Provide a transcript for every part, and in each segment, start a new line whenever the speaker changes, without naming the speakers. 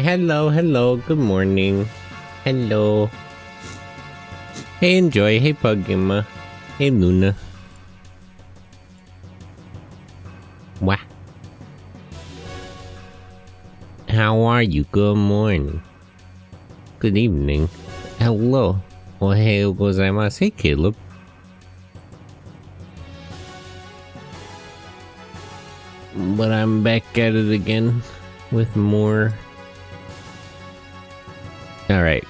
Hello, good morning. Hello. Hey, Enjoy. Hey, Pugima. Hey, Luna. Wah. How are you? Good morning. Good evening. Hello. Ohayou gozaimasu. Hey, Caleb. But I'm back at it again with more. Alright.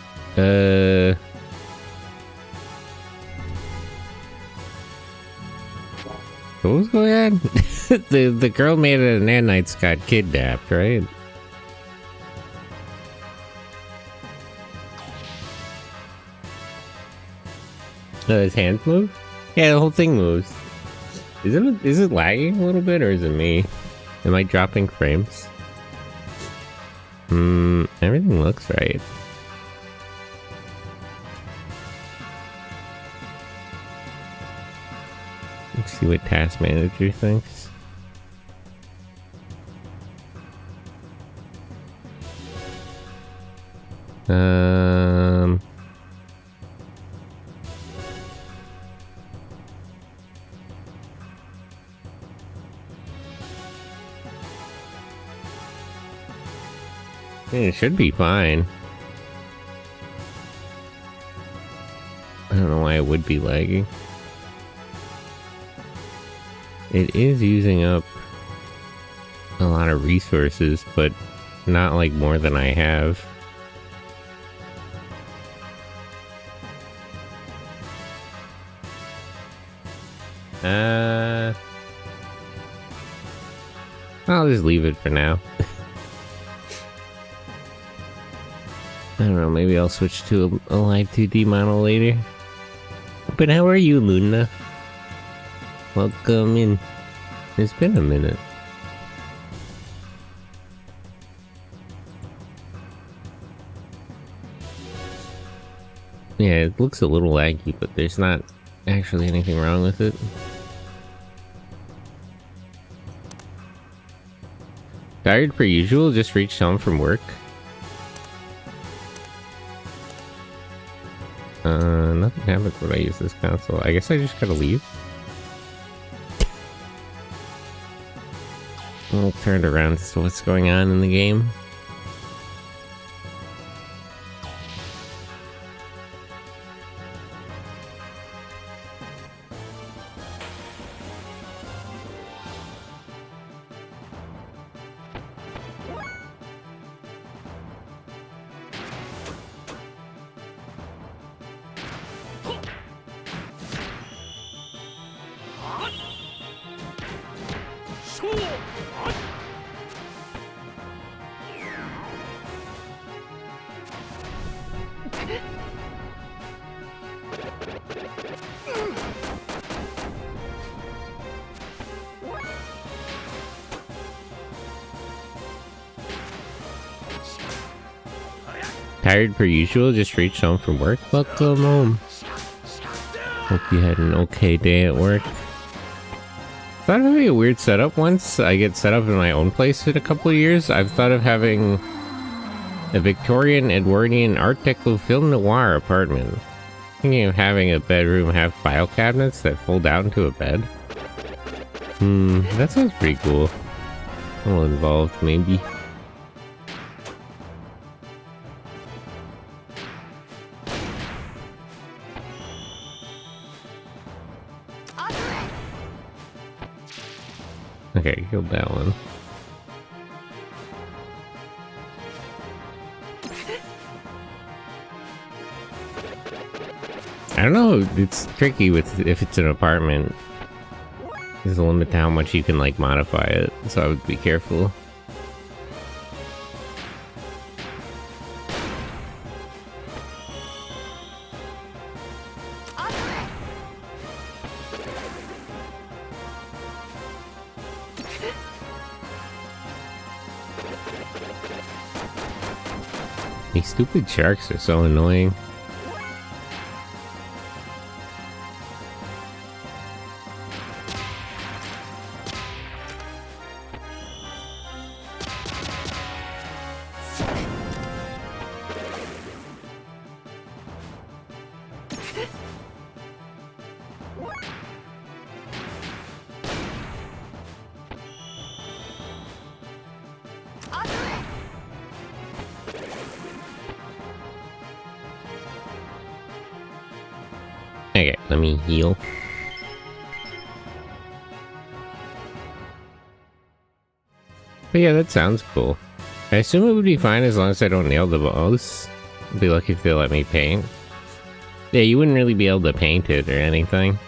What was going on? the girl made it and nanites got kidnapped, right? His hands move? Yeah, the whole thing moves. Is it lagging a little bit, or is it me? Am I dropping frames? Everything looks right. Let's see what Task Manager thinks. It should be fine. I don't know why it would be lagging. It is using up a lot of resources, but not like more than I have. I'll just leave it for now. I don't know, maybe I'll switch to a live 2D model later. But how are you, Luna? Welcome in. It's been a minute. Yeah, it looks a little laggy, but there's not actually anything wrong with it. Tired per usual, just reached home from work. Nothing happens when I use this console. I guess I just gotta leave. I'll turn around as to what's going on in the game. Tired per usual, just reached home from work. Welcome home. Hope you had an okay day at work. Thought of having a weird setup once I get set up in my own place in a couple of years. I've thought of having a Victorian Edwardian Art Deco film noir apartment. Thinking of having a bedroom have file cabinets that fold out into a bed. That sounds pretty cool. A little involved, maybe. Okay, killed that one. I don't know, it's tricky with if it's an apartment. There's a limit to how much you can like modify it, so I would be careful. These stupid sharks are so annoying. Let me heal. But yeah, that sounds cool. I assume it would be fine as long as I don't nail the walls. I'd be lucky if they let me paint. Yeah, you wouldn't really be able to paint it or anything.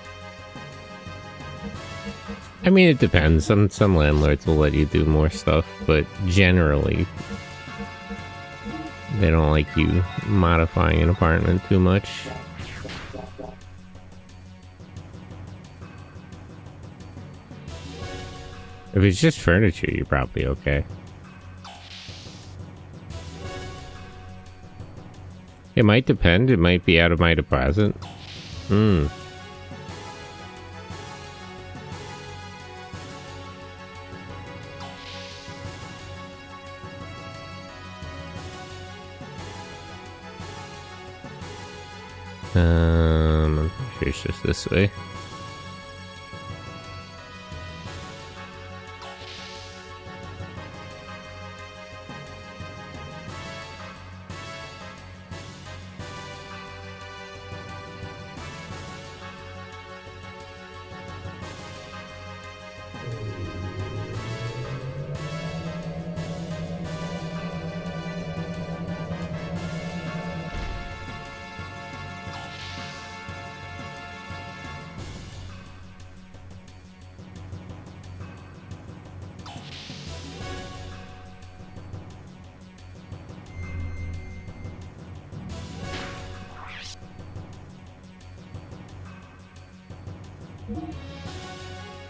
I mean, it depends. Some landlords will let you do more stuff, but generally, they don't like you modifying an apartment too much. If it's just furniture, you're probably okay. It might depend. It might be out of my deposit. Hmm. I'm pretty sure it's just this way.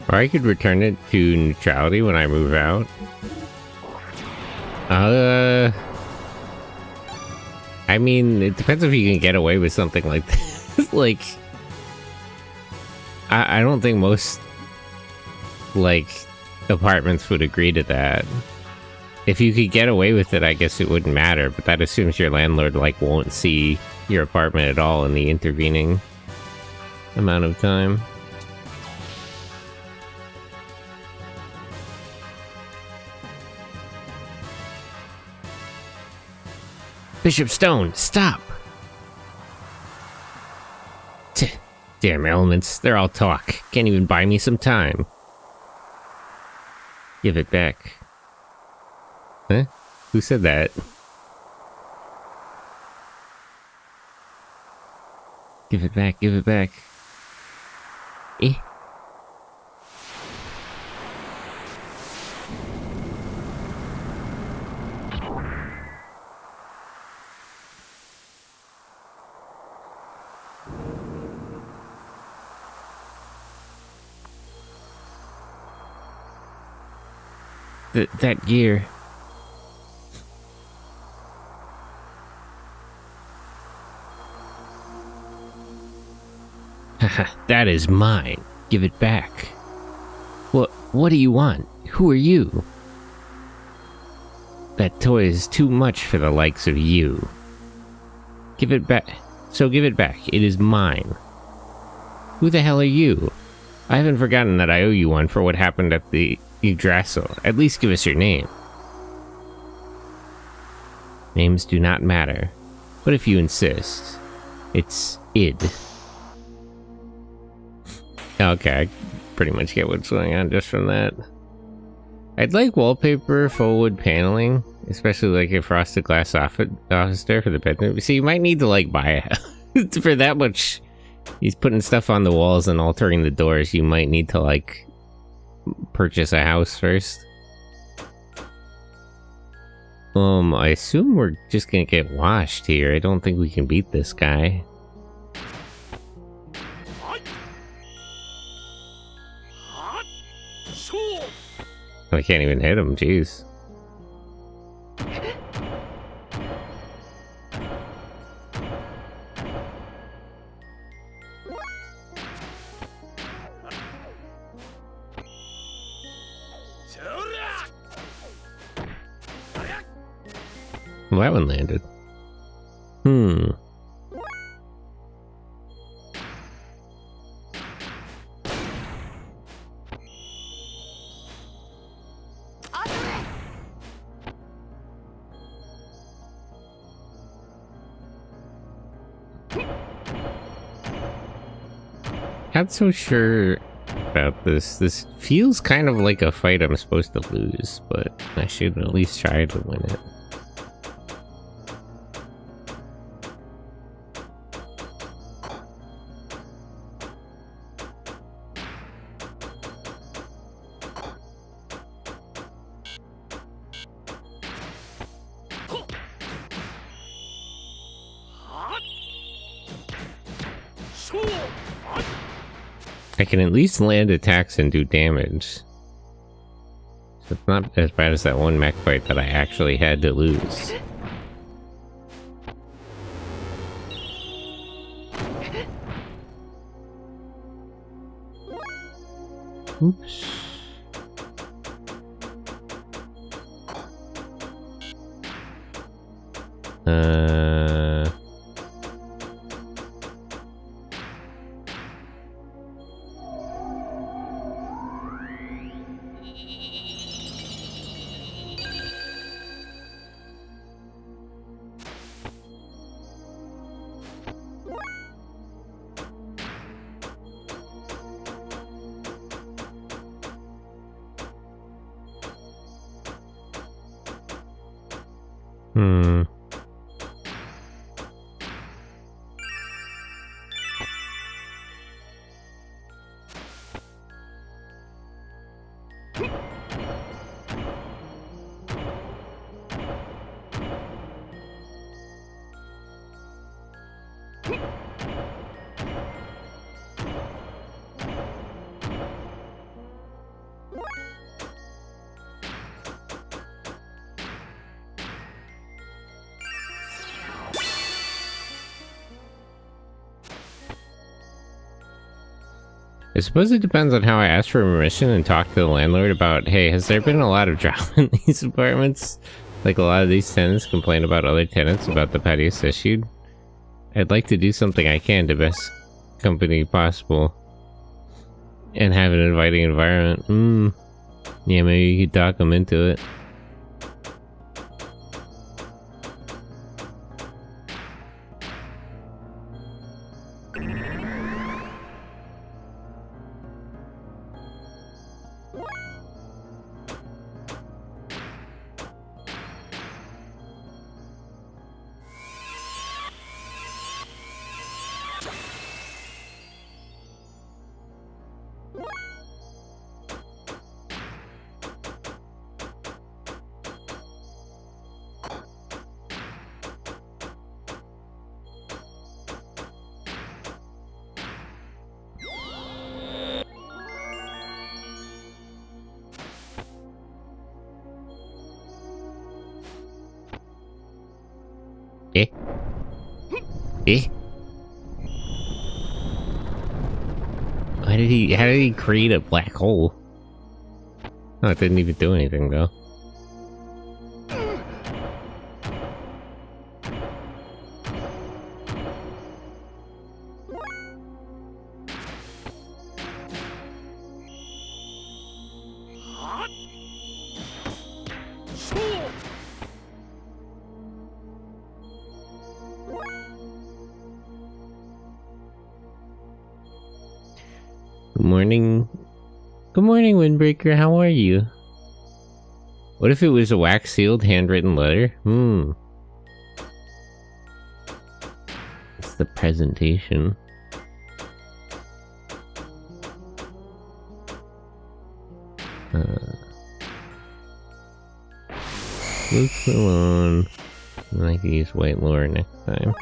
Or I could return it to neutrality when I move out. I mean, it depends if you can get away with something like this. Like, I don't think most, like, apartments would agree to that. If you could get away with it, I guess it wouldn't matter, but that assumes your landlord, like, won't see your apartment at all in the intervening amount of time. Bishop Stone, stop! Damn elements, they're all talk. Can't even buy me some time. Give it back. Huh? Who said that? Give it back, give it back. Eh? That gear. Haha, that is mine. Give it back. What do you want? Who are you? That toy is too much for the likes of you. Give it back. So give it back. It is mine. Who the hell are you? I haven't forgotten that I owe you one for what happened at the Yggdrasil. At least give us your name. Names do not matter. But if you insist, it's id. Okay, I pretty much get what's going on just from that. I'd like wallpaper, full wood paneling, especially like a frosted glass office there for the bedroom. See, you might need to like buy it for that much. He's putting stuff on the walls and altering the doors. You might need to like purchase a house first. I assume we're just gonna get washed here. I don't think we can beat this guy. I can't even hit him, jeez. Well, that one landed. Not so sure about this. This feels kind of like a fight I'm supposed to lose, but I should at least try to win it. I can at least land attacks and do damage. So it's not as bad as that one mech fight that I actually had to lose. Oops. I suppose it depends on how I ask for permission and talk to the landlord about, hey, has there been a lot of drama in these apartments? Like a lot of these tenants complain about other tenants about the patios issued. I'd like to do something I can to best company possible and have an inviting environment. Yeah, maybe you could talk them into it. How did he create a black hole? Oh, it didn't even do anything though. Good morning, Windbreaker. How are you? What if it was a wax-sealed, handwritten letter? It's the presentation. Luke alone. I can use white lore next time.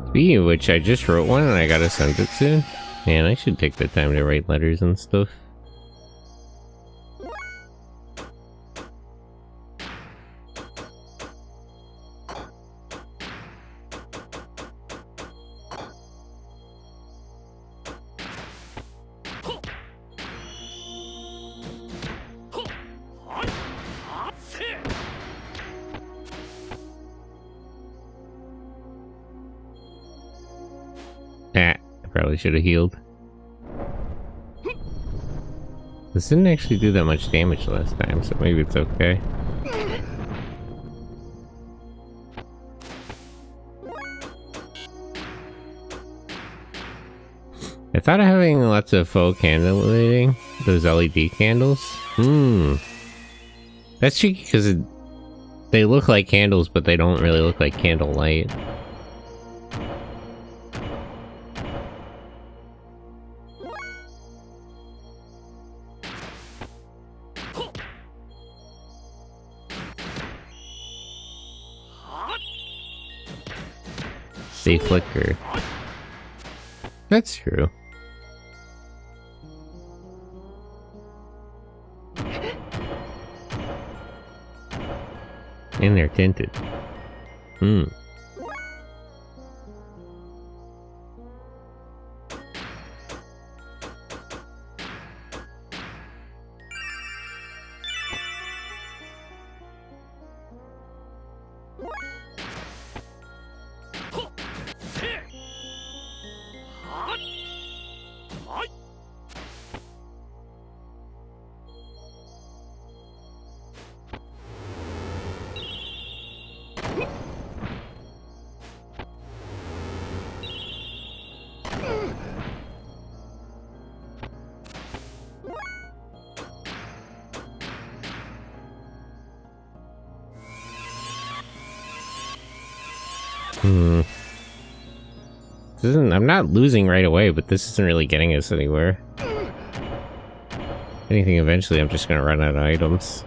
Speaking of which, I just wrote one and I gotta send it soon. Man, I should take the time to write letters and stuff. Probably should have healed. This didn't actually do that much damage last time, so maybe it's okay. I thought of having lots of faux candle lighting, those LED candles. That's tricky because they look like candles, but they don't really look like candlelight. They flicker. That's true. And they're tinted. I'm not losing right away, but this isn't really getting us anywhere. If anything, eventually I'm just gonna run out of items.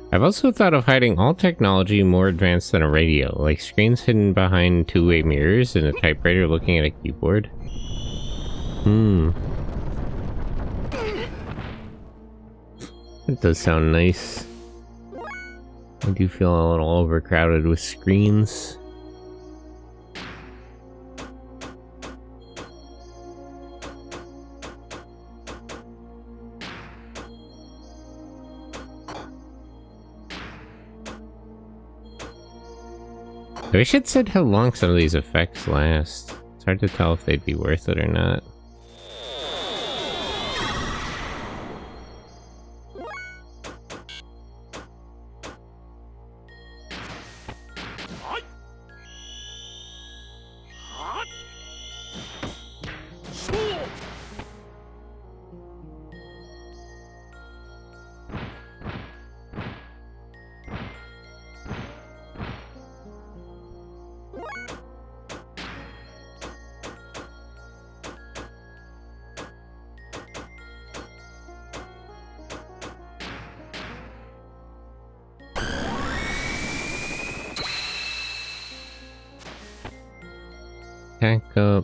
I've also thought of hiding all technology more advanced than a radio, like screens hidden behind two-way mirrors and a typewriter looking at a keyboard. That does sound nice. I do feel a little overcrowded with screens. I wish it said how long some of these effects last. It's hard to tell if they'd be worth it or not. Pack up.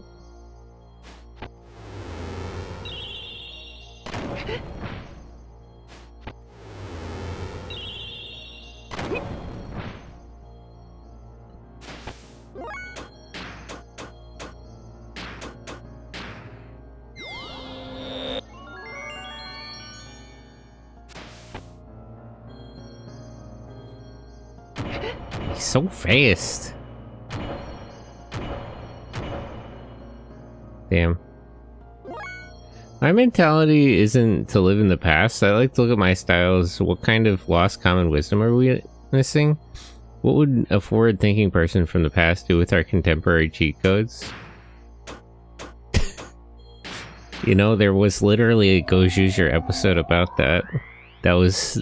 He's so fast. Damn. My mentality isn't to live in the past. I like to look at my style as what kind of lost common wisdom are we missing? What would a forward-thinking person from the past do with our contemporary cheat codes? You know, there was literally a Go Xenogears episode about that. That was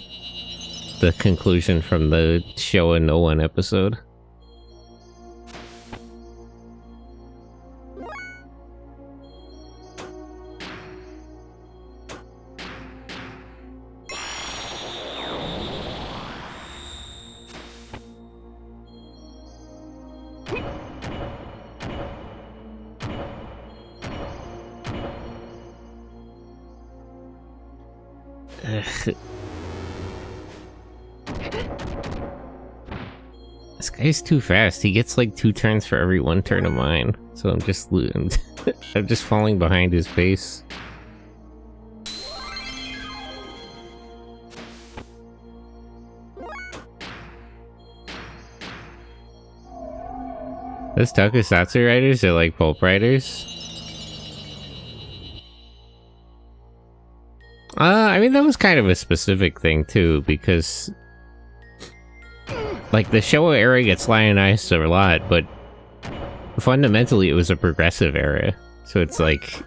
the conclusion from the Show and No One episode. This guy's too fast. He gets like 2 turns for every 1 turn of mine. So I'm just I'm just falling behind his pace. Those tokusatsu riders are like pulp riders. I mean, that was kind of a specific thing too, because like the Showa era gets lionized a lot, but fundamentally it was a progressive era. So it's like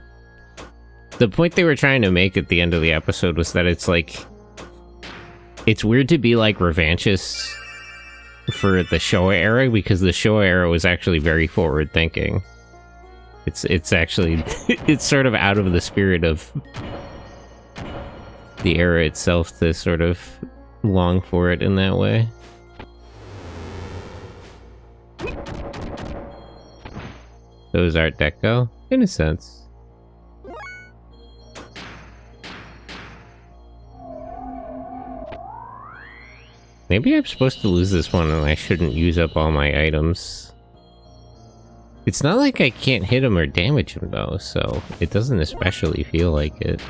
the point they were trying to make at the end of the episode was that it's like it's weird to be like revanchist for the Showa era, because the Showa era was actually very forward thinking. It's actually it's sort of out of the spirit of the era itself to sort of long for it in that way. Those Art Deco, in a sense. Maybe I'm supposed to lose this one and I shouldn't use up all my items. It's not like I can't hit him or damage him though, so it doesn't especially feel like it.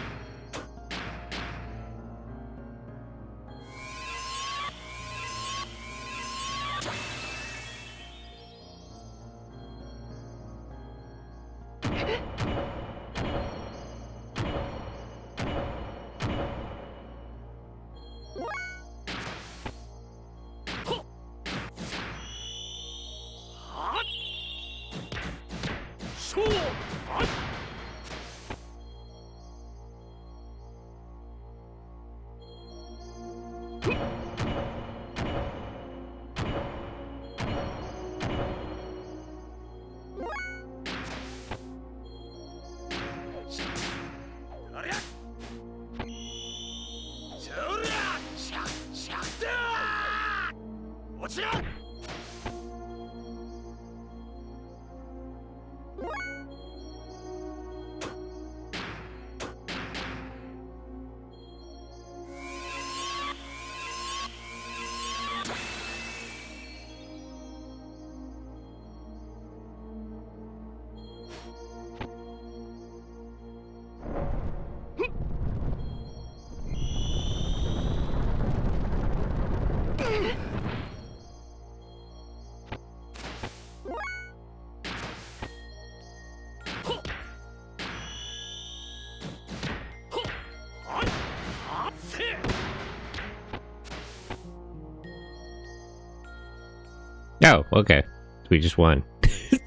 Oh, okay. So we just won.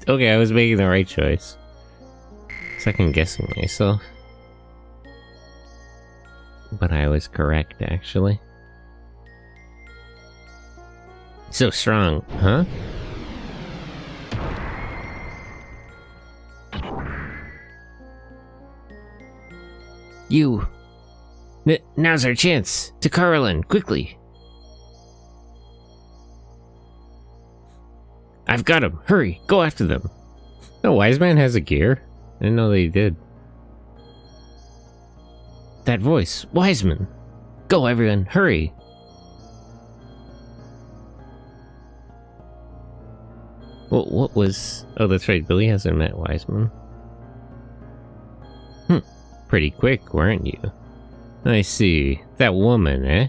Okay, I was making the right choice. Second guessing myself. But I was correct, actually. So strong, huh? You! Now's our chance! To Carolyn, quickly! I've got him! Hurry! Go after them! No, Wise Man has a gear? I didn't know they did. That voice! Wiseman! Go, everyone! Hurry! Well, what was... Oh, that's right, Billy hasn't met Wiseman. Pretty quick, weren't you? I see. That woman, eh?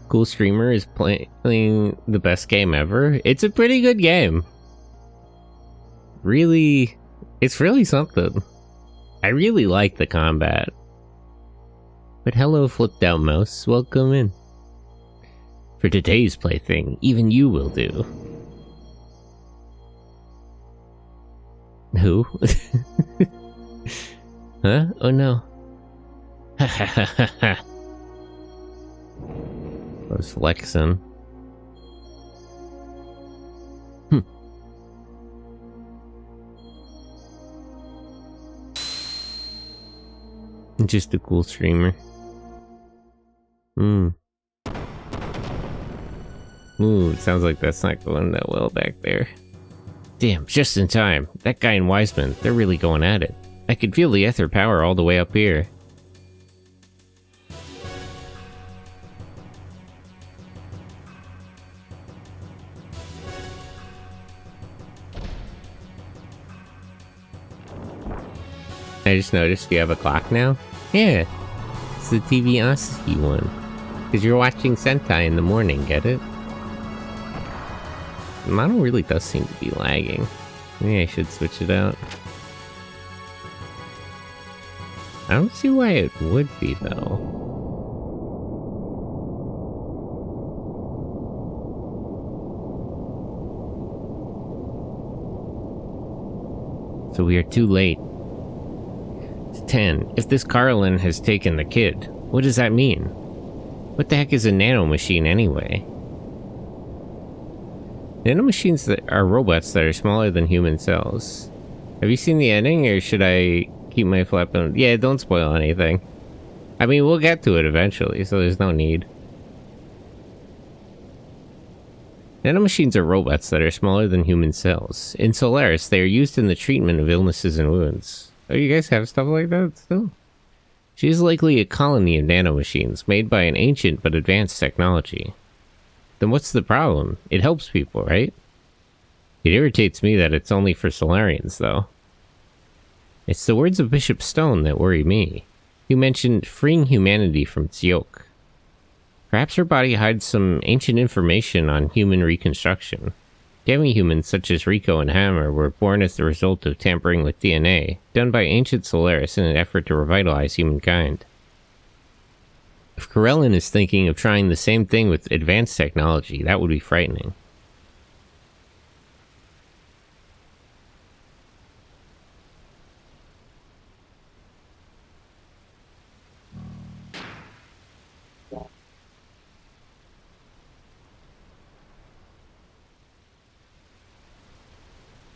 Cool Streamer is playing the best game ever. It's a pretty good game. Really, it's really something. I really like the combat. But hello, Flip Down Mouse. Welcome in. For today's plaything, even you will do. Who? Huh? Oh no. Ha ha ha ha ha. I was flexing. Just a cool streamer. Ooh, it sounds like that's not going that well back there. Damn, just in time. That guy and Wiseman, they're really going at it. I can feel the ether power all the way up here. I just noticed you have a clock now? Yeah, it's the TV Oski one. Because you're watching Sentai in the morning, get it? The model really does seem to be lagging. Maybe I should switch it out. I don't see why it would be, though. So we are too late. 10. If this Carlin has taken the kid, what does that mean? What the heck is a nanomachine anyway? Nanomachines that are robots that are smaller than human cells. Have you seen the ending, or should I keep my flap on? Yeah, don't spoil anything. I mean, we'll get to it eventually, so there's no need. Nanomachines are robots that are smaller than human cells. In Solaris, they are used in the treatment of illnesses and wounds. Oh, you guys have stuff like that still? She is likely a colony of nanomachines made by an ancient but advanced technology. Then what's the problem? It helps people, right? It irritates me that it's only for Solarians, though. It's the words of Bishop Stone that worry me. You mentioned freeing humanity from its yoke. Perhaps her body hides some ancient information on human reconstruction. Demi-humans such as Rico and Hammer were born as the result of tampering with DNA, done by ancient Solaris in an effort to revitalize humankind. If Corellin is thinking of trying the same thing with advanced technology, that would be frightening.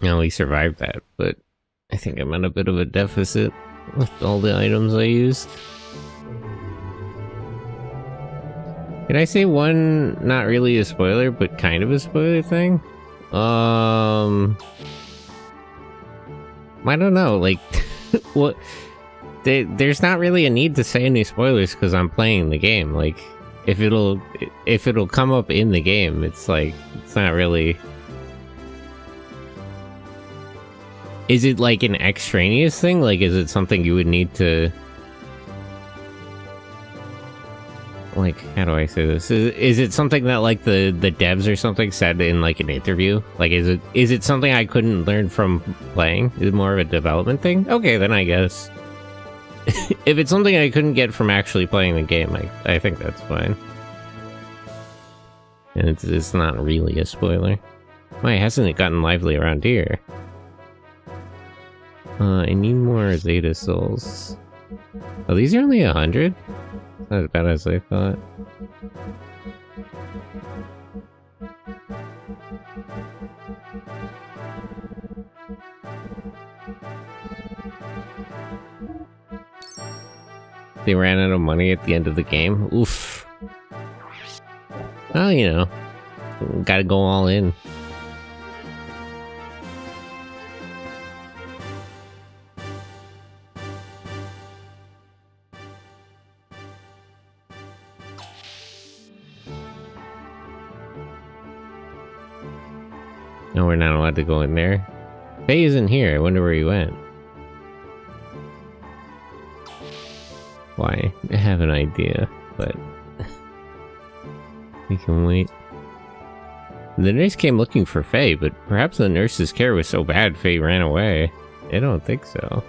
No, we survived that, but I think I'm at a bit of a deficit with all the items I used. Can I say one, not really a spoiler, but kind of a spoiler thing? I don't know, like, what? There's not really a need to say any spoilers because I'm playing the game. Like, if it'll come up in the game, it's like, it's not really... Is it like an extraneous thing? Like, is it something you would need to... Like, how do I say this? Is it something that, like, the devs or something said in, like, an interview? Like, is it something I couldn't learn from playing? Is it more of a development thing? Okay, then I guess. If it's something I couldn't get from actually playing the game, I think that's fine. And it's not really a spoiler. Why hasn't it gotten lively around here? I need more Zeta Souls. Oh, these are only 100? Not as bad as I thought. They ran out of money at the end of the game? Oof. Well, you know, gotta go all in. No, we're not allowed to go in there. Faye isn't here. I wonder where he went. Why? I have an idea, but we can wait. The nurse came looking for Faye, but perhaps the nurse's care was so bad Faye ran away. I don't think so.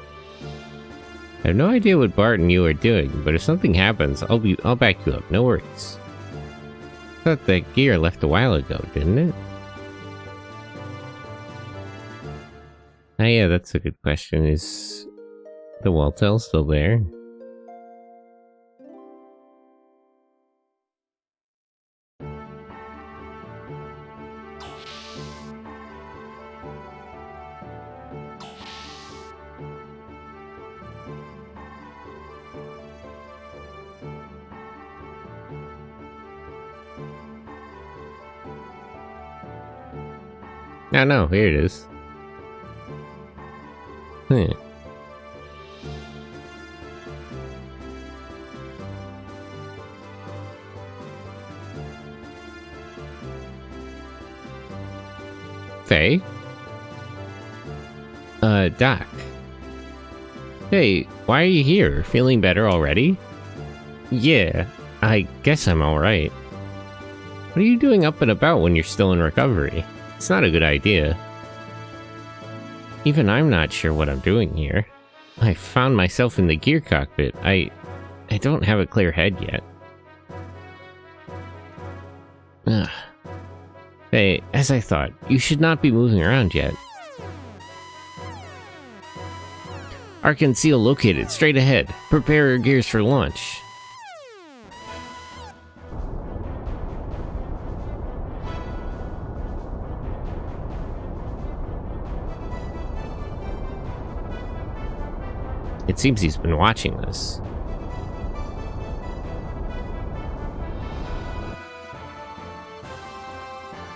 I have no idea what Bart and you are doing, but if something happens, I'll back you up. No worries. I thought that gear left a while ago, didn't it? Oh yeah, that's a good question. Is The Waltel's still there. No, here it is. Faye? Doc. Hey, why are you here? Feeling better already? Yeah, I guess I'm alright. What are you doing up and about when you're still in recovery? It's not a good idea. Even I'm not sure what I'm doing here. I found myself in the gear cockpit. I don't have a clear head yet. Ugh. Hey, as I thought, you should not be moving around yet. Arc Seal located, straight ahead. Prepare your gears for launch. It seems he's been watching us.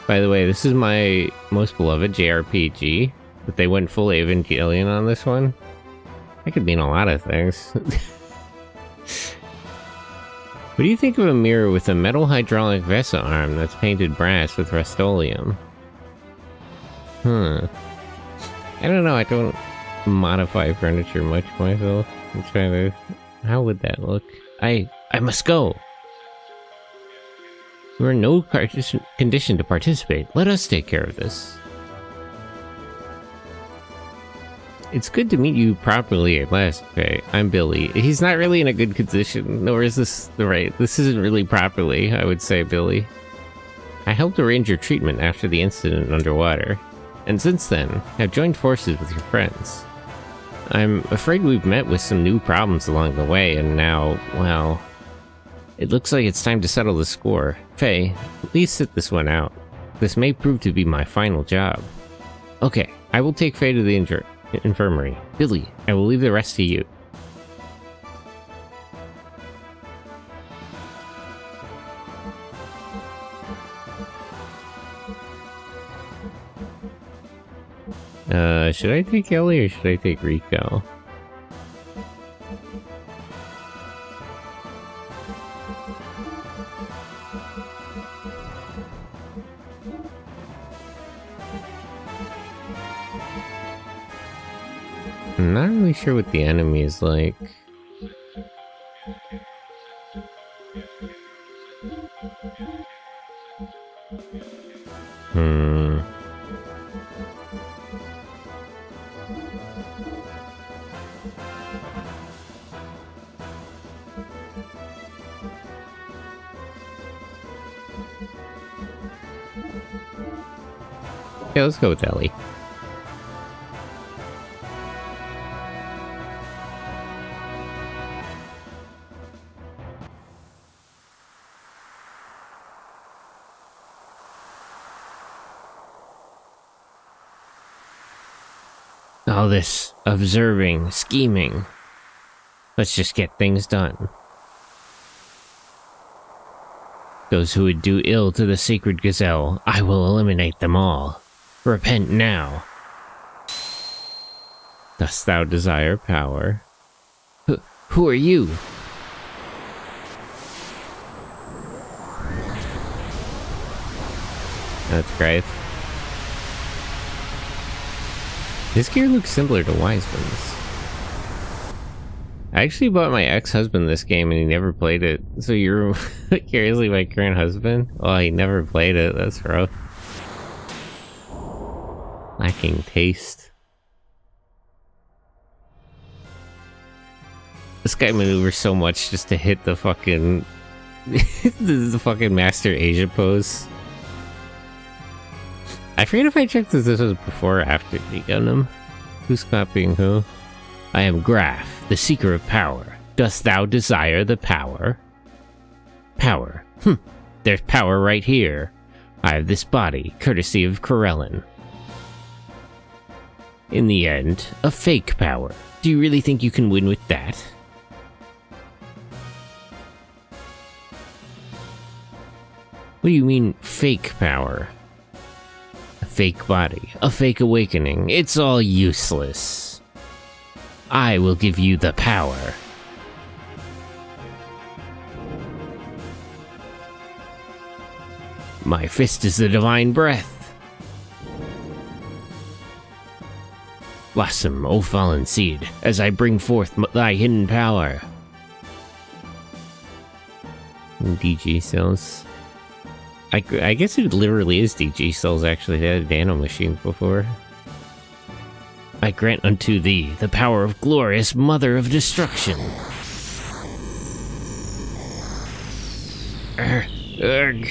By the way, this is my most beloved JRPG, but they went full Evangelion on this one. That could mean a lot of things. What do you think of a mirror with a metal hydraulic vessel arm that's painted brass with Rust-Oleum? I don't know, I don't modify furniture much myself. I'm trying to... How would that look? I must go! We're in no condition to participate. Let us take care of this. It's good to meet you properly at last, Faye. I'm Billy. He's not really in a good condition, nor is this the right... This isn't really properly, I would say, Billy. I helped arrange your treatment after the incident underwater, and since then, have joined forces with your friends. I'm afraid we've met with some new problems along the way, and now, well... It looks like it's time to settle the score. Faye, please sit this one out. This may prove to be my final job. Okay, I will take Faye to the infirmary. Billy, I will leave the rest to you. Should I take Ellie or should I take Rico? I'm not really sure what the enemy is like. Yeah, let's go with Ellie. All this observing, scheming. Let's just get things done. Those who would do ill to the sacred gazelle, I will eliminate them all. Repent now. Dost thou desire power? Who are you? That's great. This gear looks similar to Wiseman's. I actually bought my ex-husband this game and he never played it. So you're curiously my current husband? Oh, he never played it. That's rough. Lacking taste. This guy maneuvers so much just to hit the fucking... the fucking Master Asia pose. I forget if I checked if this was before or after G Gundam. Who's copying who? I am Graph, the seeker of power. Dost thou desire the power? Power. There's power right here. I have this body, courtesy of Corellin. In the end, a fake power. Do you really think you can win with that? What do you mean, fake power? A fake body, a fake awakening. It's all useless. I will give you the power. My fist is the divine breath. Blossom, O fallen seed, as I bring forth thy hidden power. DG cells. I guess it literally is DG cells, actually. They had nano machines before. I grant unto thee the power of glorious mother of destruction. Ugh.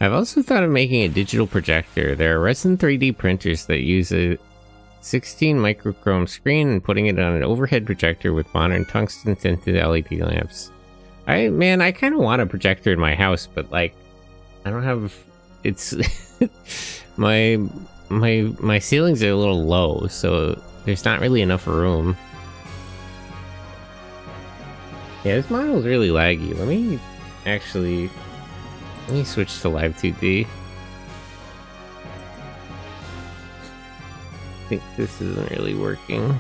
I've also thought of making a digital projector. There are resin 3D printers that use a 16 microchrome screen and putting it on an overhead projector with modern tungsten tinted LED lamps. I kind of want a projector in my house, but like, I don't have. It's my ceilings are a little low, so there's not really enough room. Yeah, this model's really laggy. Let me switch to Live 2D. I think this isn't really working.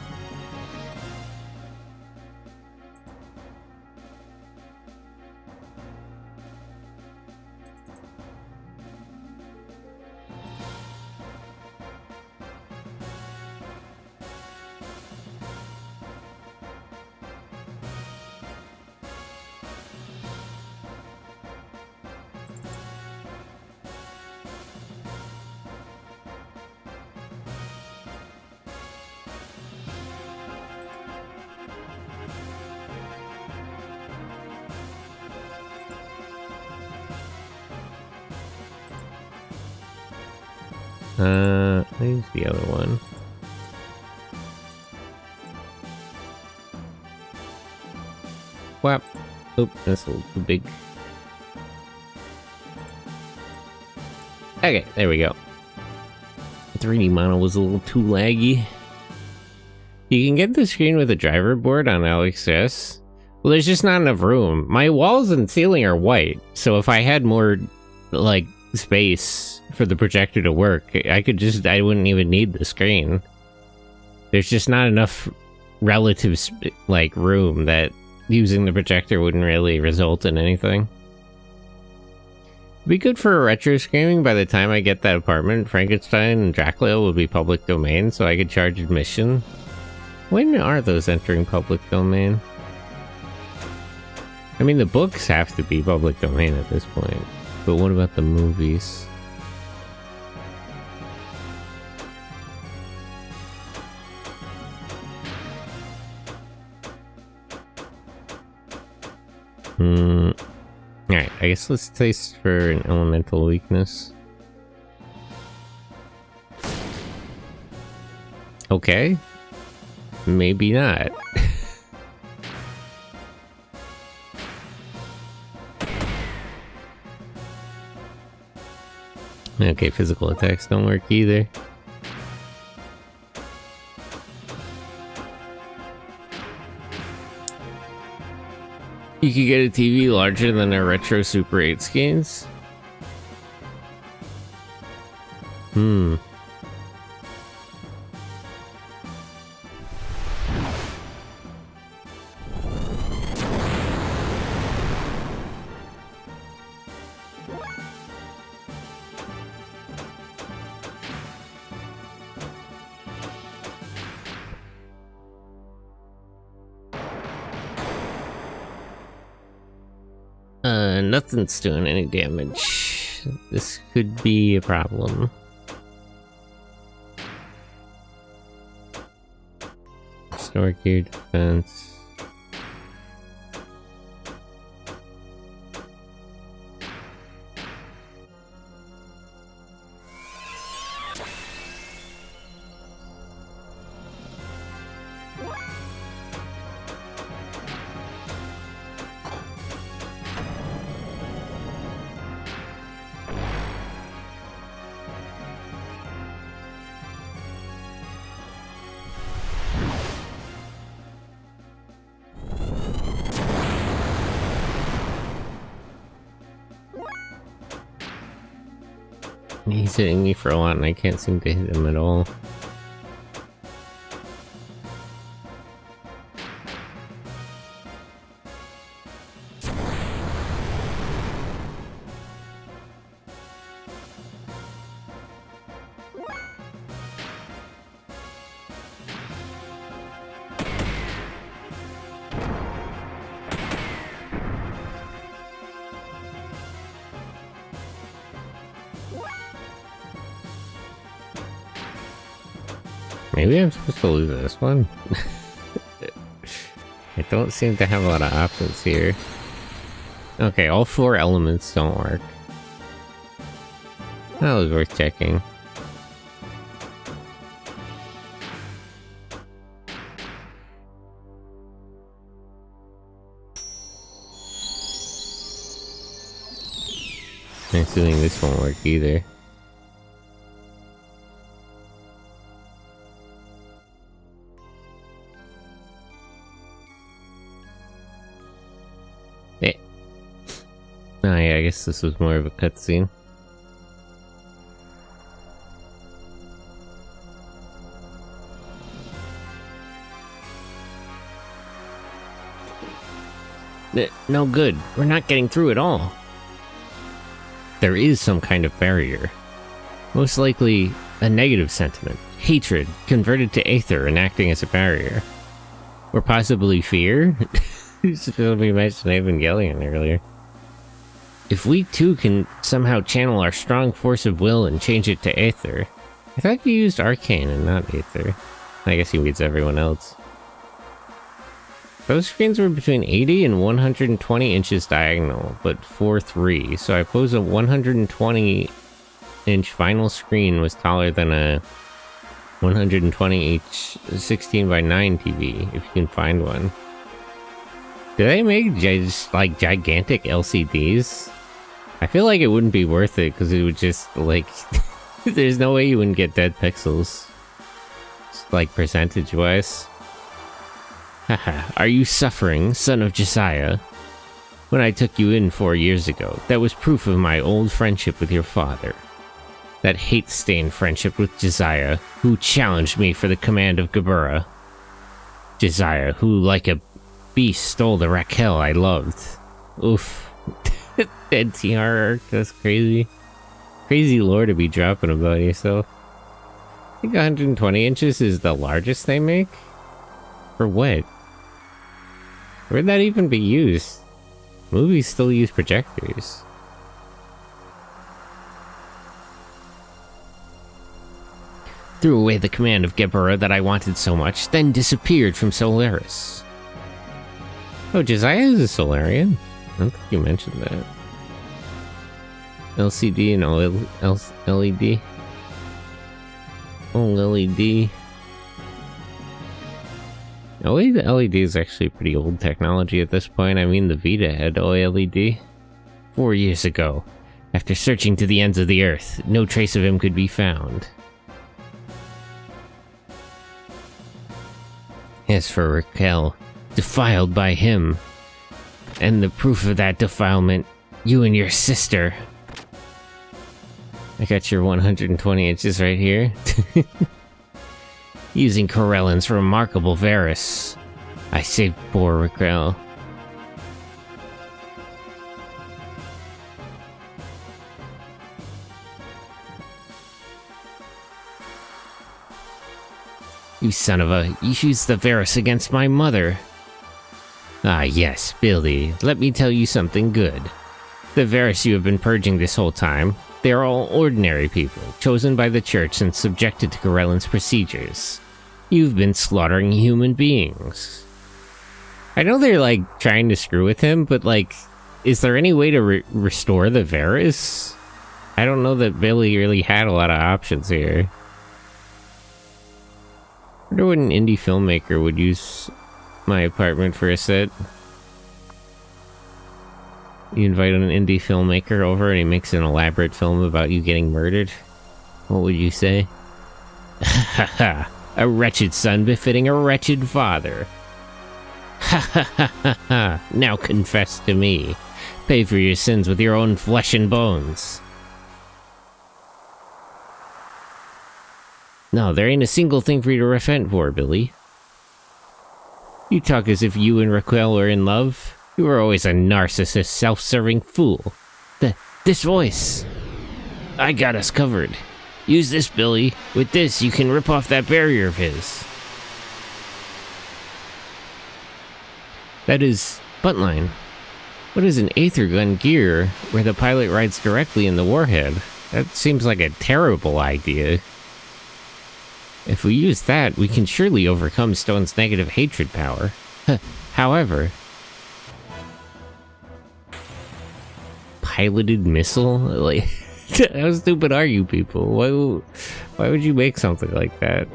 Where's the other one? Whap. Oop, that's a little too big. Okay, there we go. The 3D model was a little too laggy. You can get the screen with a driver board on AliExpress. Well, there's just not enough room. My walls and ceiling are white, so if I had more, like, space for the projector to work, I wouldn't even need the screen. There's just not enough relative, like, room that using the projector wouldn't really result in anything. It'd be good for a retro screening. By the time I get that apartment, Frankenstein and Dracula will be public domain, so I could charge admission. When are those entering public domain? I mean, the books have to be public domain at this point, but what about the movies? Alright, I guess let's taste for an elemental weakness. Okay. Maybe not. Okay, physical attacks don't work either. You could get a TV larger than a retro Super 8 skins. Nothing's doing any damage. This could be a problem. Store gear defense. He's hitting me for a lot and I can't seem to hit him at all. Maybe I'm supposed to lose this one? I don't seem to have a lot of options here. Okay, all 4 elements don't work. That was worth checking. I'm assuming this won't work either. Oh yeah, I guess this was more of a cutscene. No good. We're not getting through at all. There is some kind of barrier. Most likely a negative sentiment. Hatred, converted to aether and acting as a barrier. Or possibly fear? We mentioned Evangelion earlier. If we too can somehow channel our strong force of will and change it to aether. I thought you used arcane and not aether. I guess he means everyone else. Those screens were between 80 and 120 inches diagonal, but 4:3, so I suppose a 120-inch vinyl screen was taller than a 120-inch 16:9 TV, if you can find one. Do they make just like gigantic LCDs? I feel like it wouldn't be worth it because it would just like there's no way you wouldn't get dead pixels, just, like percentage wise. Haha, are you suffering, son of Josiah? When I took you in 4 years ago, that was proof of my old friendship with your father. That hate-stained friendship with Josiah, who challenged me for the command of Gebura. Josiah, who like a beast stole the Raquel I loved. Oof. Dead TR arc, that's crazy. Crazy lore to be dropping about yourself. I think 120 inches is the largest they make? For what? Where'd that even be used? Movies still use projectors. Threw away the command of Gebura that I wanted so much, then disappeared from Solaris. Oh, Josiah is a Solarian? I don't think you mentioned that. LCD and LED. OLED. The LED is actually pretty old technology at this point. I mean, the Vita had OLED 4 years ago. After searching to the ends of the earth, no trace of him could be found. As for Raquel, defiled by him. And the proof of that defilement, you and your sister. I got your 120 inches right here. Using Corellan's remarkable Varus, I saved poor Raquel. You son of a... You used the Varus against my mother. Ah yes, Billy, let me tell you something good. The Varus you have been purging this whole time, they are all ordinary people, chosen by the church and subjected to Corellan's procedures. You've been slaughtering human beings. I know they're like trying to screw with him, but like, is there any way to restore the Varus? I don't know that Billy really had a lot of options here. I wonder what an indie filmmaker would use my apartment for a set. You invite an indie filmmaker over and he makes an elaborate film about you getting murdered. What would you say? Ha ha ha! A wretched son befitting a wretched father. Ha ha ha ha ha! Now confess to me. Pay for your sins with your own flesh and bones. No, there ain't a single thing for you to repent for, Billy. You talk as if you and Raquel were in love. You were always a narcissist, self-serving fool. This voice. I got us covered. Use this, Billy. With this, you can rip off that barrier of his. That is buttline. What is an Aether gun gear where the pilot rides directly in the warhead? That seems like a terrible idea. If we use that, we can surely overcome Stone's negative hatred power. However... Piloted missile? Like, how stupid are you people? Why would you make something like that?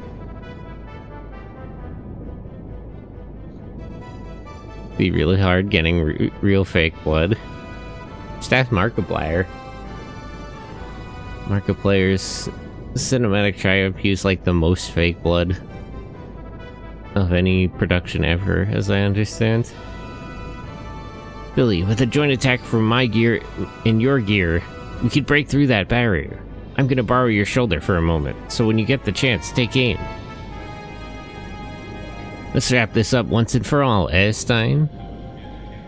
Be really hard getting real fake blood. Just ask Markiplier. Markiplier's cinematic triumph used like the most fake blood of any production ever, as I understand. Billy, with a joint attack from my gear and your gear, we could break through that barrier. I'm gonna borrow your shoulder for a moment, so when you get the chance, take aim. Let's wrap this up once and for all, Stein.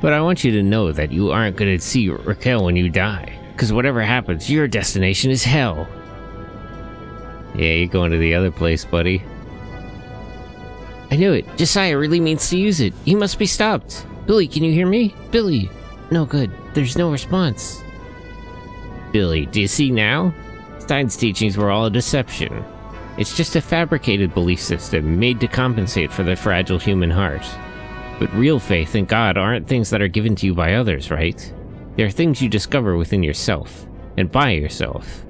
But I want you to know that you aren't gonna see Raquel when you die, because whatever happens, your destination is hell. Yeah, you're going to the other place, buddy. I knew it. Josiah really means to use it. He must be stopped. Billy, can you hear me? Billy! No good. There's no response. Billy, do you see now? Stein's teachings were all a deception. It's just a fabricated belief system made to compensate for the fragile human heart. But real faith and God aren't things that are given to you by others, right? They're things you discover within yourself, and by yourself.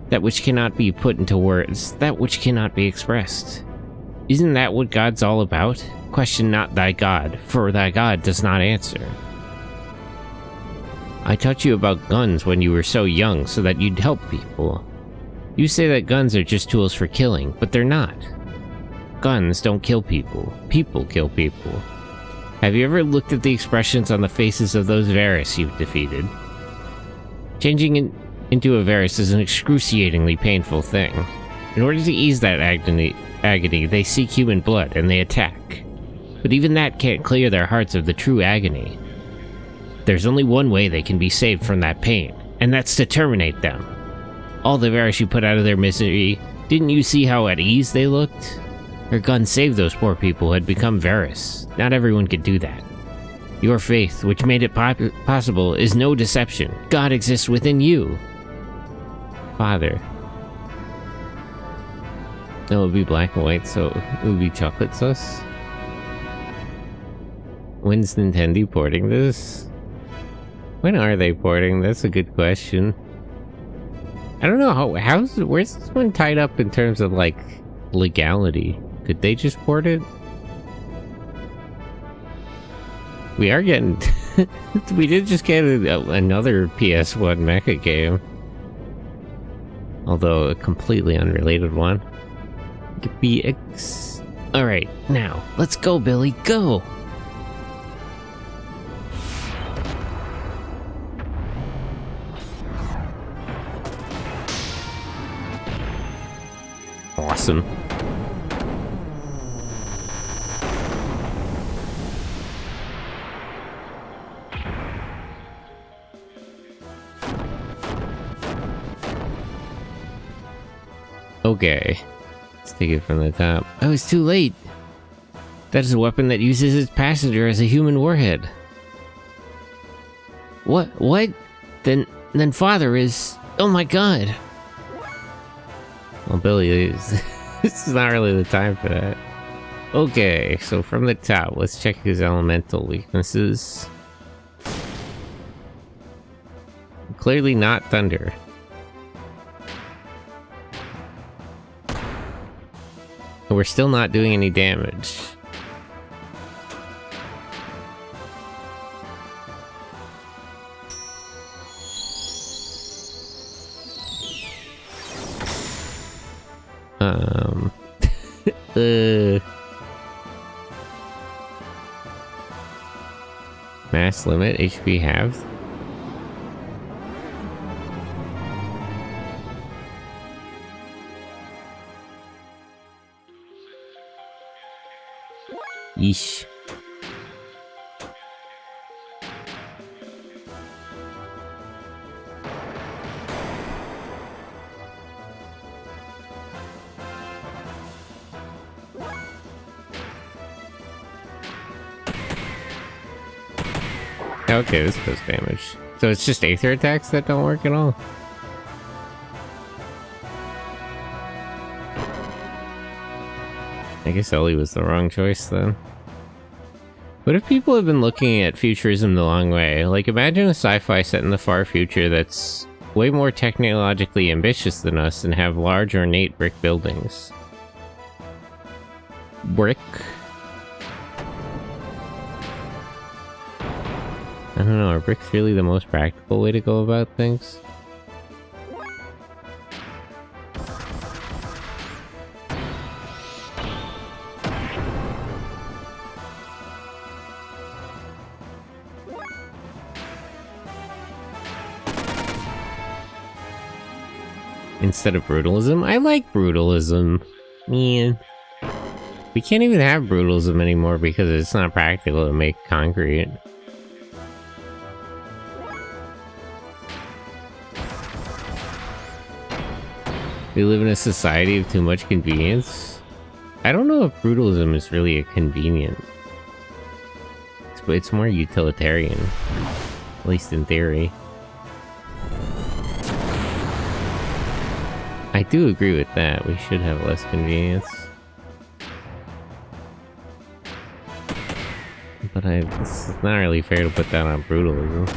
That which cannot be put into words, that which cannot be expressed. Isn't that what God's all about? Question not thy God, for thy God does not answer. I taught you about guns when you were so young so that you'd help people. You say that guns are just tools for killing, but they're not. Guns don't kill people. People kill people. Have you ever looked at the expressions on the faces of those Varys you've defeated? Changing into a Varys is an excruciatingly painful thing. In order to ease that agony, they seek human blood and they attack. But even that can't clear their hearts of the true agony. There's only one way they can be saved from that pain, and that's to terminate them. All the Varys you put out of their misery, didn't you see how at ease they looked? Her gun saved those poor people who had become Varys. Not everyone could do that. Your faith, which made it possible, is no deception. God exists within you. Father. It would be black and white, so it would be chocolate sauce. When's Nintendo porting this? When are they porting? That's a good question. I don't know where's this one tied up in terms of like legality? Could they just port it? We are getting we did just get another PS1 Mecha game. Although a completely unrelated one. BX. Alright, now, let's go, Billy, go! Awesome. Okay. Let's take it from the top. I was too late. That is a weapon that uses its passenger as a human warhead. What? Then Father is... Oh my god! Well, Billy, this is not really the time for that. Okay, so from the top, let's check his elemental weaknesses. Clearly not thunder. We're still not doing any damage. Mass limit, HP halved. Yeesh. Okay, this does damage. So it's just Aether attacks that don't work at all? I guess Ellie was the wrong choice then. What if people have been looking at futurism the long way? Like, imagine a sci-fi set in the far future that's way more technologically ambitious than us and have large ornate brick buildings. Brick? I don't know, are bricks really the most practical way to go about things? Instead of brutalism? I like brutalism. Man. We can't even have brutalism anymore because it's not practical to make concrete. We live in a society of too much convenience. I don't know if brutalism is really a convenient. It's more utilitarian. At least in theory. I do agree with that. We should have less convenience. But it's not really fair to put that on brutalism.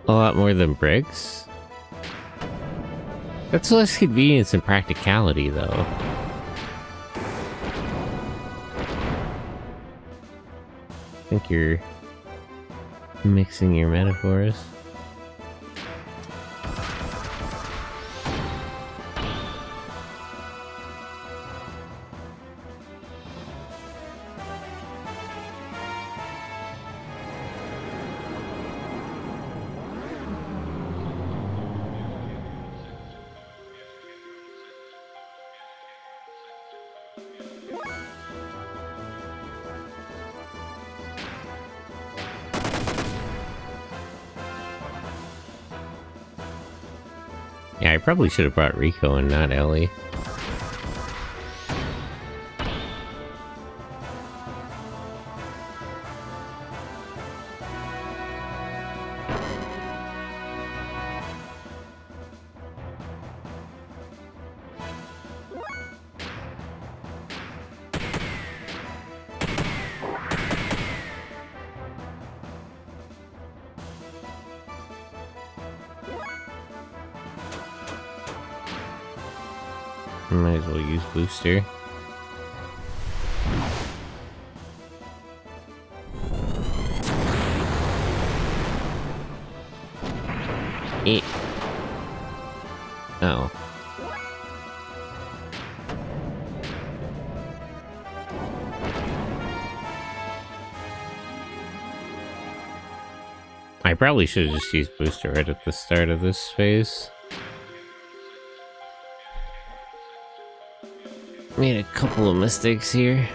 A lot more than bricks? That's less convenience and practicality, though. I think you're mixing your metaphors. Yeah, I probably should have brought Rico and not Ellie. Might as well use booster. Oh. I probably should have just used booster right at the start of this phase. Made a couple of mistakes here.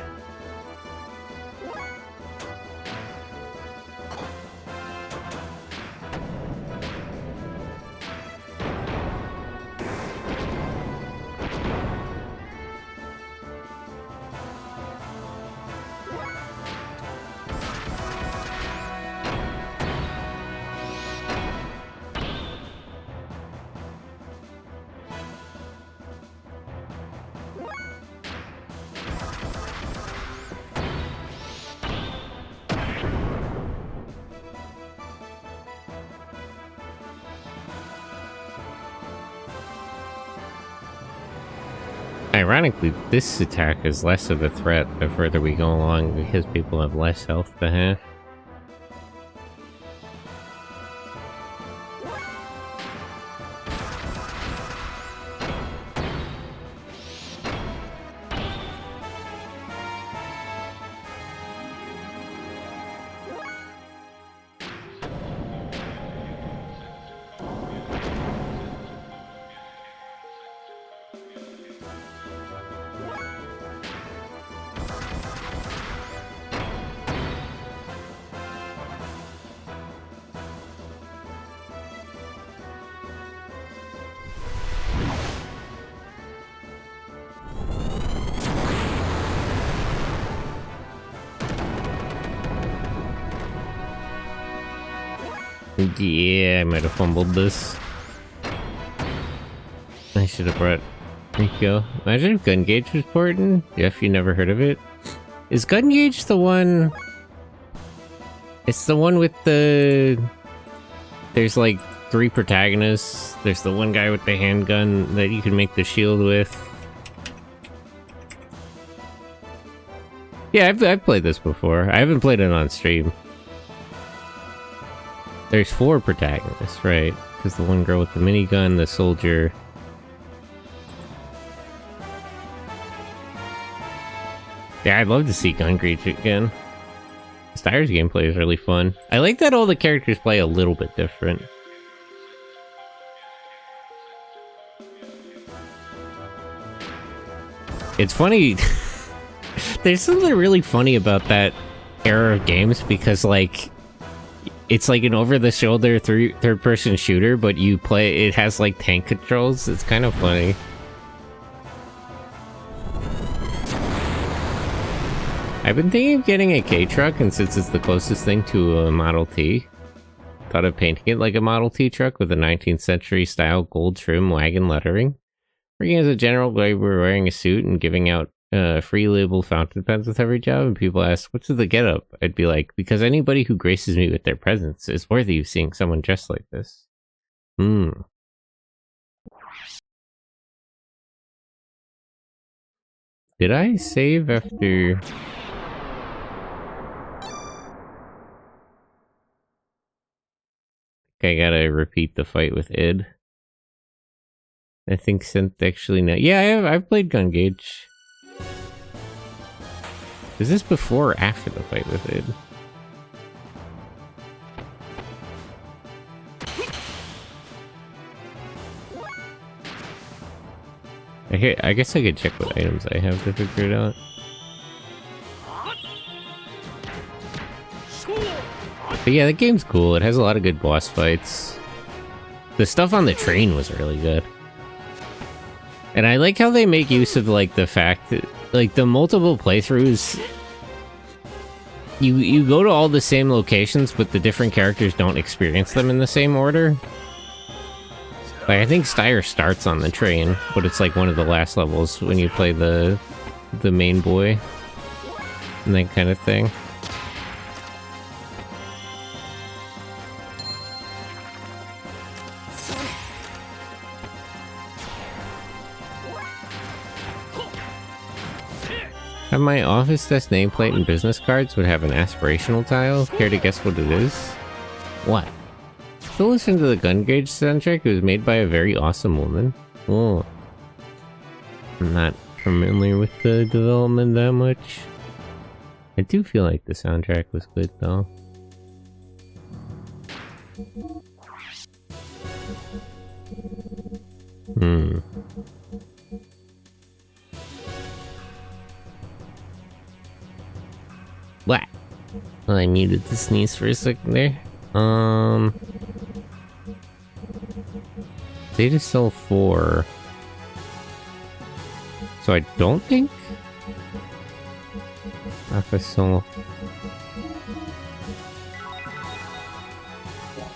Ironically, this attack is less of a threat the further we go along because people have less health to have. Yeah, I might have fumbled this. I should have brought... There you go. Imagine if Gun Gauge was important. Jeff, you never heard of it? Is Gun Gauge the one... It's the one with the... There's like 3 protagonists. There's the one guy with the handgun that you can make the shield with. Yeah, I've played this before. I haven't played it on stream. There's 4 protagonists, right? Because the one girl with the minigun, the soldier... Yeah, I'd love to see Gun Gauge again. Styre's gameplay is really fun. I like that all the characters play a little bit different. It's funny... There's something really funny about that era of games because, like, it's like an over-the-shoulder third-person shooter, but you play... It has, like, tank controls. It's kind of funny. I've been thinking of getting a K-Truck, and since it's the closest thing to a Model T, thought of painting it like a Model T truck with a 19th century style gold trim wagon lettering. Working as a general labor wearing a suit and giving out free label fountain pens with every job, and people ask, what's the get-up? I'd be like, because anybody who graces me with their presence is worthy of seeing someone dressed like this. Did I save after... I gotta repeat the fight with Id. I think Synth actually no. Yeah, I've played Gun Gauge. Is this before or after the fight with Id? I guess I could check what items I have to figure it out. But yeah, the game's cool. It has a lot of good boss fights. The stuff on the train was really good. And I like how they make use of, like, the fact that, like, the multiple playthroughs... You go to all the same locations, but the different characters don't experience them in the same order. Like, I think Styre starts on the train, but it's, like, one of the last levels when you play the main boy. And that kind of thing. Have my office desk nameplate and business cards would have an aspirational tile. Care to guess what it is? What? Still listen to the Gun Gauge soundtrack. It was made by a very awesome woman. Oh. I'm not familiar with the development that much. I do feel like the soundtrack was good though. What? Well, I needed to sneeze for a second there. Data Cell 4. So I don't think... Officer.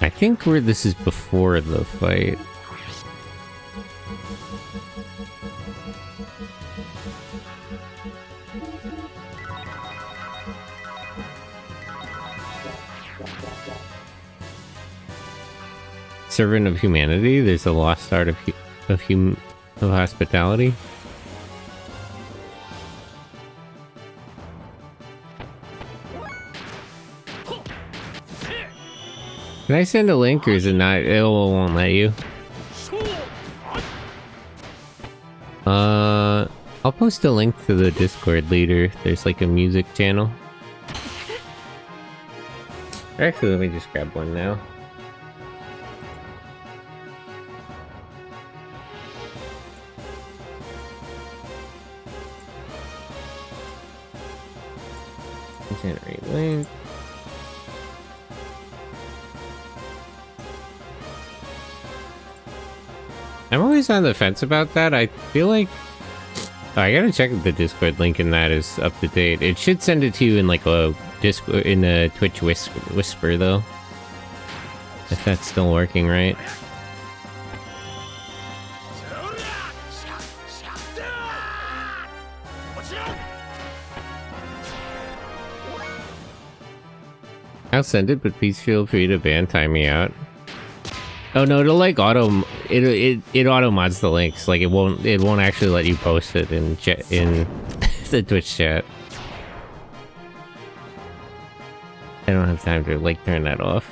I think where this is before the fight. Servant of humanity. There's a lost art of hospitality. Can I send a link or is it not? It won't let you. I'll post a link to the Discord later. There's like a music channel. Actually, let me just grab one now. Generate link. I'm always on the fence about that. I feel like... Oh, I gotta check if the Discord link in that is up to date. It should send it to you in like a Discord, in a Twitch whisper though. If that's still working right. I'll send it, but please feel free to ban time me out. Oh no, it'll like it auto mods the links. Like it won't actually let you post it in the Twitch chat. I don't have time to like turn that off.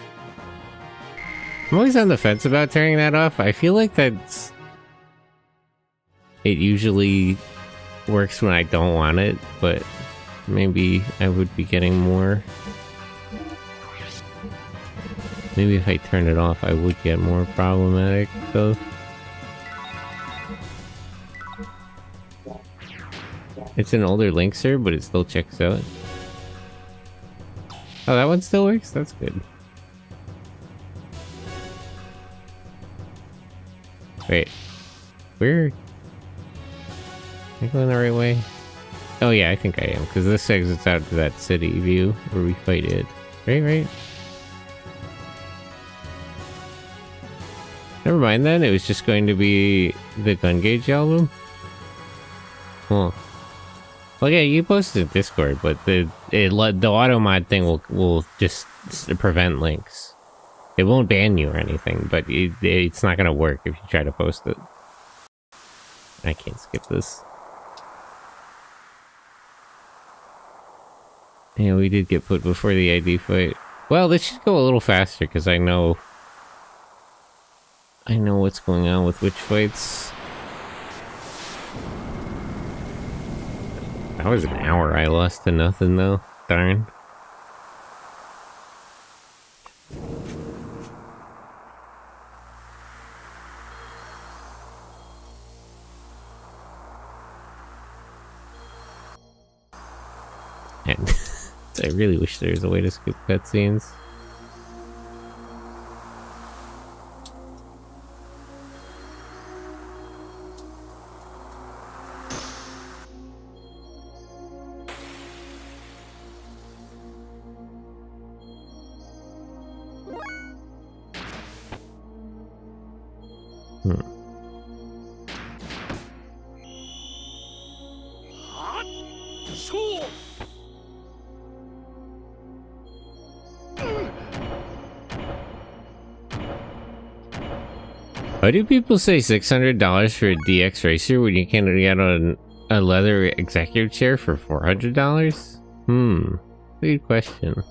I'm always on the fence about turning that off. I feel like it usually works when I don't want it, but maybe I would be getting more. Maybe if I turn it off, I would get more problematic, though. It's an older Linkser, but it still checks out. Oh, that one still works? That's good. Wait. Where? Am I going the right way? Oh yeah, I think I am, because this exits out to that city view where we fight it. Right? Never mind then, it was just going to be the Gun Gauge album? Huh. Well, yeah, you posted it Discord, but the auto mod thing will just prevent links. It won't ban you or anything, but it's not gonna work if you try to post it. I can't skip this. Yeah, we did get put before the ID fight. Well, this should go a little faster, because I know what's going on with which fights. That was an hour I lost to nothing, though. Darn. And I really wish there was a way to skip cutscenes. Why do people say $600 for a DX Racer when you can't get a leather executive chair for $400? Good question.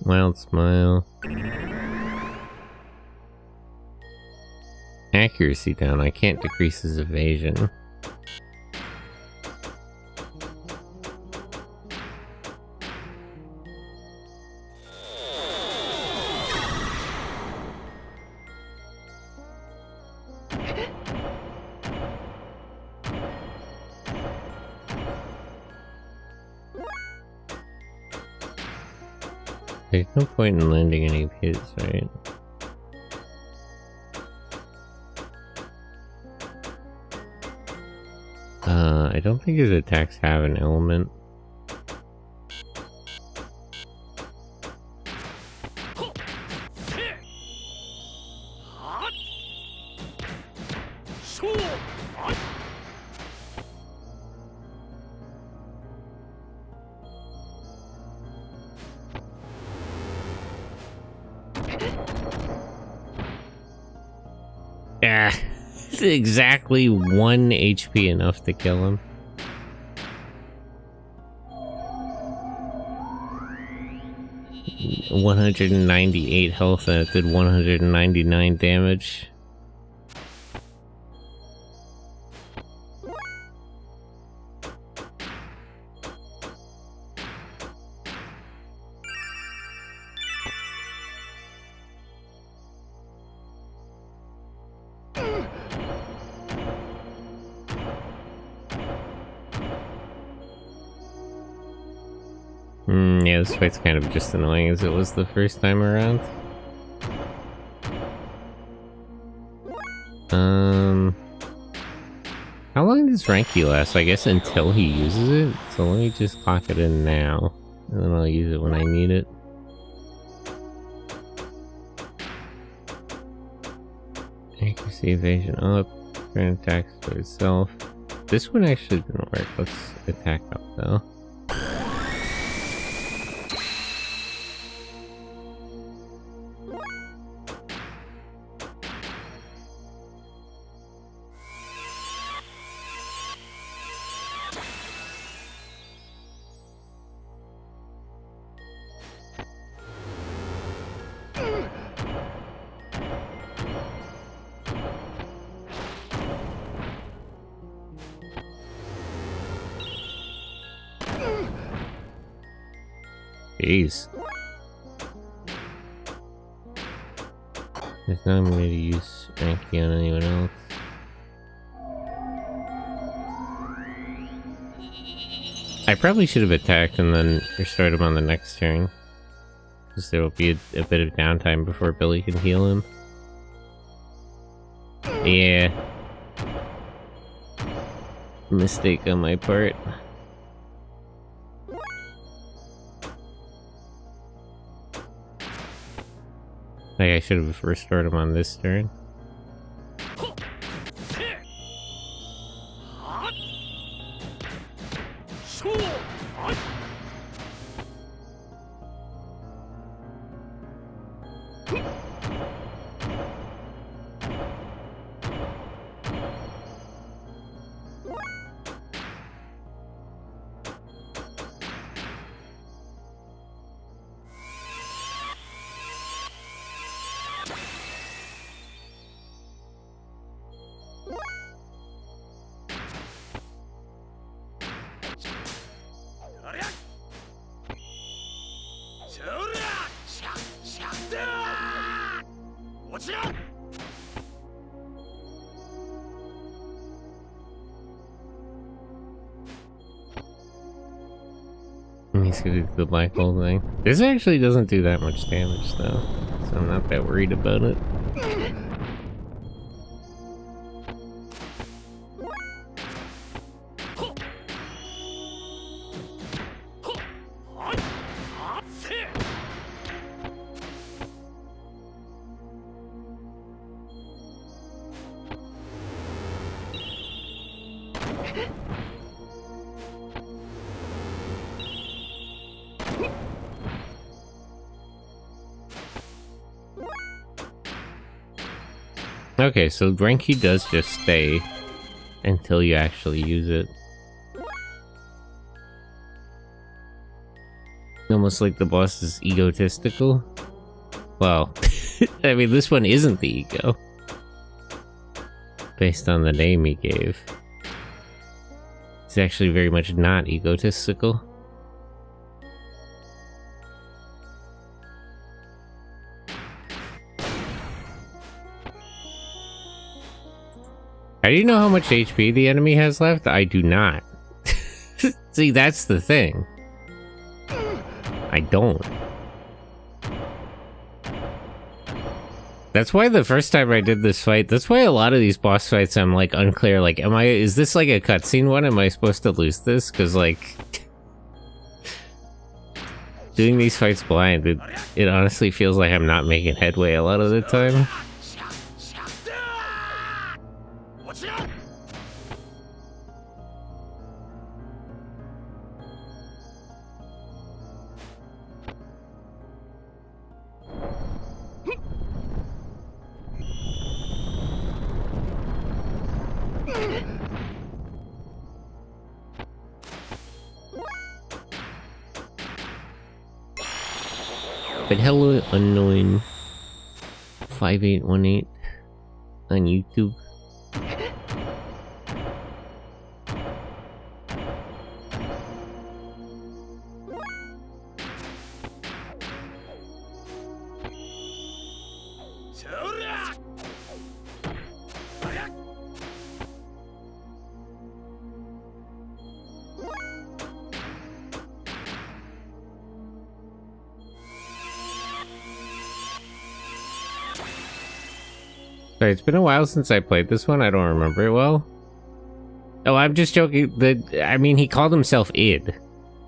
Wild smile. Accuracy down. I can't decrease his evasion. There's no point in landing any hits, right? I don't think his attacks have an element. Yeah, it's exactly 1 HP enough to kill him. $198 health and it did 199 damage. Yeah, this fight's kind of just annoying as it was the first time around. How long does Ranky last? I guess until he uses it? So let me just clock it in now. And then I'll use it when I need it. Accuracy, evasion up, turn attacks to itself. This one actually didn't work. Let's attack up though. Jeez. If not, I'm going to use Ranky on anyone else. I probably should have attacked and then restart him on the next turn. Because there will be a bit of downtime before Billy can heal him. Yeah. Mistake on my part. I should have restored him on this turn. He's gonna do the black hole thing. This actually doesn't do that much damage though, so I'm not that worried about it. Okay, so Ranky does just stay until you actually use it. Almost like the boss is egotistical. Well, I mean, this one isn't the ego. Based on the name he gave. He's actually very much not egotistical. I do know how much HP the enemy has left? I do not. See, that's the thing. I don't. That's why the first time I did this fight, that's why a lot of these boss fights I'm like unclear, like, is this like a cutscene one? Am I supposed to lose this? Cause like, doing these fights blind, it honestly feels like I'm not making headway a lot of the time. But hello, unknown 5818 on YouTube. Sorry, it's been a while since I played this one. I don't remember it well. Oh, I'm just joking. I mean, he called himself Id.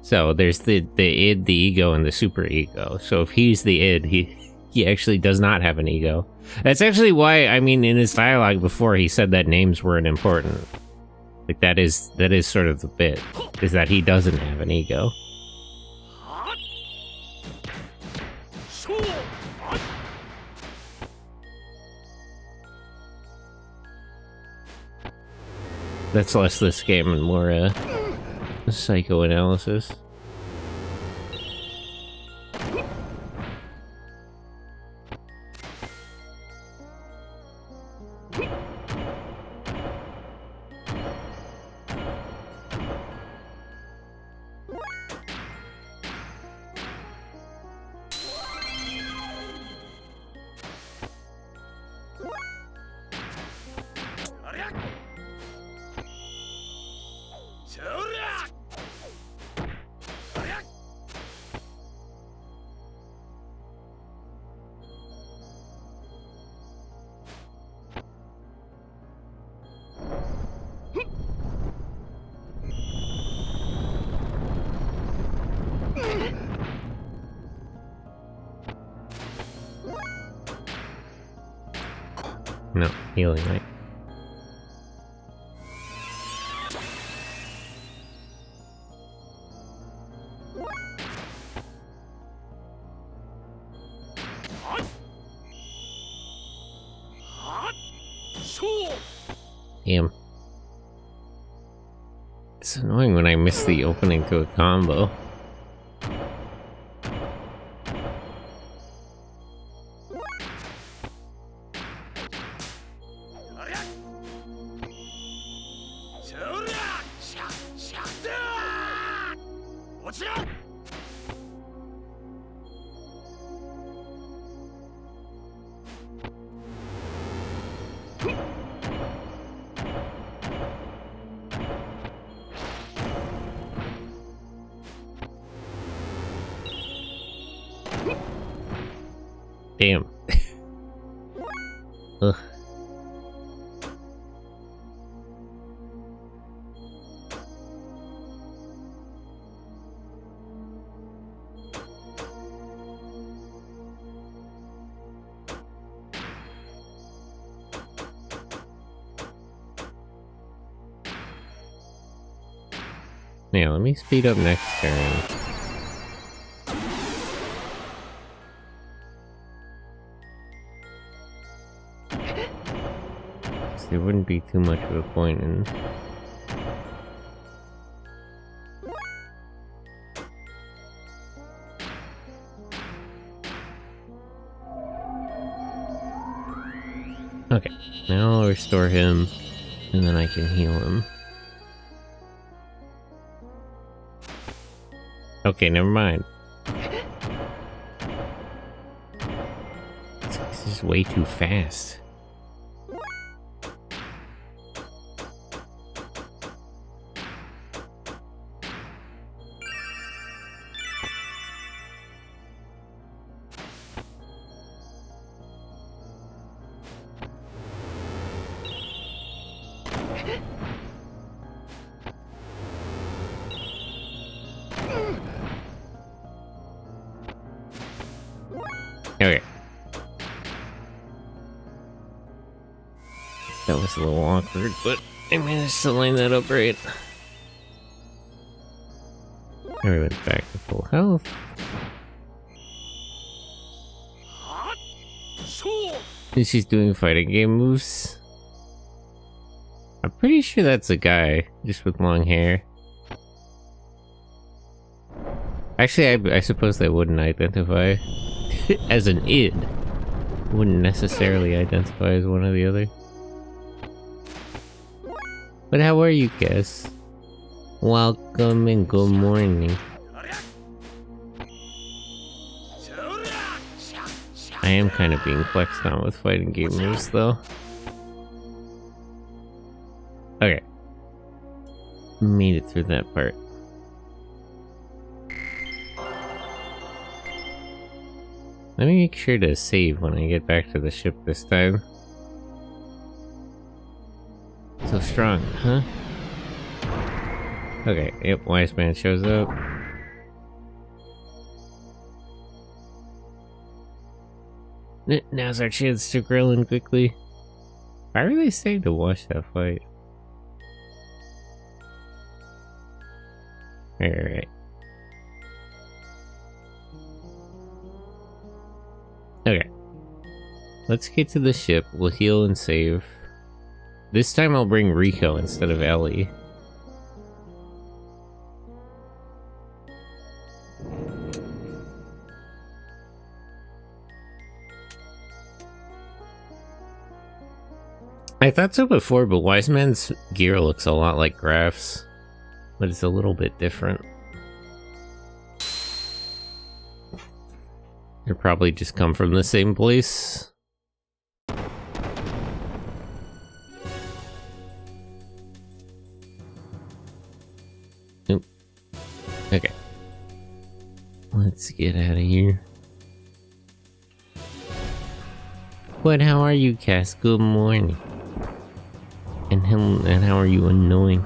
So there's the id, the ego, and the super ego. So if he's the id, he actually does not have an ego. That's actually why, I mean, in his dialogue before, he said that names weren't important. Like, that is sort of the bit, is that he doesn't have an ego. That's less this game and more, psychoanalysis. No, healing, right? Damn. It's annoying when I miss the opening to a combo. Damn. Ugh. Yeah, let me speed up next turn. There wouldn't be too much of a point in... Okay, now I'll restore him, and then I can heal him. Okay, never mind. This is way too fast. Okay. That was a little awkward, but I managed to line that up right. Everyone's back to full health. And she's doing fighting game moves. I'm pretty sure that's a guy, just with long hair. Actually, I suppose they wouldn't identify as an id. Wouldn't necessarily identify as one or the other. But how are you, guys? Welcome and good morning. I am kind of being flexed on with fighting game moves, though. Okay. Made it through that part. Let me make sure to save when I get back to the ship this time. So strong, huh? Okay, yep, Wise Man shows up. Now's our chance to grill in quickly. Why were they saying to watch that fight? Alright. Okay. Let's get to the ship. We'll heal and save. This time I'll bring Rico instead of Ellie. I thought so before, but Wise Man's gear looks a lot like Graph's, but it's a little bit different. They probably just come from the same place. Oop. Okay. Let's get out of here. What? How are you, Cass? Good morning. And how are you annoying?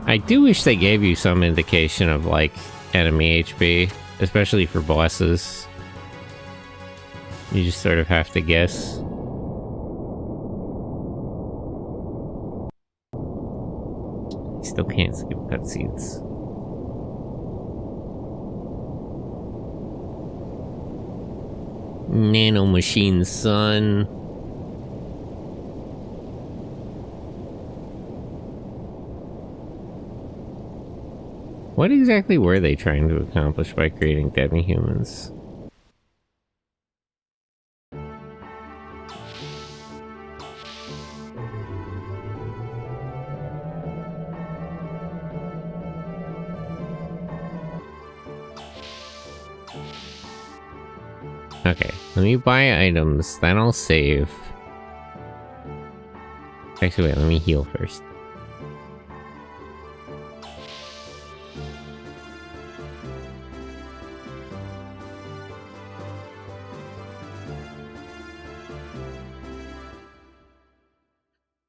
I do wish they gave you some indication of, like, enemy HP, especially for bosses. You just sort of have to guess. I still can't skip cutscenes. Nano machine, son. What exactly were they trying to accomplish by creating demi-humans? Okay, let me buy items, then I'll save. Actually, wait, let me heal first.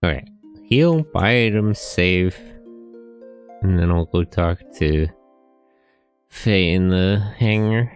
Alright, heal, buy items, save, and then I'll go talk to Faye in the hangar.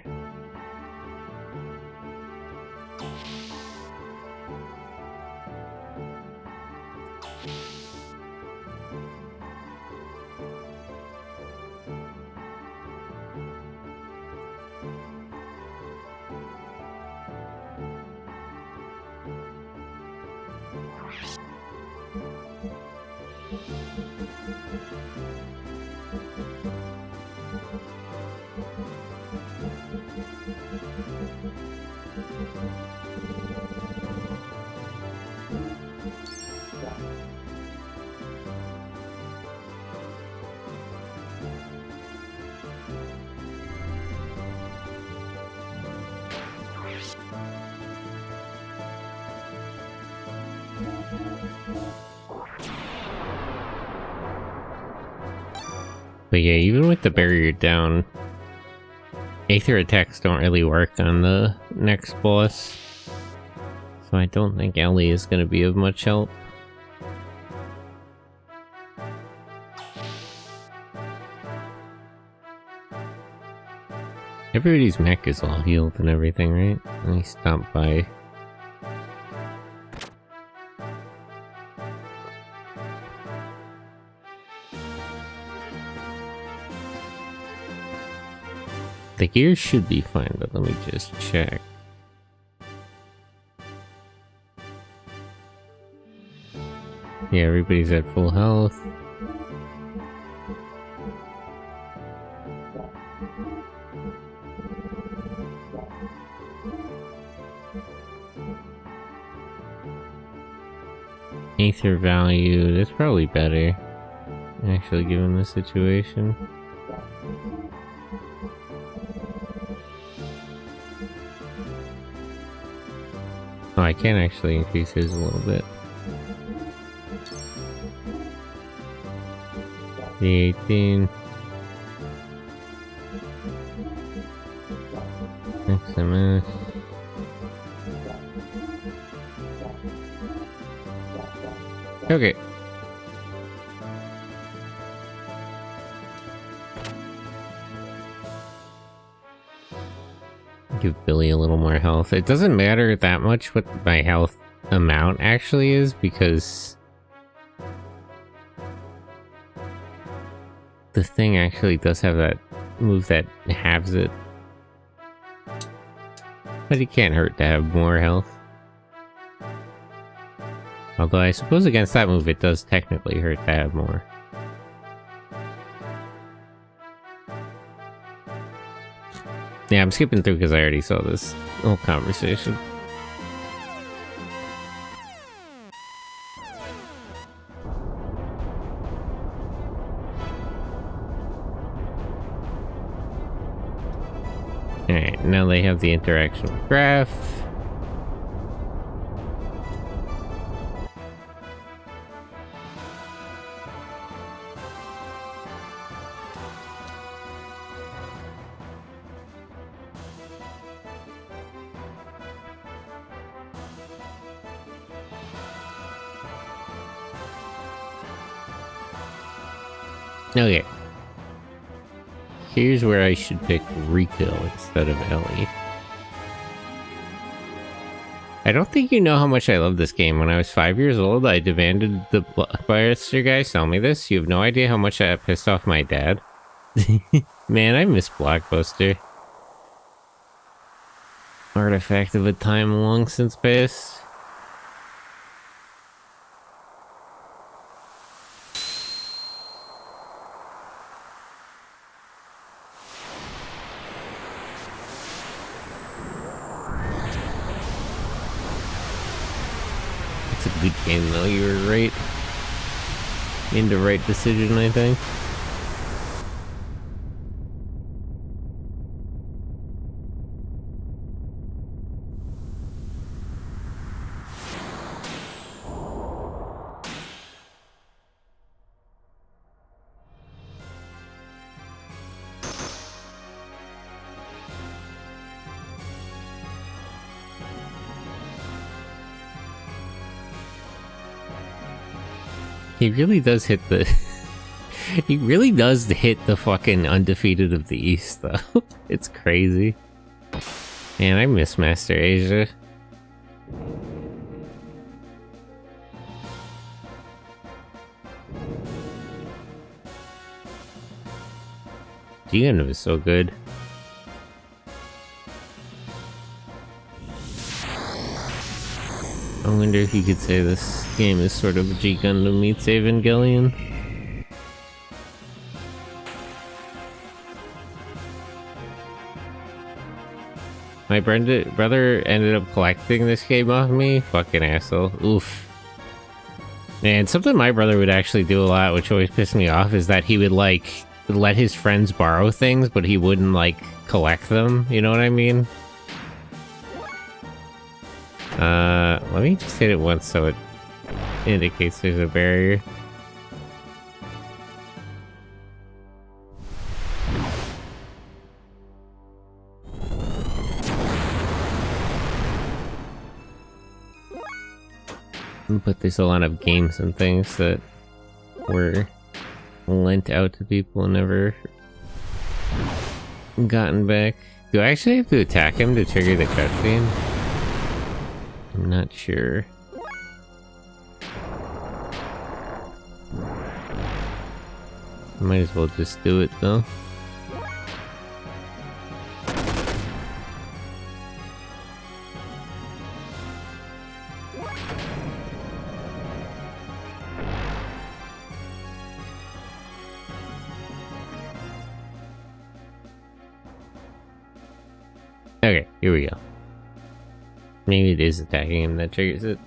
But yeah, even with the barrier down, Aether attacks don't really work on the next boss. So I don't think Ellie is going to be of much help. Everybody's mech is all healed and everything, right? Let me stop by. The gear should be fine, but let me just check. Yeah, everybody's at full health. Aether value, that's probably better, actually, given the situation. Oh, I can actually increase his a little bit. The 18. XMS. Okay. give Billy a little more health. It doesn't matter that much what my health amount actually is, because the thing actually does have that move that halves it. But it can't hurt to have more health. Although I suppose against that move it does technically hurt to have more. Yeah, I'm skipping through because I already saw this whole conversation. Alright, now they have the interaction with Graph. Okay. Here's where I should pick Rico instead of Ellie. I don't think you know how much I love this game. When I was 5 years old, I demanded the Blockbuster guy sell me this. You have no idea how much I pissed off my dad. Man, I miss Blockbuster. Artifact of a time long since past. Good game though, you were right. Made the right decision, I think. He really does hit the... he really does hit the fucking undefeated of the East, though. It's crazy. Man, I miss Master Asia. Gundam is so good. I wonder if you could say this game is sort of G Gundam meets Evangelion. My brother ended up collecting this game off me. Fucking asshole. Oof. And something my brother would actually do a lot, which always pissed me off, is that he would, like, let his friends borrow things, but he wouldn't, like, collect them. You know what I mean? Let me just hit it once so it indicates there's a barrier. But there's a lot of games and things that were lent out to people and never gotten back. Do I actually have to attack him to trigger the cutscene? I'm not sure. Might as well just do it though. Okay, here we go. Maybe it is attacking him that triggers it.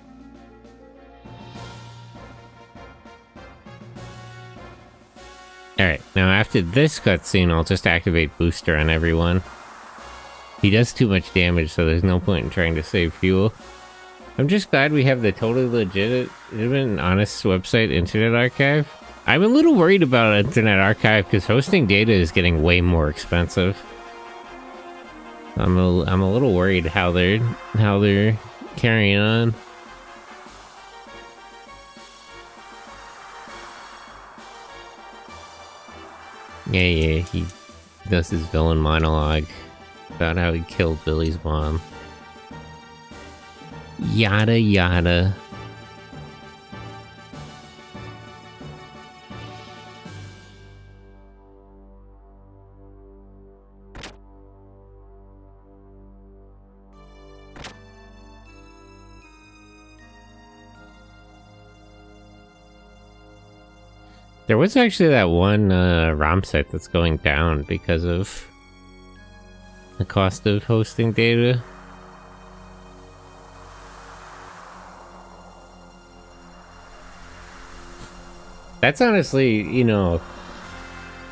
Alright, now after this cutscene, I'll just activate Booster on everyone. He does too much damage, so there's no point in trying to save fuel. I'm just glad we have the totally legitimate and honest website Internet Archive. I'm a little worried about Internet Archive because hosting data is getting way more expensive. I'm a little worried how they're carrying on. Yeah, he does his villain monologue. about how he killed Billy's mom. Yada yada. There was actually that one ROM site that's going down because of the cost of hosting data. That's honestly, you know,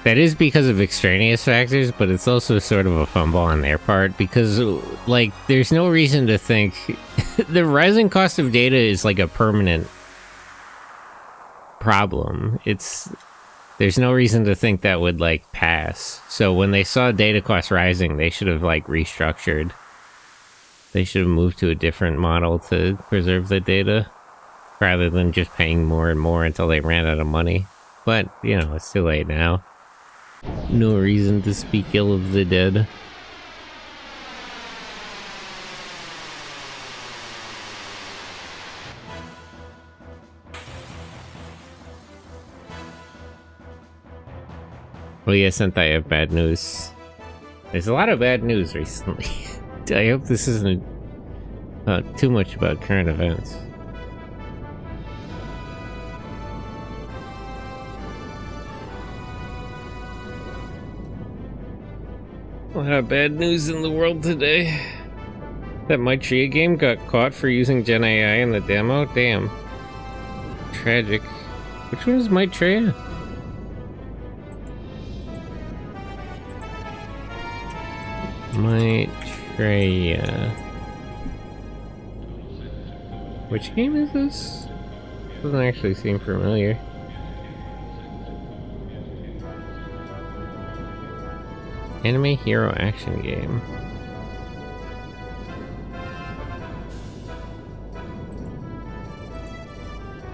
that is because of extraneous factors, but it's also sort of a fumble on their part because, like, there's no reason to think the rising cost of data is like a permanent problem. There's no reason to think that would like pass. So when they saw data costs rising, they should have like restructured. They should have moved to a different model to preserve the data rather than just paying more and more until they ran out of money. But, you know, it's too late now. No reason to speak ill of the dead. Well, yes, and I have bad news. There's a lot of bad news recently. I hope this isn't too much about current events. A lot of bad news in the world today. That Maitreya game got caught for using Gen AI in the demo? Damn. Tragic. Which one is Maitreya? Maitreya. Which game is this? Doesn't actually seem familiar. Anime hero action game.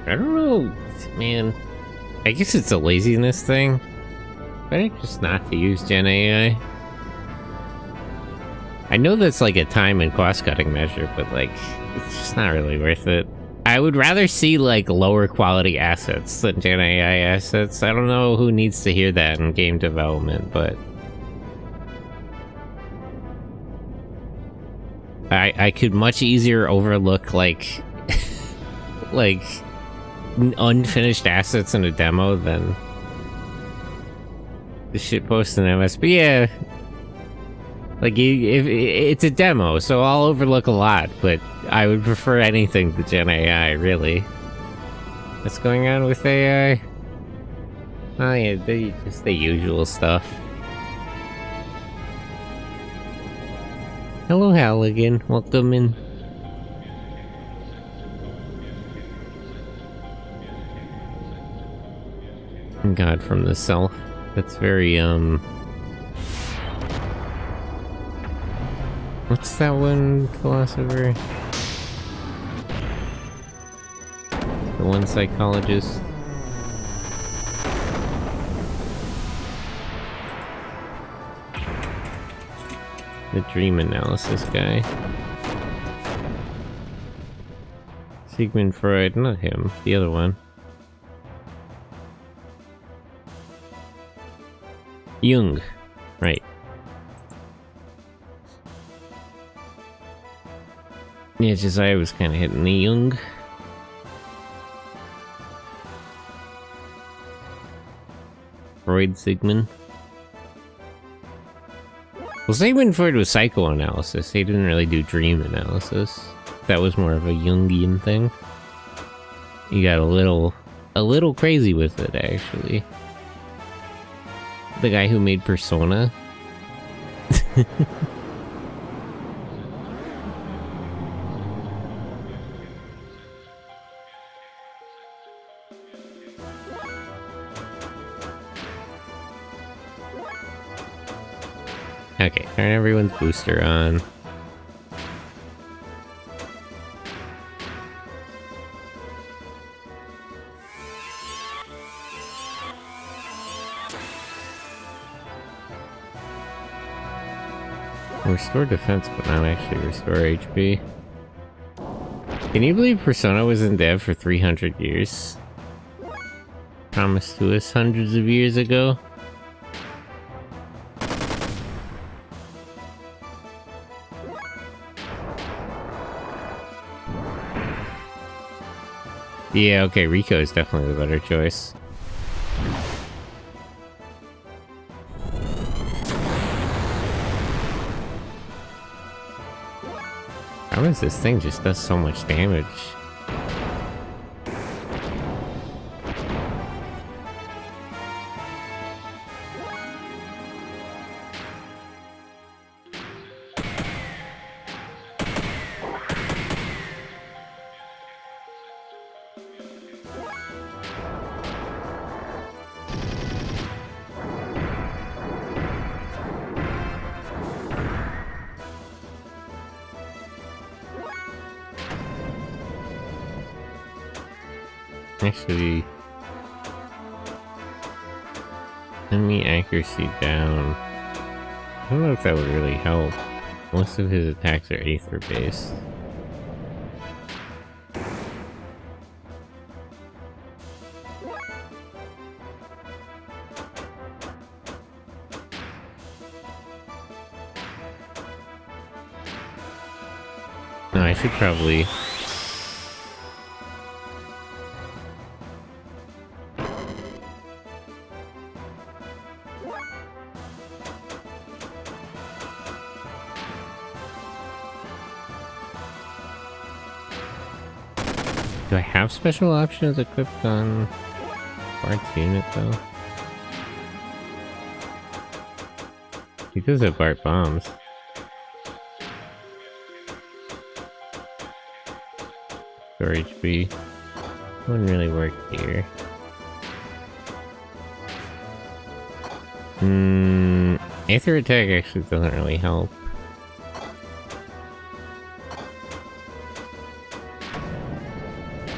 I don't know, man. I guess it's a laziness thing. Better just not to use Gen AI. I know that's like a time and cost cutting measure, but like, it's just not really worth it. I would rather see like lower quality assets than Gen AI assets. I don't know who needs to hear that in game development, but I could much easier overlook like like unfinished assets in a demo than the shitpost in MS. But yeah, like if it's a demo, so I'll overlook a lot, but I would prefer anything to Gen AI, really. What's going on with AI? Oh yeah, just the usual stuff. Hello, Halligan. Welcome in. God from the South. That's very, what's that one philosopher? The one psychologist? The dream analysis guy. Sigmund Freud, not him, the other one. Jung, right. Yeah, it's just I was kind of hitting the Jung. Freud, Sigmund. Well, Sigmund Freud was psychoanalysis. He didn't really do dream analysis. That was more of a Jungian thing. He got a little crazy with it, actually. The guy who made Persona. Okay, turn everyone's booster on. Restore defense, but not actually restore HP. Can you believe Persona was in dev for 300 years? Promised to us hundreds of years ago. Yeah, okay, Rico is definitely the better choice. How is this thing just does so much damage? Actually, enemy accuracy down. I don't know if that would really help. Most of his attacks are Aether based. No, I should probably... Do I have special options equipped on Bart's unit though? He does have Bart bombs. Storage HP wouldn't really work here. Aether attack actually doesn't really help.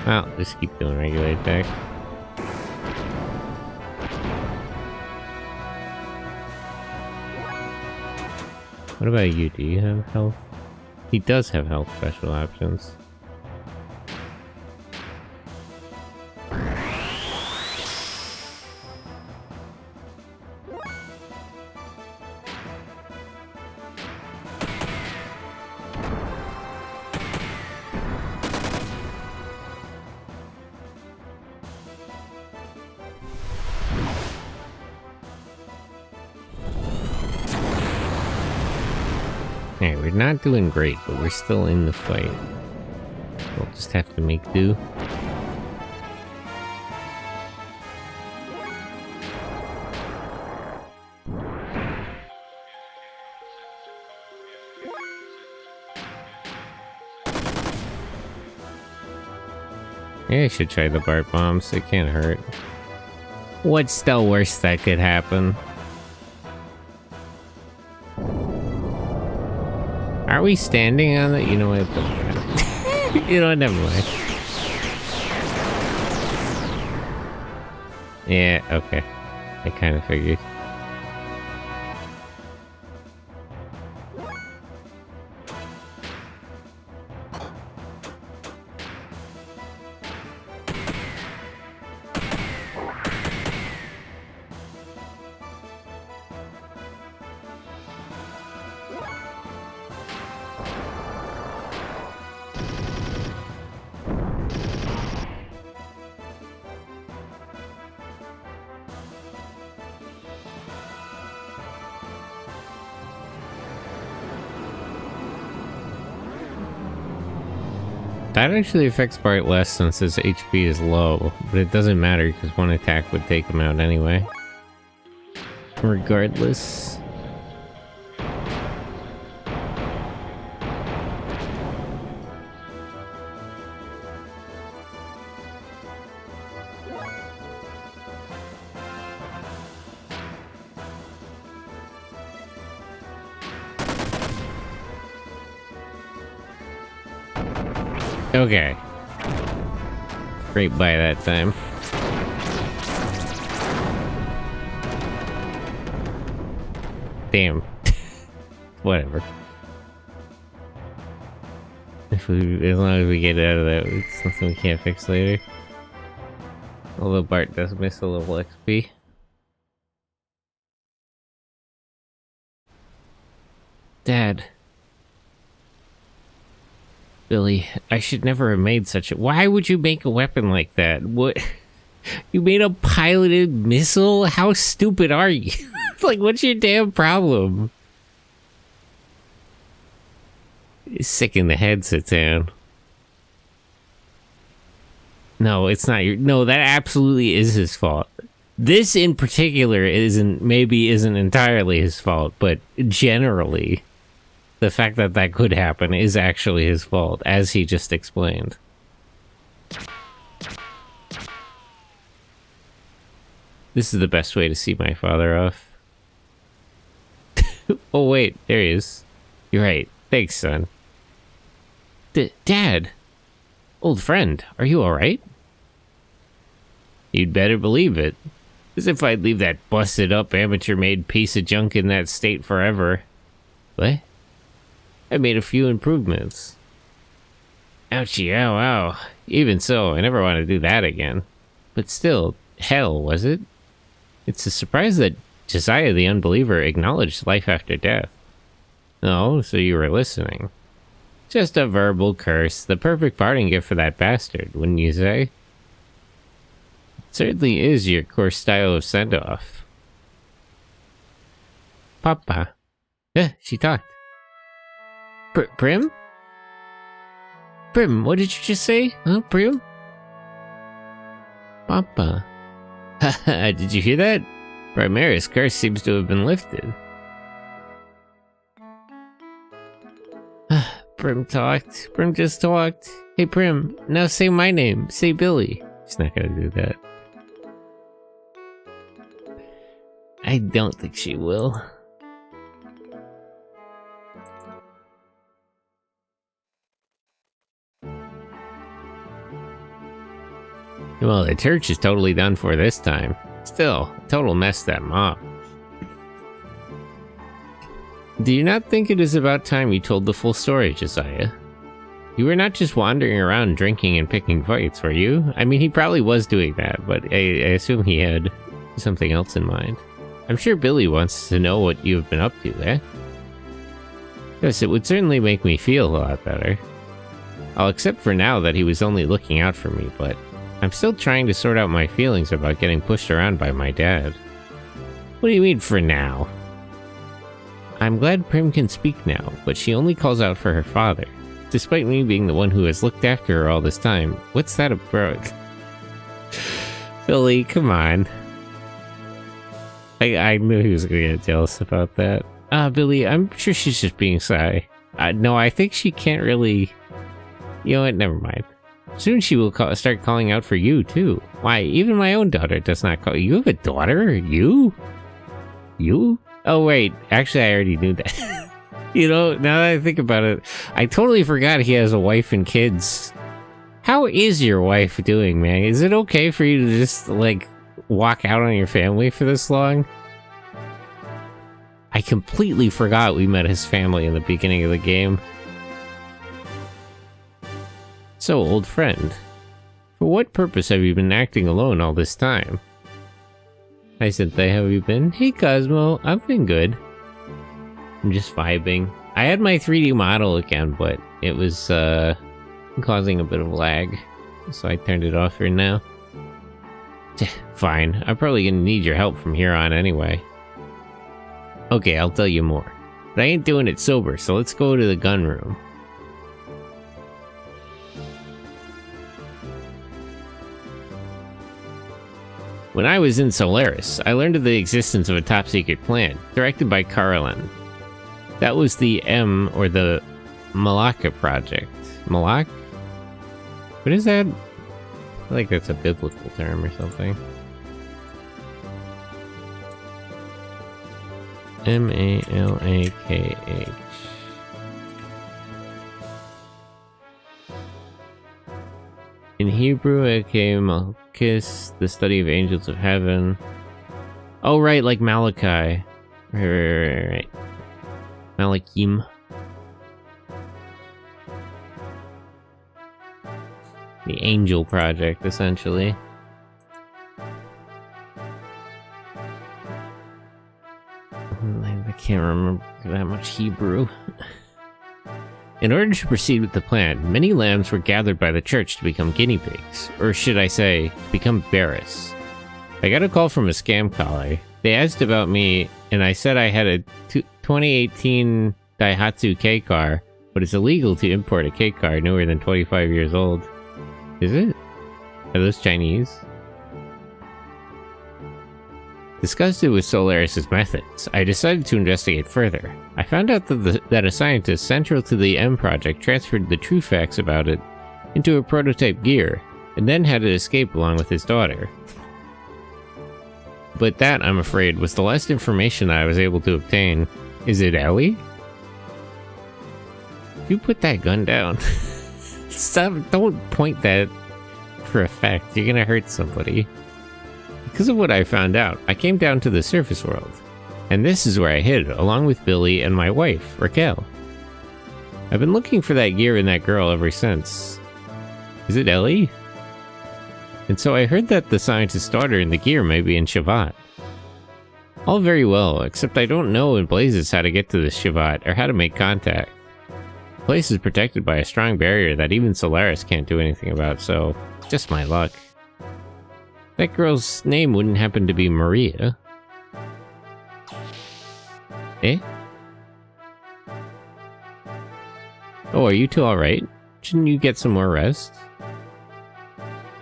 Well, just keep doing regular attack. What about you? Do you have health? He does have health special options. Hey, we're not doing great, but we're still in the fight. We'll just have to make do. Maybe I should try the Bart bombs, it can't hurt. What's the worst that could happen? Are we standing on it? You know what? You know what? Never mind. Yeah, okay. I kind of figured. That actually affects Bart less since his HP is low, but it doesn't matter because one attack would take him out anyway. Regardless. Okay. Great by that time. Damn. whatever. As long as we get out of that, it's something we can't fix later. Although Bart does miss a little XP. Dad. Billy, I should never have made such a... Why would you make a weapon like that? What? You made a piloted missile? How stupid are you? Like, what's your damn problem? He's sick in the head, sit down. No, it's not your... No, that absolutely is his fault. This in particular maybe isn't entirely his fault, but generally... The fact that that could happen is actually his fault, as he just explained. This is the best way to see my father off. Oh wait, there he is. You're right. Thanks, son. Dad! Old friend, are you alright? You'd better believe it. As if I'd leave that busted up amateur-made piece of junk in that state forever. What? I made a few improvements. Ouchie, ow, ow. Even so, I never want to do that again. But still, hell, was it? It's a surprise that Josiah the Unbeliever acknowledged life after death. Oh, so you were listening. Just a verbal curse, the perfect parting gift for that bastard, wouldn't you say? It certainly is your coarse style of send-off. Papa. Yeah, she talked. Prim? Prim, what did you just say? Huh, Prim? Papa. Haha, did you hear that? Primarius' curse seems to have been lifted. Prim talked. Prim just talked. Hey, Prim, now say my name. Say Billy. She's not gonna do that. I don't think she will. Well, the church is totally done for this time. Still, a total mess, that mob. Do you not think it is about time you told the full story, Josiah? You were not just wandering around drinking and picking fights, were you? I mean, he probably was doing that, but I assume he had something else in mind. I'm sure Billy wants to know what you've been up to, eh? Yes, it would certainly make me feel a lot better. I'll accept for now that he was only looking out for me, but I'm still trying to sort out my feelings about getting pushed around by my dad. What do you mean, for now? I'm glad Prim can speak now, but she only calls out for her father. Despite me being the one who has looked after her all this time, what's that about? Billy, come on. I knew he was going to get jealous about that. Billy, I'm sure she's just being shy. No, I think she can't really... You know what, never mind. Soon she will start calling out for you, too. Why, even my own daughter does not call... You have a daughter? You? You? Oh, wait. Actually, I already knew that. You know, now that I think about it, I totally forgot he has a wife and kids. How is your wife doing, man? Is it okay for you to just, like, walk out on your family for this long? I completely forgot we met his family in the beginning of the game. So, old friend, for what purpose have you been acting alone all this time? Hi, Cynthia, how have you been? Hey, Cosmo, I've been good. I'm just vibing. I had my 3D model again, but it was, causing a bit of lag, so I turned it off for now. Fine, I'm probably gonna need your help from here on anyway. Okay, I'll tell you more. But I ain't doing it sober, so let's go to the gun room. When I was in Solaris, I learned of the existence of a top-secret plan, directed by Carlin. That was the or the Malacca project. Malak? What is that? I feel like that's a biblical term or something. M-A-L-A-K-H. In Hebrew, aka Malchus, the study of angels of heaven. Oh, right, like Malachi. Right. Malakim. The Angel Project, essentially. I can't remember that much Hebrew. In order to proceed with the plan, many lambs were gathered by the church to become guinea pigs. Or should I say, become bearers. I got a call from a scam caller. They asked about me, and I said I had a 2018 Daihatsu K car, but it's illegal to import a K car newer than 25 years old. Is it? Are those Chinese? Disgusted with Solaris' methods, I decided to investigate further. I found out that a scientist central to the M project transferred the true facts about it into a prototype gear, and then had it escape along with his daughter. But that, I'm afraid, was the last information I was able to obtain. Is it Ellie? You put that gun down. Stop, don't point that for effect. You're gonna hurt somebody. Because of what I found out, I came down to the surface world. And this is where I hid, along with Billy and my wife, Raquel. I've been looking for that gear and that girl ever since. Is it Ellie? And so I heard that the scientist's daughter and the gear may be in Shavat. All very well, except I don't know in blazes how to get to this Shavat, or how to make contact. The place is protected by a strong barrier that even Solaris can't do anything about, so just my luck. That girl's name wouldn't happen to be Maria. Eh? Oh, are you two alright? Shouldn't you get some more rest?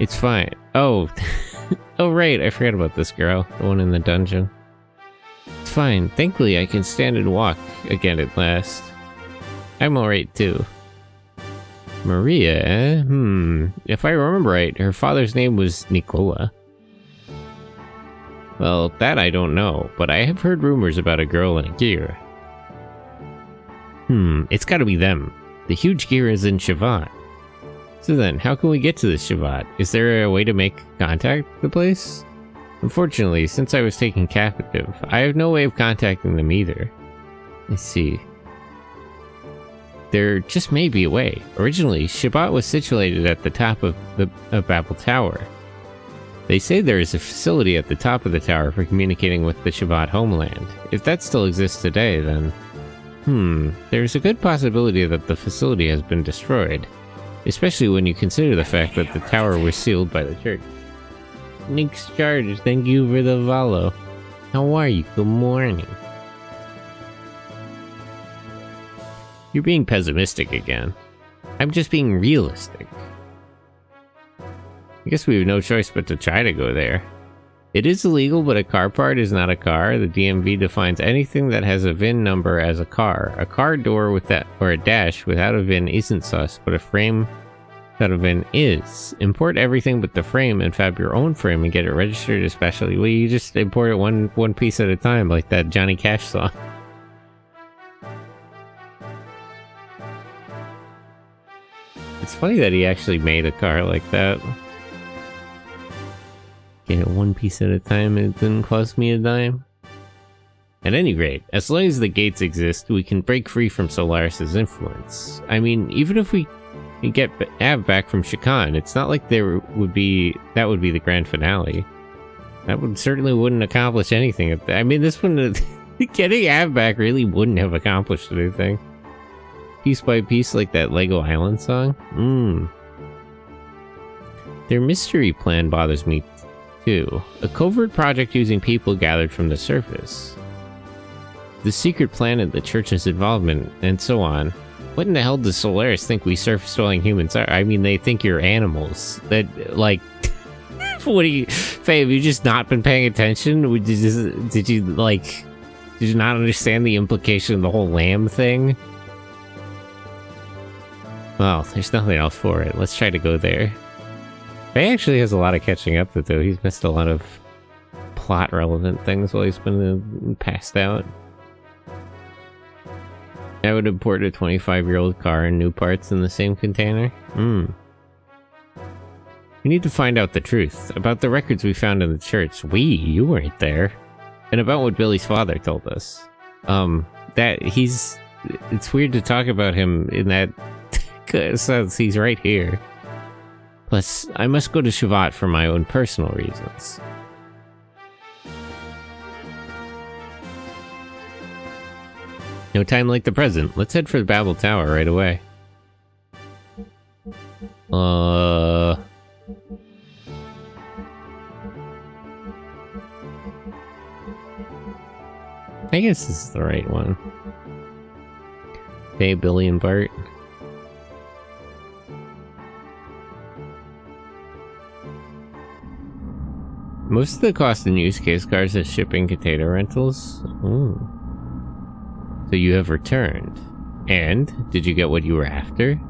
It's fine. Oh. Oh right, I forgot about this girl. The one in the dungeon. It's fine. Thankfully I can stand and walk again at last. I'm alright too. Maria, eh? If I remember right, her father's name was Nicola. Well, that I don't know, but I have heard rumors about a girl in a gear. It's gotta be them. The huge gear is in Shavat. So then, how can we get to this Shavat? Is there a way to make contact with the place? Unfortunately, since I was taken captive, I have no way of contacting them either. Let's see. There just may be a way. Originally, Shavat was situated at the top of Babel Tower. They say there is a facility at the top of the tower for communicating with the Shavat homeland. If that still exists today, then... there's a good possibility that the facility has been destroyed. Especially when you consider the fact that the tower was sealed by the church. Nick's Charge, thank you for the follow. How are you? Good morning. You're being pessimistic again. I'm just being realistic. I guess we have no choice but to try to go there. It is illegal, but a car part is not a car. The DMV defines anything that has a VIN number as a car. A car door with that, or a dash without a VIN isn't sus, but a frame without a VIN is. Import everything but the frame and fab your own frame and get it registered especially. Well, you just import it one piece at a time, like that Johnny Cash song. It's funny that he actually made a car like that. Get it one piece at a time and it didn't cost me a dime. At any rate, as long as the gates exist, we can break free from Solaris' influence. I mean, even if we get Av back from Shakan, it's not like that would be the grand finale. That certainly wouldn't accomplish anything. I mean, this wouldn't... Getting Av back really wouldn't have accomplished anything. Piece by piece, like that Lego Island song? Their mystery plan bothers me too. A covert project using people gathered from the surface. The secret planet, the church's involvement, and so on. What in the hell does Solaris think we surface-dwelling humans are? I mean, they think you're animals. That, like... What do you... Faye, have you just not been paying attention? Did you not understand the implication of the whole lamb thing? Well, there's nothing else for it. Let's try to go there. Faye actually has a lot of catching up to do. He's missed a lot of plot-relevant things while he's been passed out. I would import a 25-year-old car and new parts in the same container? We need to find out the truth about the records we found in the church. You weren't there. And about what Billy's father told us. That he's it's weird to talk about him in that sense. He's right here. Plus, I must go to Shavat for my own personal reasons. No time like the present. Let's head for the Babel Tower right away. I guess this is the right one. Okay, Billy and Bart. Most of the cost in use case cars is shipping container rentals. Ooh. So you have returned. And? Did you get what you were after?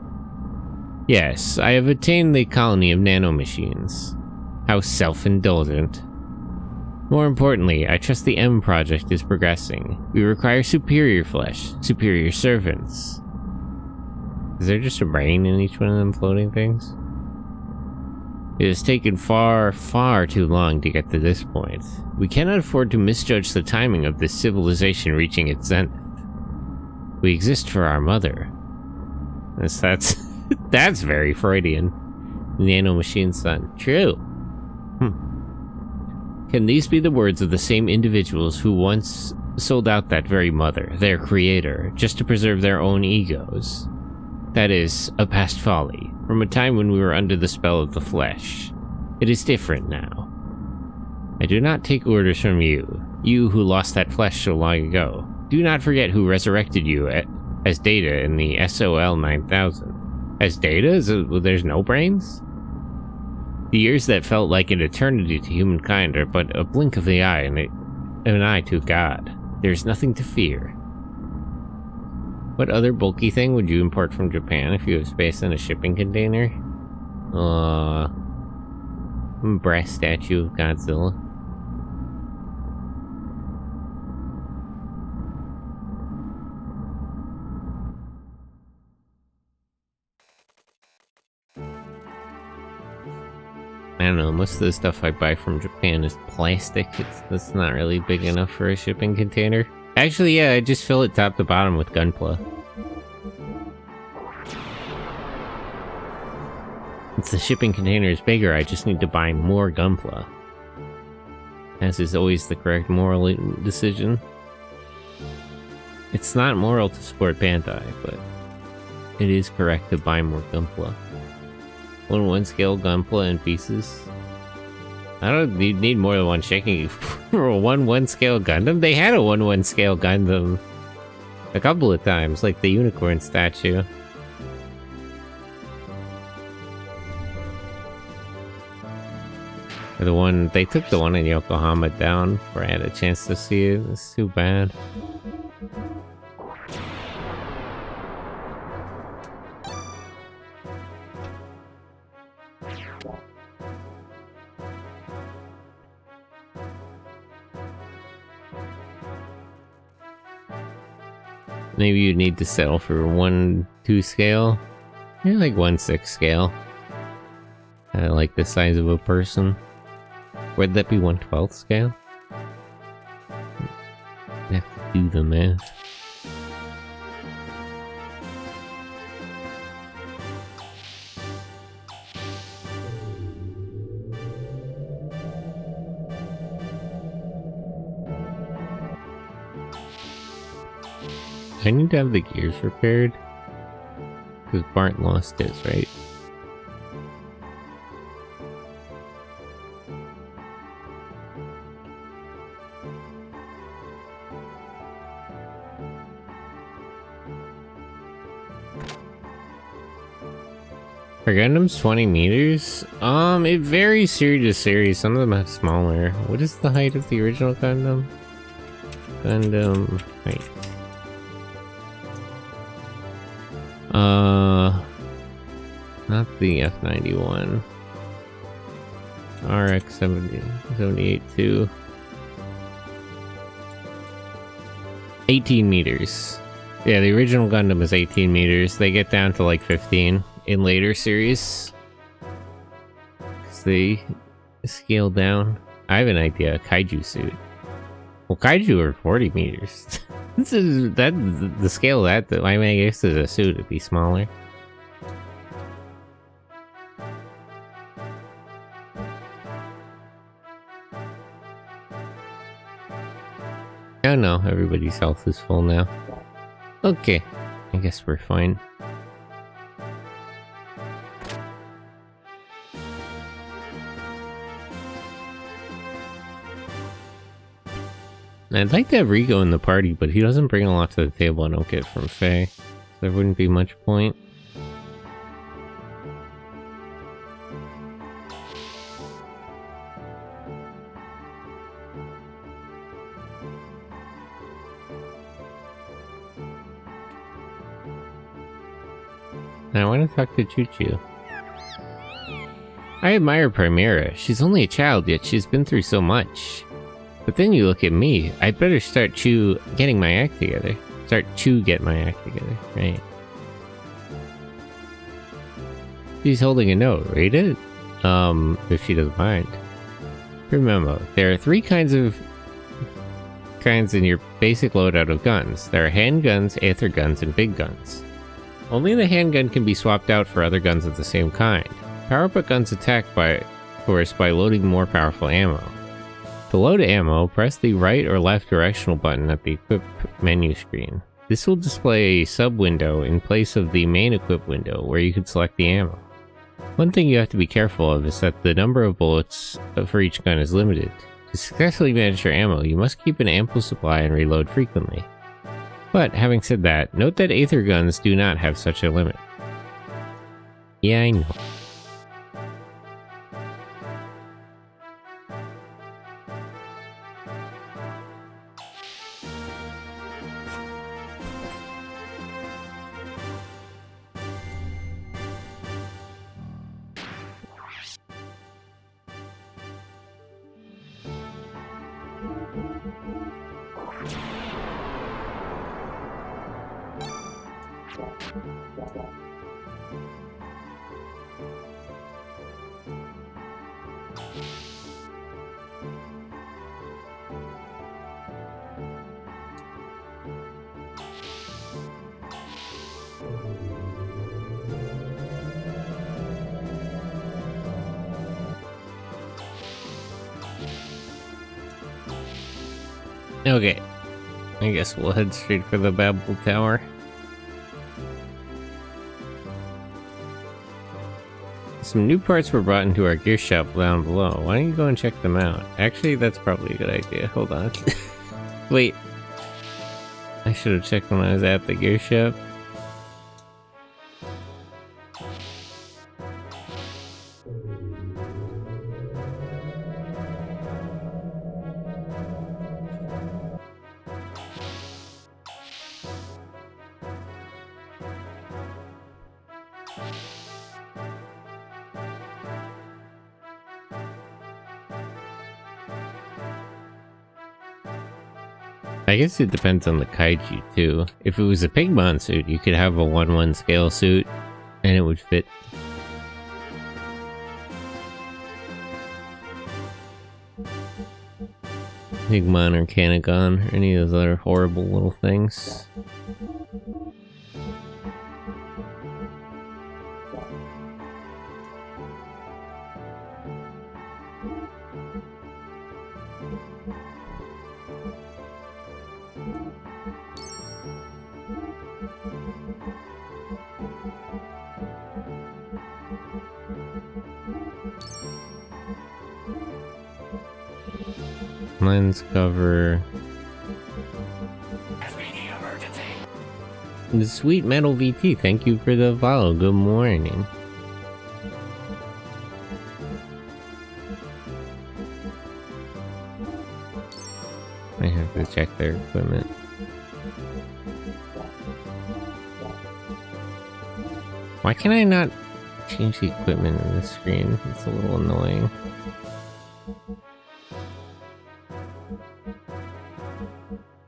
Yes, I have attained the colony of nanomachines. How self-indulgent. More importantly, I trust the M project is progressing. We require superior flesh, superior servants. Is there just a brain in each one of them floating things? It has taken far, far too long to get to this point. We cannot afford to misjudge the timing of this civilization reaching its zenith. We exist for our mother. That's that's very Freudian. Nanomachine son. True. Can these be the words of the same individuals who once sold out that very mother, their creator, just to preserve their own egos? That is, a past folly, from a time when we were under the spell of the flesh. It is different now. I do not take orders from you, you who lost that flesh so long ago. Do not forget who resurrected you as Data in the SOL 9000. As Data? There's no brains? The years that felt like an eternity to humankind are but a blink of the eye and an eye to God. There's nothing to fear. What other bulky thing would you import from Japan if you have space in a shipping container? Brass statue of Godzilla. I don't know, most of the stuff I buy from Japan is plastic. That's not really big enough for a shipping container. Actually, yeah, I just fill it top to bottom with Gunpla. Since the shipping container is bigger, I just need to buy more Gunpla. As is always the correct moral decision. It's not moral to support Bandai, but it is correct to buy more Gunpla. 1/1 scale Gunpla in pieces. I don't need more than one shaking for a 1/1 scale Gundam. They had a 1/1 scale Gundam a couple of times, like the unicorn statue. Or the one they took the one in Yokohama down before I had a chance to see it. It's too bad. Maybe you need to settle for 1/2 scale. Maybe like 1/6 scale. I like the size of a person. Would that be 1/12 scale? I have to do the math. I need to have the gears repaired. Because Bart lost his, right? Are Gundams 20 meters? It varies series to series. Some of them have smaller. What is the height of the original Gundam? Gundam height. Not the F91. RX 78-2. 18 meters. Yeah, the original Gundam is 18 meters. They get down to like 15 in later series. Because they scale down. I have an idea. A kaiju suit. Well, kaiju are 40 meters. This is the scale of that. I mean, I guess as a suit, it'd be smaller. Oh no, everybody's health is full now. Okay, I guess we're fine. I'd like to have Rico in the party, but he doesn't bring a lot to the table I don't get from Faye. So there wouldn't be much point. I want to talk to Choo-Choo. I admire Primera. She's only a child, yet she's been through so much. But then you look at me. I'd better start getting my act together. Get my act together, right? She's holding a note. Read it? If she doesn't mind. Remember, there are three kinds in your basic loadout of guns. There are handguns, aether guns, and big guns. Only the handgun can be swapped out for other guns of the same kind. Power up a gun's attack by loading more powerful ammo. To load ammo, press the right or left directional button at the equip menu screen. This will display a sub-window in place of the main equip window where you can select the ammo. One thing you have to be careful of is that the number of bullets for each gun is limited. To successfully manage your ammo, you must keep an ample supply and reload frequently. But, having said that, note that aether guns do not have such a limit. Yeah, I know. Okay, I guess we'll head straight for the Babel Tower. Some new parts were brought into our gear shop down below. Why don't you go and check them out? Actually, that's probably a good idea. Hold on. Wait. I should have checked when I was at the gear shop. I guess it depends on the kaiju too. If it was a Pigmon suit, you could have a 1-1 scale suit and it would fit. Pigmon or Canagon, or any of those other horrible little things. Lens cover. The Sweet Metal VT, thank you for the follow. Good morning. I have to check their equipment. Why can I not change the equipment on the screen? It's a little annoying.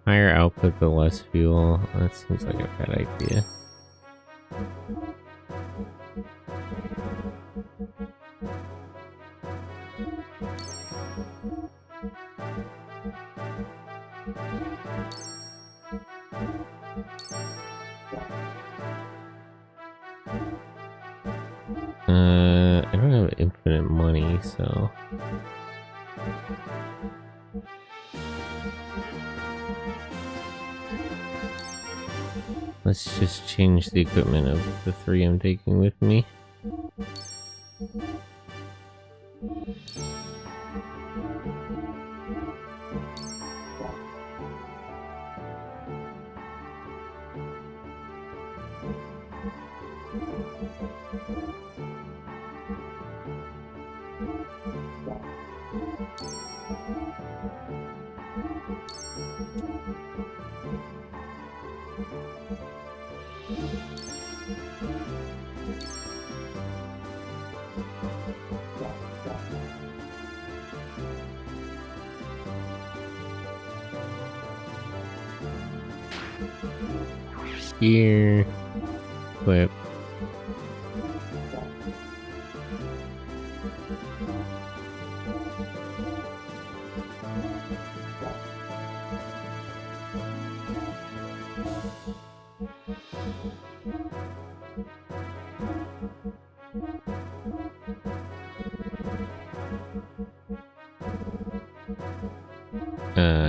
Higher output, but less fuel. That seems like a bad idea. me, so... Let's just change the equipment of the 3 I'm taking with me. Here, equip.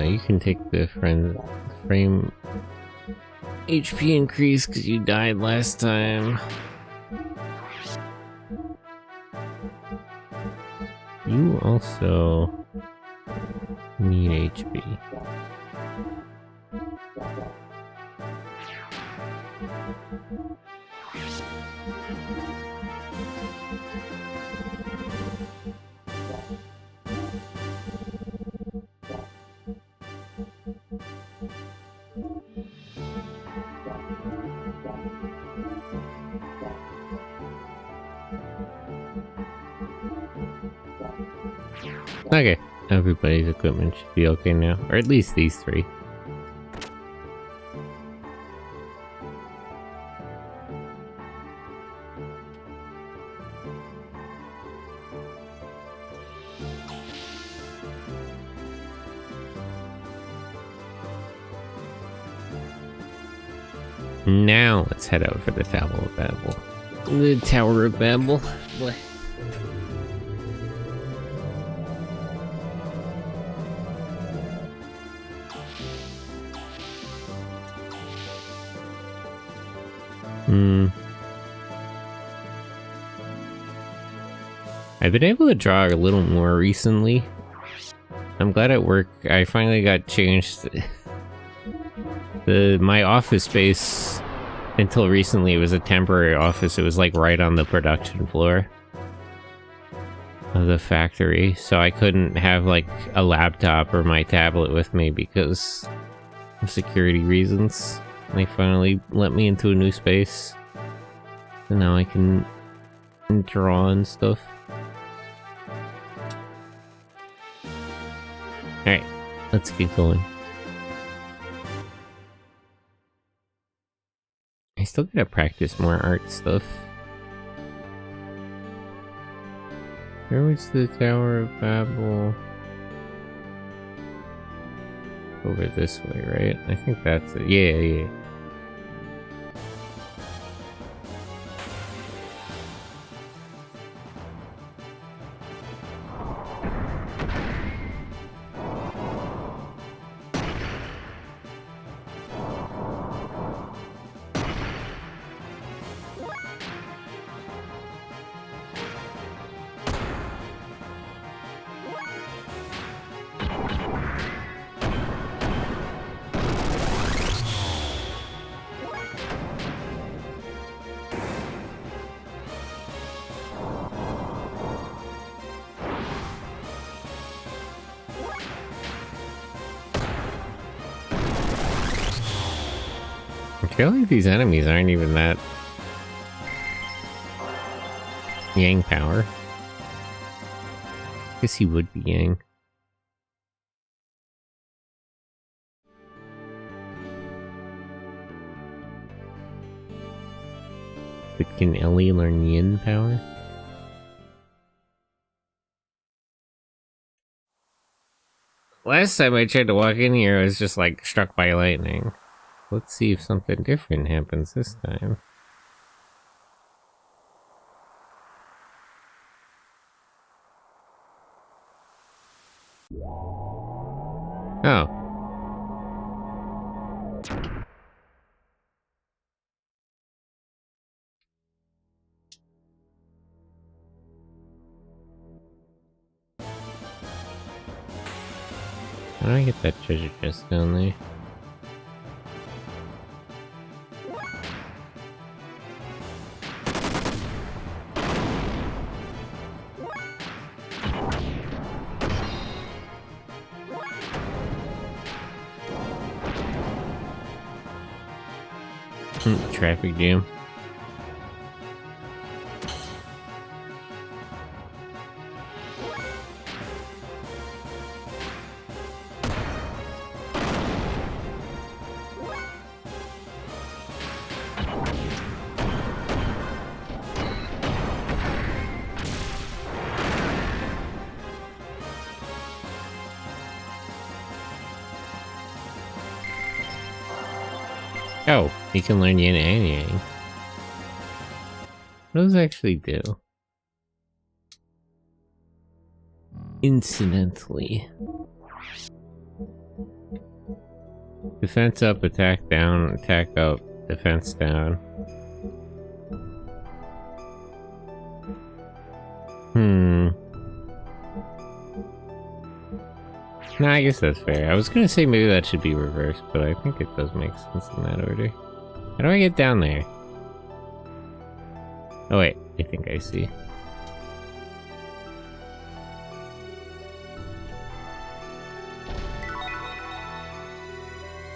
You can take the frame HP increase because you died last time. You also need HP. Okay, everybody's equipment should be okay now, or at least these 3. Now let's head out for the Tower of Babel. The Tower of Babel. What? I've been able to draw a little more recently. I'm glad at work I finally got changed. My office space, until recently, it was a temporary office. It was like right on the production floor of the factory, so I couldn't have like a laptop or my tablet with me because of security reasons. They finally let me into a new space, and now I can draw and stuff. Alright, let's keep going. I still gotta practice more art stuff. Where was the Tower of Babel? Over this way, right? I think that's it. Yeah. I feel like these enemies aren't even that Yang power. Guess he would be Yang. But can Ellie learn Yin power? Last time I tried to walk in here, I was just like struck by lightning. Let's see if something different happens this time. Oh. How do I get that treasure chest down there? Traffic jam. Oh, you can learn yin and yang. What does it actually do? Incidentally. Defense up, attack down, attack up, defense down. No, I guess that's fair. I was gonna say maybe that should be reversed, but I think it does make sense in that order. How do I get down there? Oh wait, I think I see.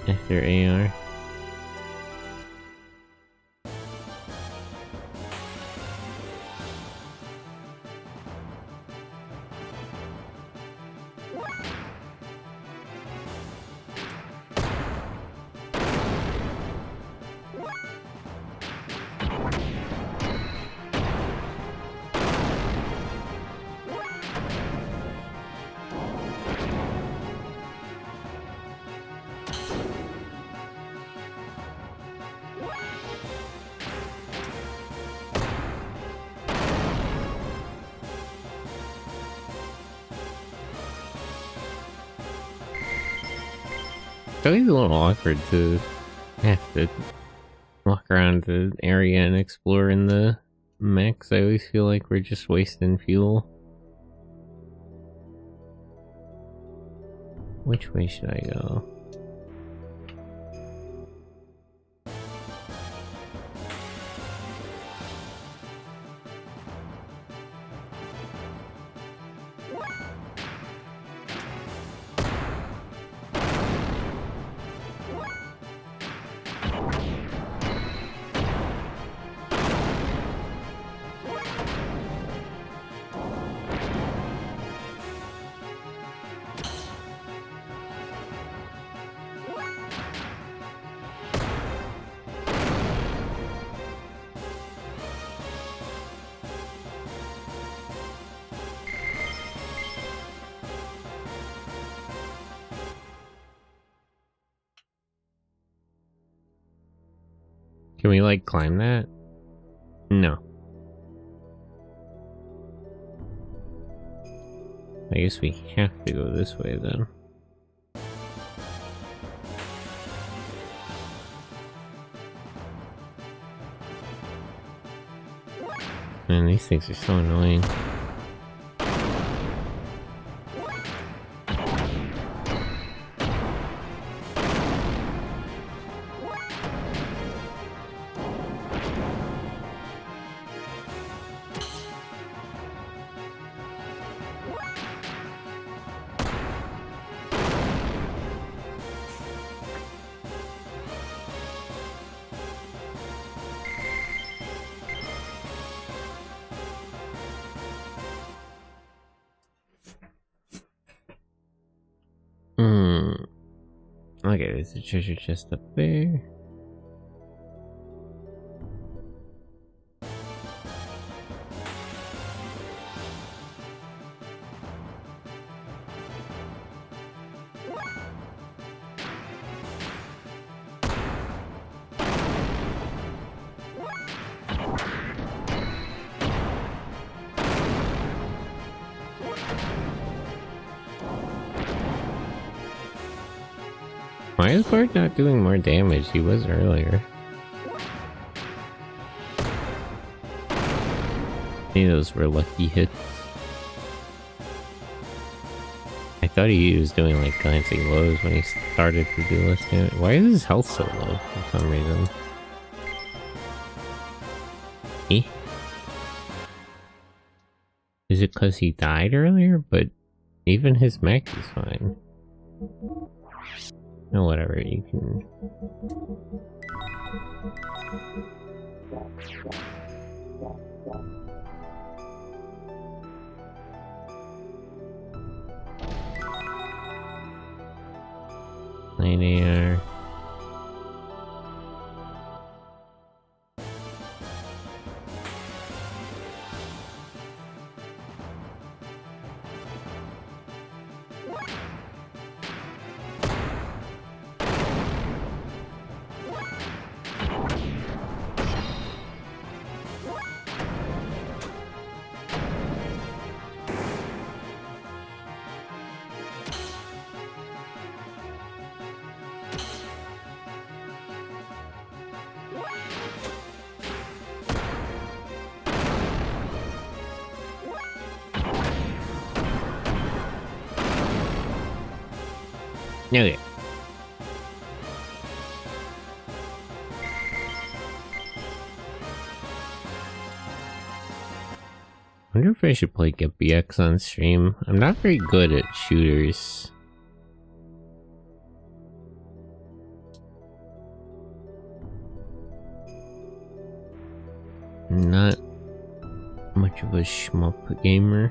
After AR. It's always a little awkward to have to walk around the area and explore in the mechs. I always feel like we're just wasting fuel. Which way should I go? Can we, like, climb that? No. I guess we have to go this way, then. Man, these things are so annoying. Okay, there's a treasure chest up there. Why is Bart not doing more damage? He was earlier. Maybe those were lucky hits. I thought he was doing like glancing blows when he started to do less damage. Why is his health so low for some reason? Eh? Is it because he died earlier? But even his mech is fine. No, whatever, you can... Linear... Okay. I wonder if I should play Get BX on stream. I'm not very good at shooters. Not much of a shmup gamer.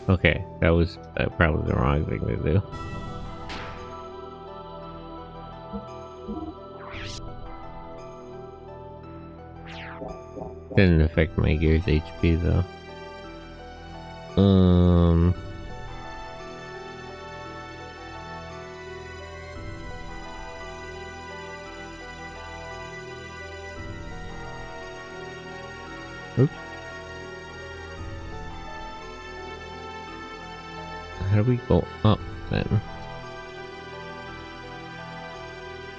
Okay, that was probably the wrong thing to do. Didn't affect my Gears HP though. Oops. How do we go up then?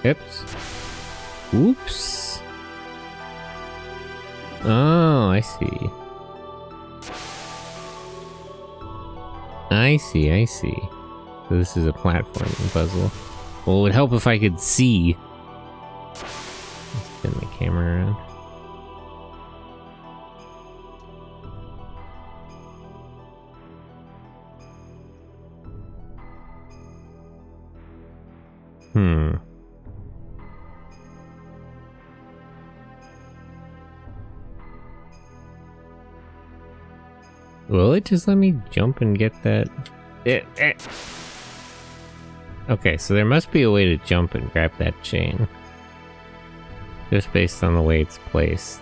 Oops. Oops. Oh, I see. I see. So this is a platforming puzzle. Well, it would help if I could see. Let's spin the camera around. Will it just let me jump and get that? Okay, so there must be a way to jump and grab that chain. Just based on the way it's placed.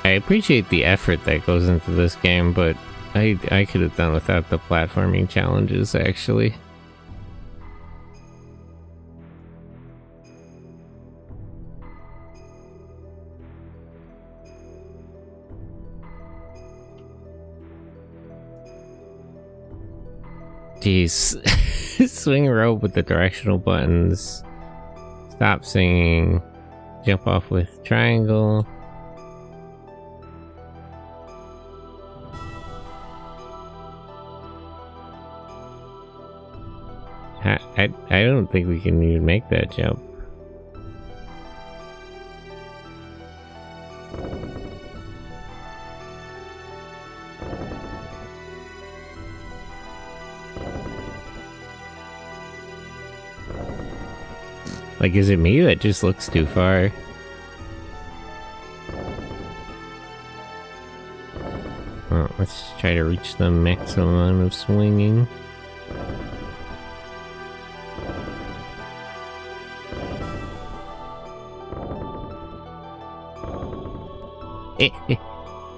I appreciate the effort that goes into this game, but I could have done without the platforming challenges, actually. Jeez. Swing rope with the directional buttons. Stop singing. Jump off with triangle. I don't think we can even make that jump. Like, is it me that just looks too far? Well, let's try to reach the maximum amount of swinging. Okay.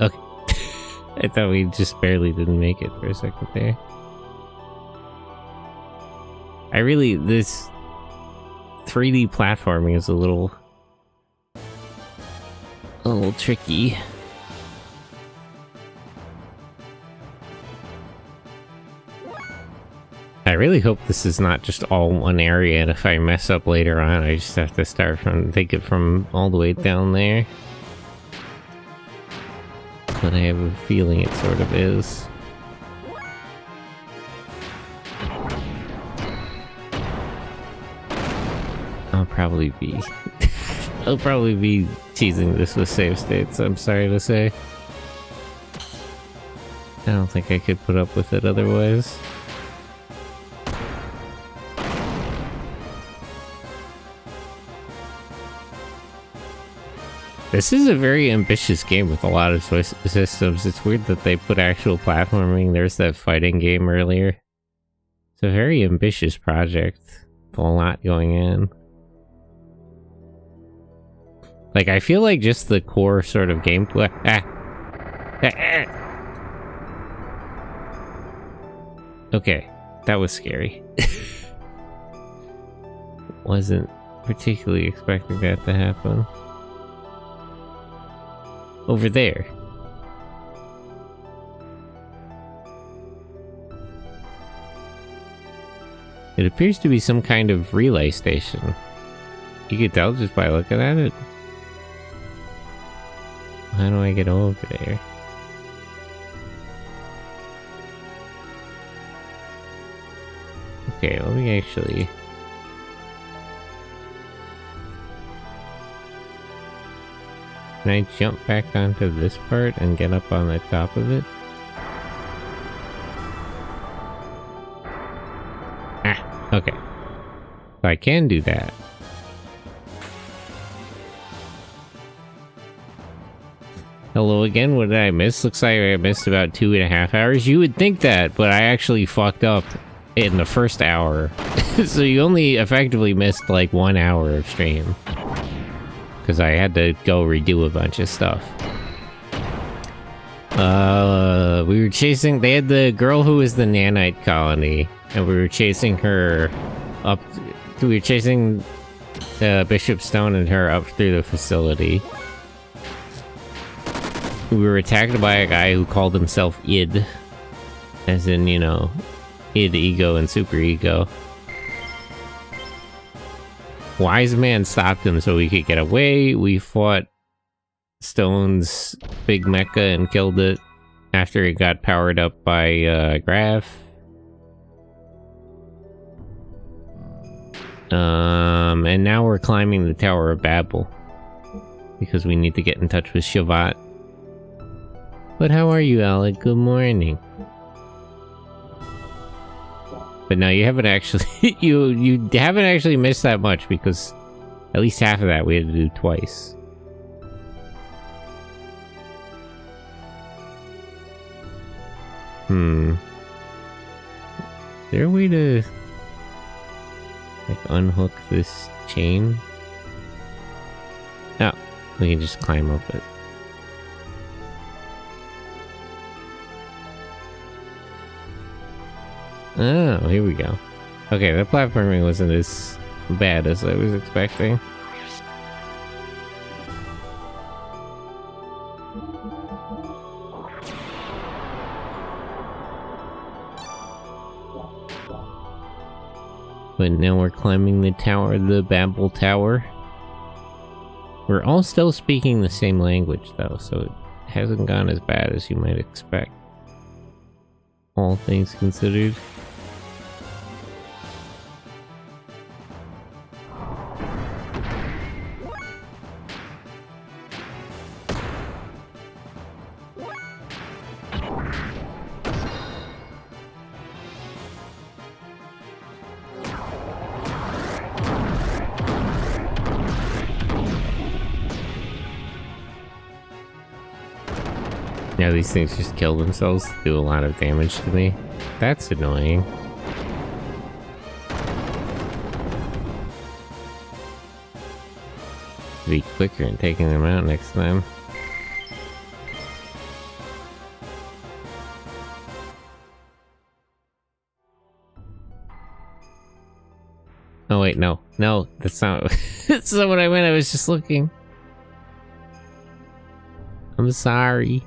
I thought we just barely didn't make it for a second there. This 3D platforming is a little tricky. really hope this is not just all one area, and if I mess up later on, I just have to start from, take it from all the way down there. But I have a feeling it sort of is. I'll probably be... I'll probably be teasing this with save states, I'm sorry to say. I don't think I could put up with it otherwise. This is a very ambitious game with a lot of systems. It's weird that they put actual platforming. There's that fighting game earlier. It's a very ambitious project with a lot going in. Like, I feel like just the core sort of gameplay... Okay, that was scary. Wasn't particularly expecting that to happen. Over there. It appears to be some kind of relay station. You can tell just by looking at it. How do I get over there? Okay, let me actually... Can I jump back onto this part and get up on the top of it? Ah, okay. So I can do that. Hello again, what did I miss? Looks like I missed about 2.5 hours. You would think that, but I actually fucked up in the first hour. So you only effectively missed like 1 hour of stream. Because I had to go redo a bunch of stuff. We were chasing... They had the girl who was the nanite colony. And we were chasing her up... We were chasing Bishop Stone and her up through the facility. We were attacked by a guy who called himself id. As in, you know, id, ego, and super ego. Wise man stopped him so we could get away. We fought Stone's big mecha and killed it after it got powered up by Graph. And now we're climbing the Tower of Babel because we need to get in touch with Shavat. But how are you, Alec? Good morning. But no, you haven't actually you haven't actually missed that much because at least half of that we had to do twice. Is there a way to like unhook this chain? Oh, we can just climb up it. Oh, here we go. Okay, the platforming wasn't as bad as I was expecting. But now we're climbing the tower, the Babel Tower. We're all still speaking the same language though, so it hasn't gone as bad as you might expect. All things considered. Now these things just kill themselves to do a lot of damage to me. That's annoying. Be quicker in taking them out next time. Oh wait, no. No, that's not that's not what I meant. I was just looking. I'm sorry.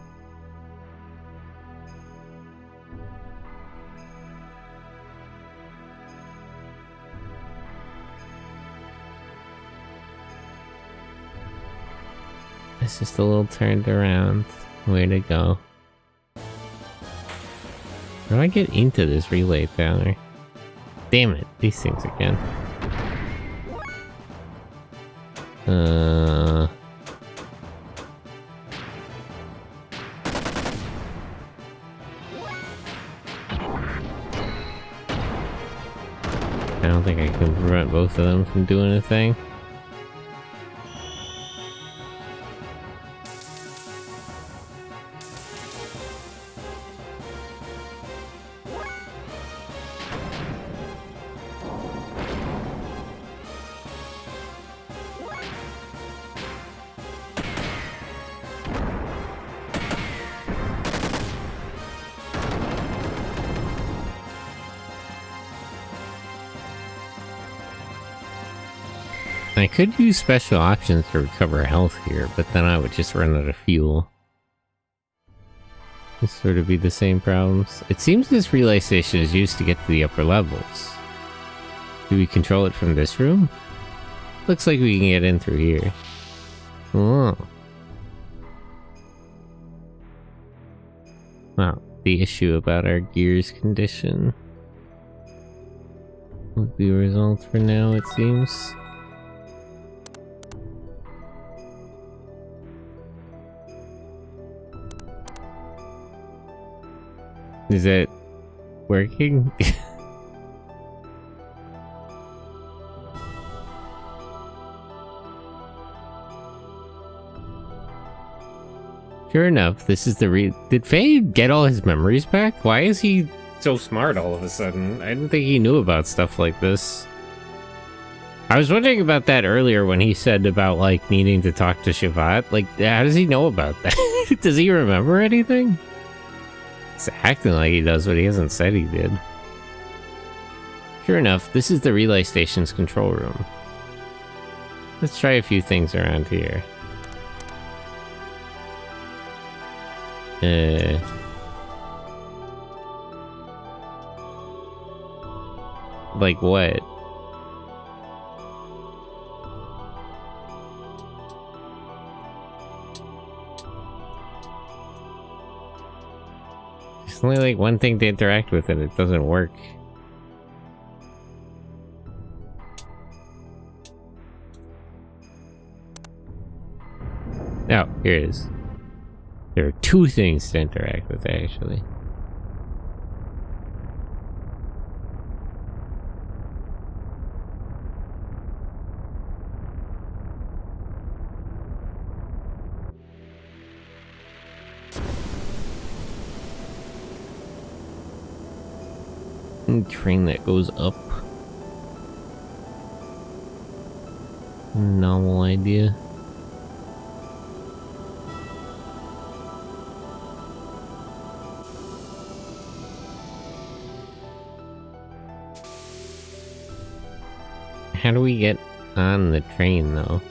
It's just a little turned around. Way to go. How do I get into this relay tower? Damn it, these things again. I don't think I can prevent both of them from doing a thing. I could use special options to recover health here, but then I would just run out of fuel. This sort of be the same problems. It seems this relay station is used to get to the upper levels. Do we control it from this room? Looks like we can get in through here. Oh. Well, the issue about our gears condition would be resolved for now, it seems. Is it working? Sure enough, this is the Did Faye get all his memories back? Why is he so smart all of a sudden? I didn't think he knew about stuff like this. I was wondering about that earlier when he said about, like, needing to talk to Shivat. Like, how does he know about that? Does he remember anything? He's acting like he does, but he hasn't said he did. Sure enough, this is the relay station's control room. Let's try a few things around here. Like what? There's only like one thing to interact with and it doesn't work. Oh, here it is. There are two things to interact with, actually. Train that goes up. Novel idea. How do we get on the train, though?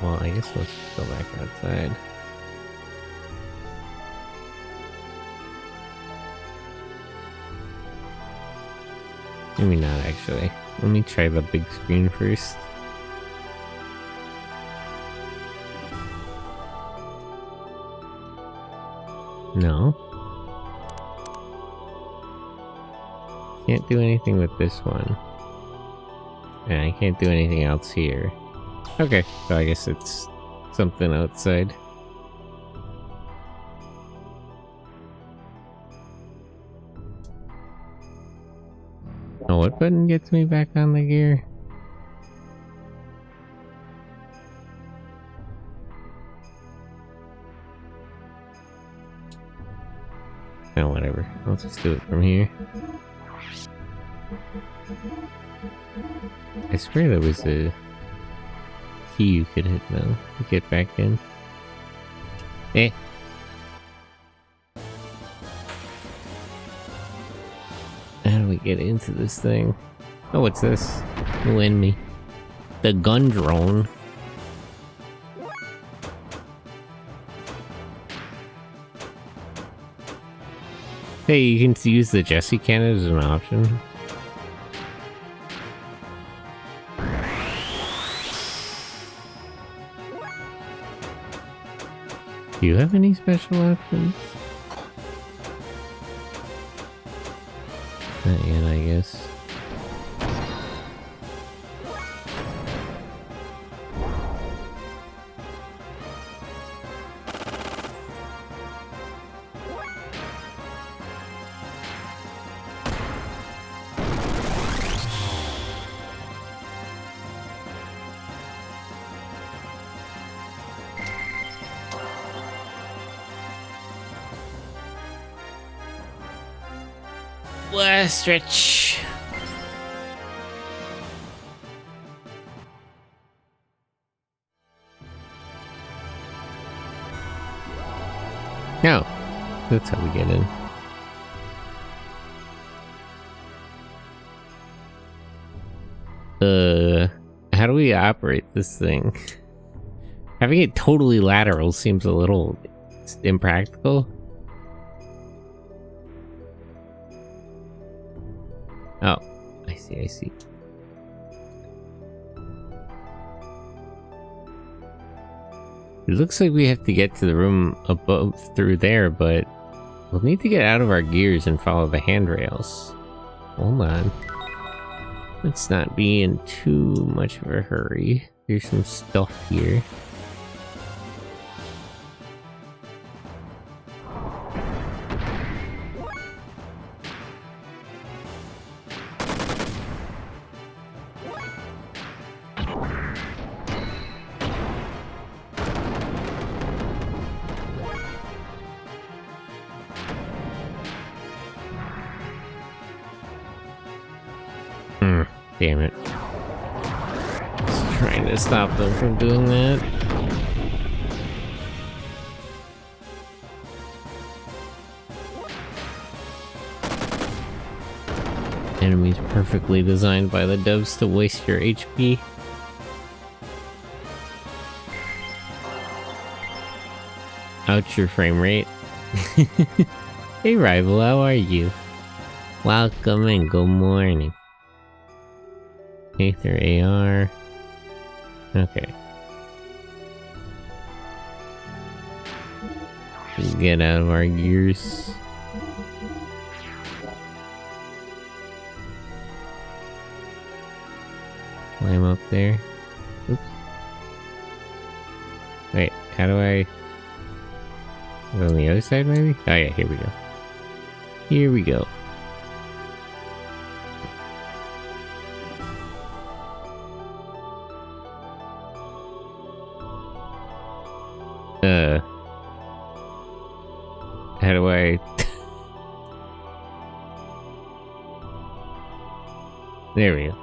Well, I guess let's go back outside. Maybe not, actually. Let me try the big screen first. No. Can't do anything with this one. And I can't do anything else here. Okay, so I guess it's something outside. Oh, what button gets me back on the gear? Oh, whatever. I'll just do it from here. I swear there was a key you could hit now to get back in. Eh. How do we get into this thing? Oh, what's this? Lend me. The gun drone. Hey, you can use the Jesse cannon as an option. Do you have any special options? Not yet, I guess. Stretch. No, that's how we get in. How do we operate this thing? Having it totally lateral seems a little impractical. Oh, I see, I see. It looks like we have to get to the room above through there, but we'll need to get out of our gears and follow the handrails. Hold on. Let's not be in too much of a hurry. There's some stuff here. Damn it. Just trying to stop them from doing that. Enemies perfectly designed by the devs to waste your HP. Ouch, your frame rate. Hey rival, how are you? Welcome and good morning. Aether AR. Okay. Just get out of our gears. Climb up there. Oops. Wait, how do I... On the other side maybe? Oh yeah, here we go. Here we go. How do I... There we go.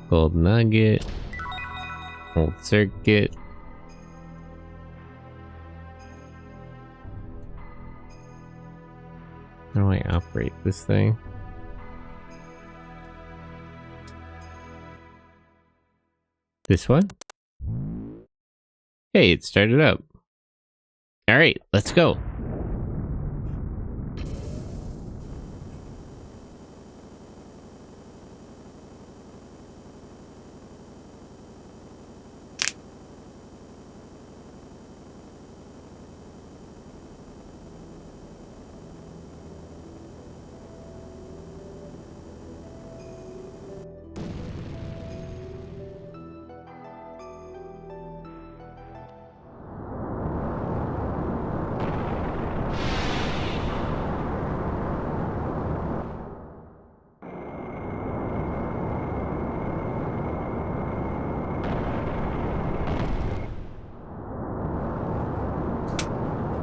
Gold nugget. Old circuit. How do I operate this thing? This one? Hey, it started up. Alright, let's go.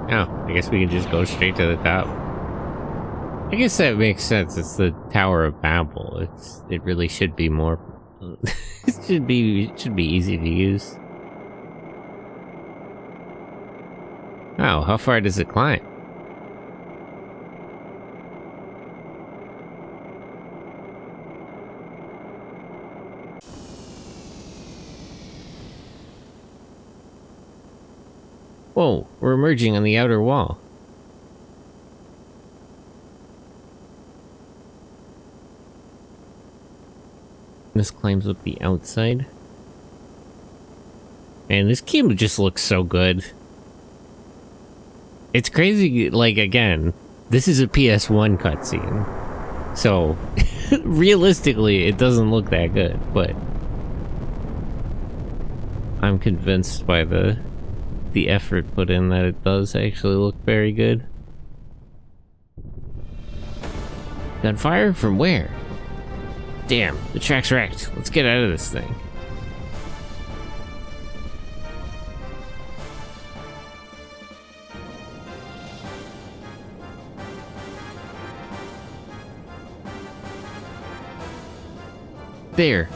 Oh, I guess we can just go straight to the top. I guess that makes sense. It's the Tower of Babel. It really should be more. it should be easy to use. Oh, how far does it climb? Whoa, we're emerging on the outer wall. This climbs up the outside. Man, this game just looks so good. It's crazy, like, again, this is a PS1 cutscene. So, realistically, it doesn't look that good, but I'm convinced by the effort put in that it does actually look very good. Got fire from where? Damn, the track's wrecked. Let's get out of this thing. There.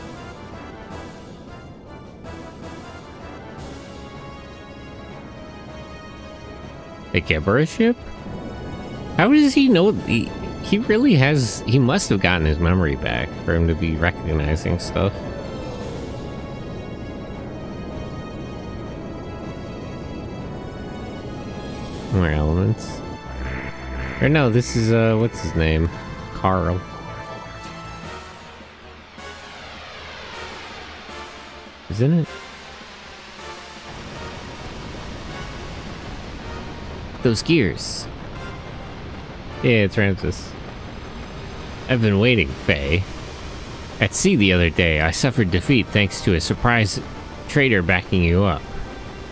A Gebra ship? How does he know? He really has... He must have gotten his memory back for him to be recognizing stuff. More elements. Or no, this is, what's his name? Carl. Isn't it? Those gears. Yeah, it's Ramses. I've been waiting, Faye. At sea the other day, I suffered defeat thanks to a surprise traitor backing you up.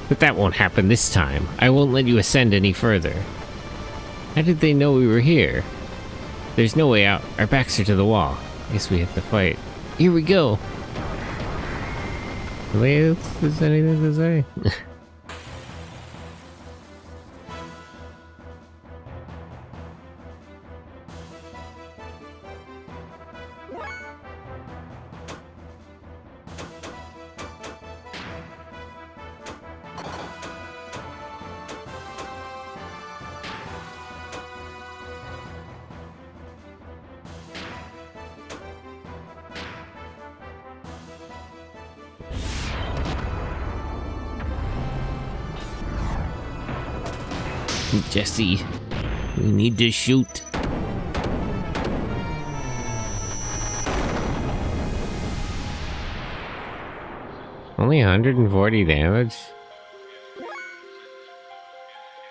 But that won't happen this time. I won't let you ascend any further. How did they know we were here? There's no way out. Our backs are to the wall. Guess we have to fight. Here we go. Is anything to say? Jesse, we need to shoot. Only 140 damage?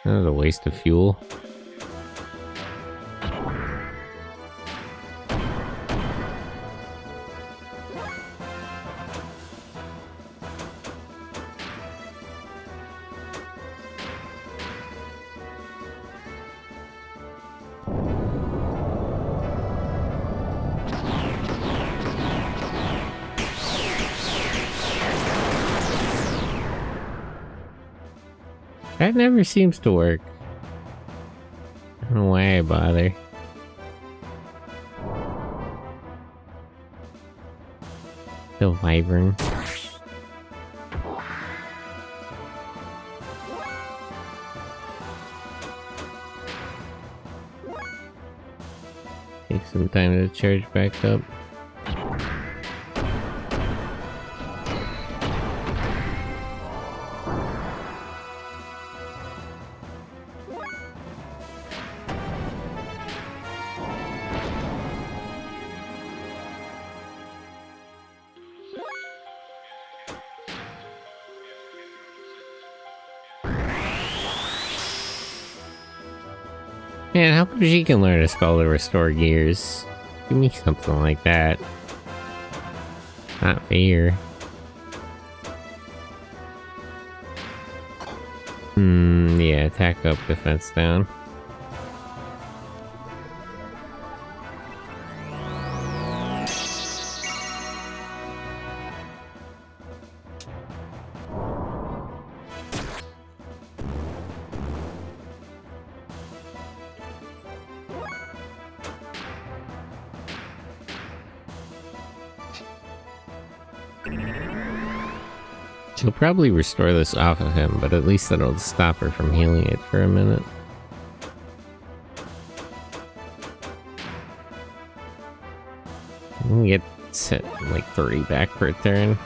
That was a waste of fuel. That never seems to work. I don't know why I bother. Still vibrant. Take some time to charge back up. Man, how come she can learn a spell to restore gears? Give me something like that. Not fair. Yeah, attack up, defense down. She'll probably restore this off of him, but at least that'll stop her from healing it for a minute. You can get set like 3 back per turn.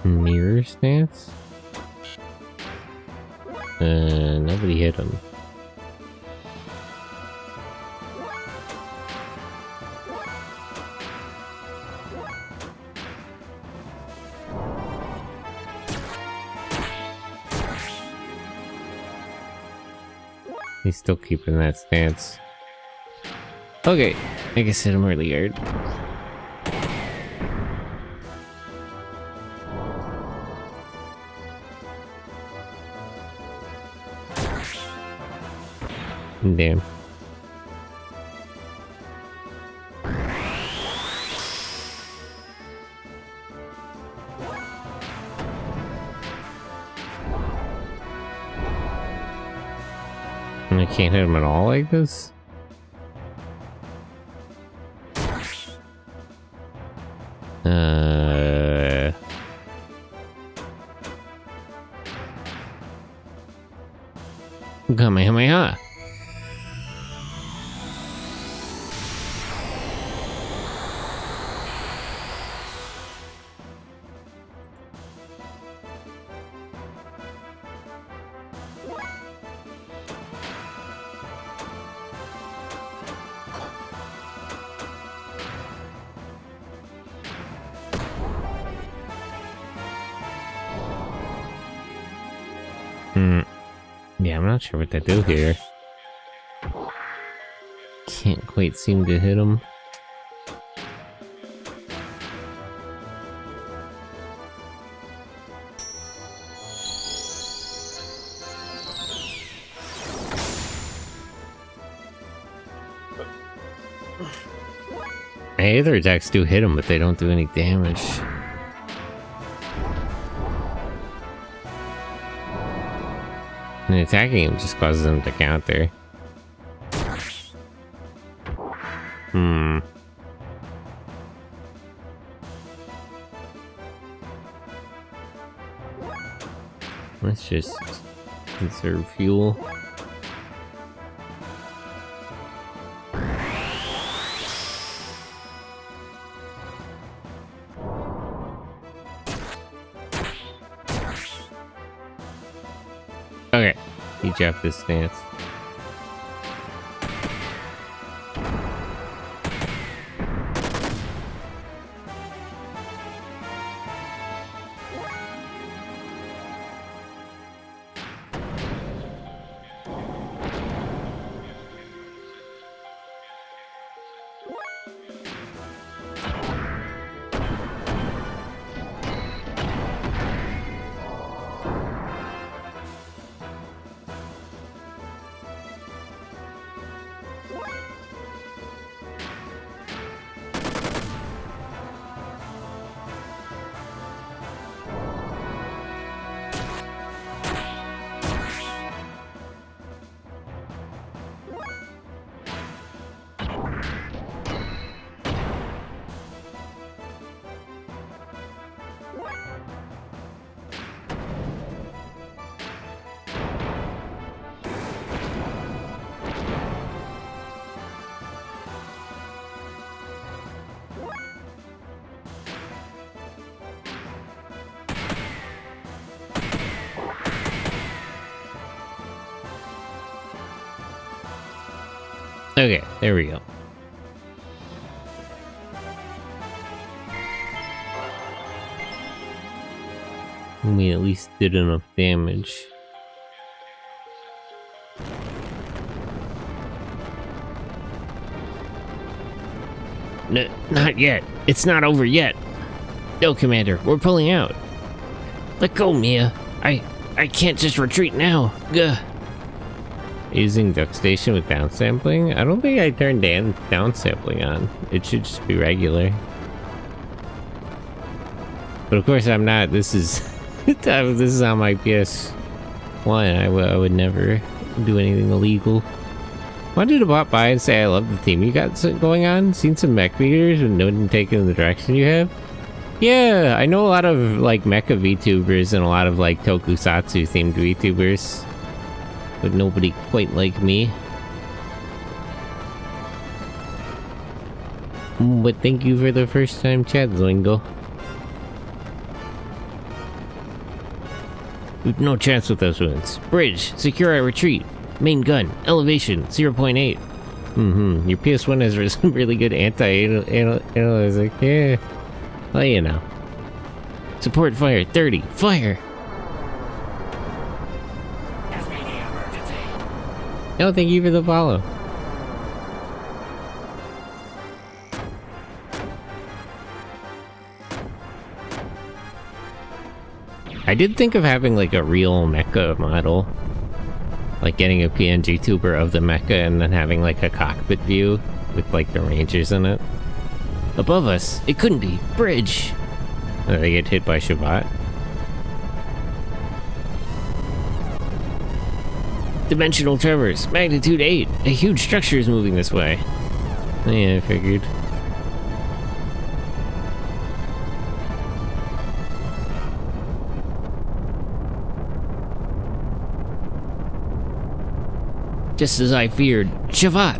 Mirror stance? Nobody hit him. He's still keeping that stance. Okay, I guess hit him really hard. Damn. I can't hit him at all like this? Kamehameha. Yeah, I'm not sure what to do here. Can't quite seem to hit him. My other attacks do hit him, but they don't do any damage. And attacking him just causes him to counter. Let's just conserve fuel. Okay, he dropped this stance. Okay, there we go. We at least did enough damage. Not yet. It's not over yet. No, Commander, we're pulling out. Let go, Mia. I can't just retreat now. Gah. Using duck station with downsampling? I don't think I turned downsampling on. It should just be regular. But of course I'm not. This is this is on my PS1. I would never do anything illegal. Why did a bot by and say I love the theme you got going on? Seen some mech videos and no one taking the direction you have? Yeah, I know a lot of like Mecha VTubers and a lot of like Tokusatsu themed VTubers. But nobody quite like me. But thank you for the first time chat, Zoingo. We've no chance with those wounds. Bridge, secure our retreat. Main gun, elevation, 0.8. Your PS1 has some really good anti-analytic. Yeah. Well, you know. Support fire, 30. Fire! No, thank you for the follow. I did think of having like a real mecha model. Like getting a PNG tuber of the mecha and then having like a cockpit view with like the rangers in it. Above us, it couldn't be. Bridge! And they get hit by Shabbat. Dimensional tremors, magnitude 8. A huge structure is moving this way. Yeah, I figured. Just as I feared. Shabbat!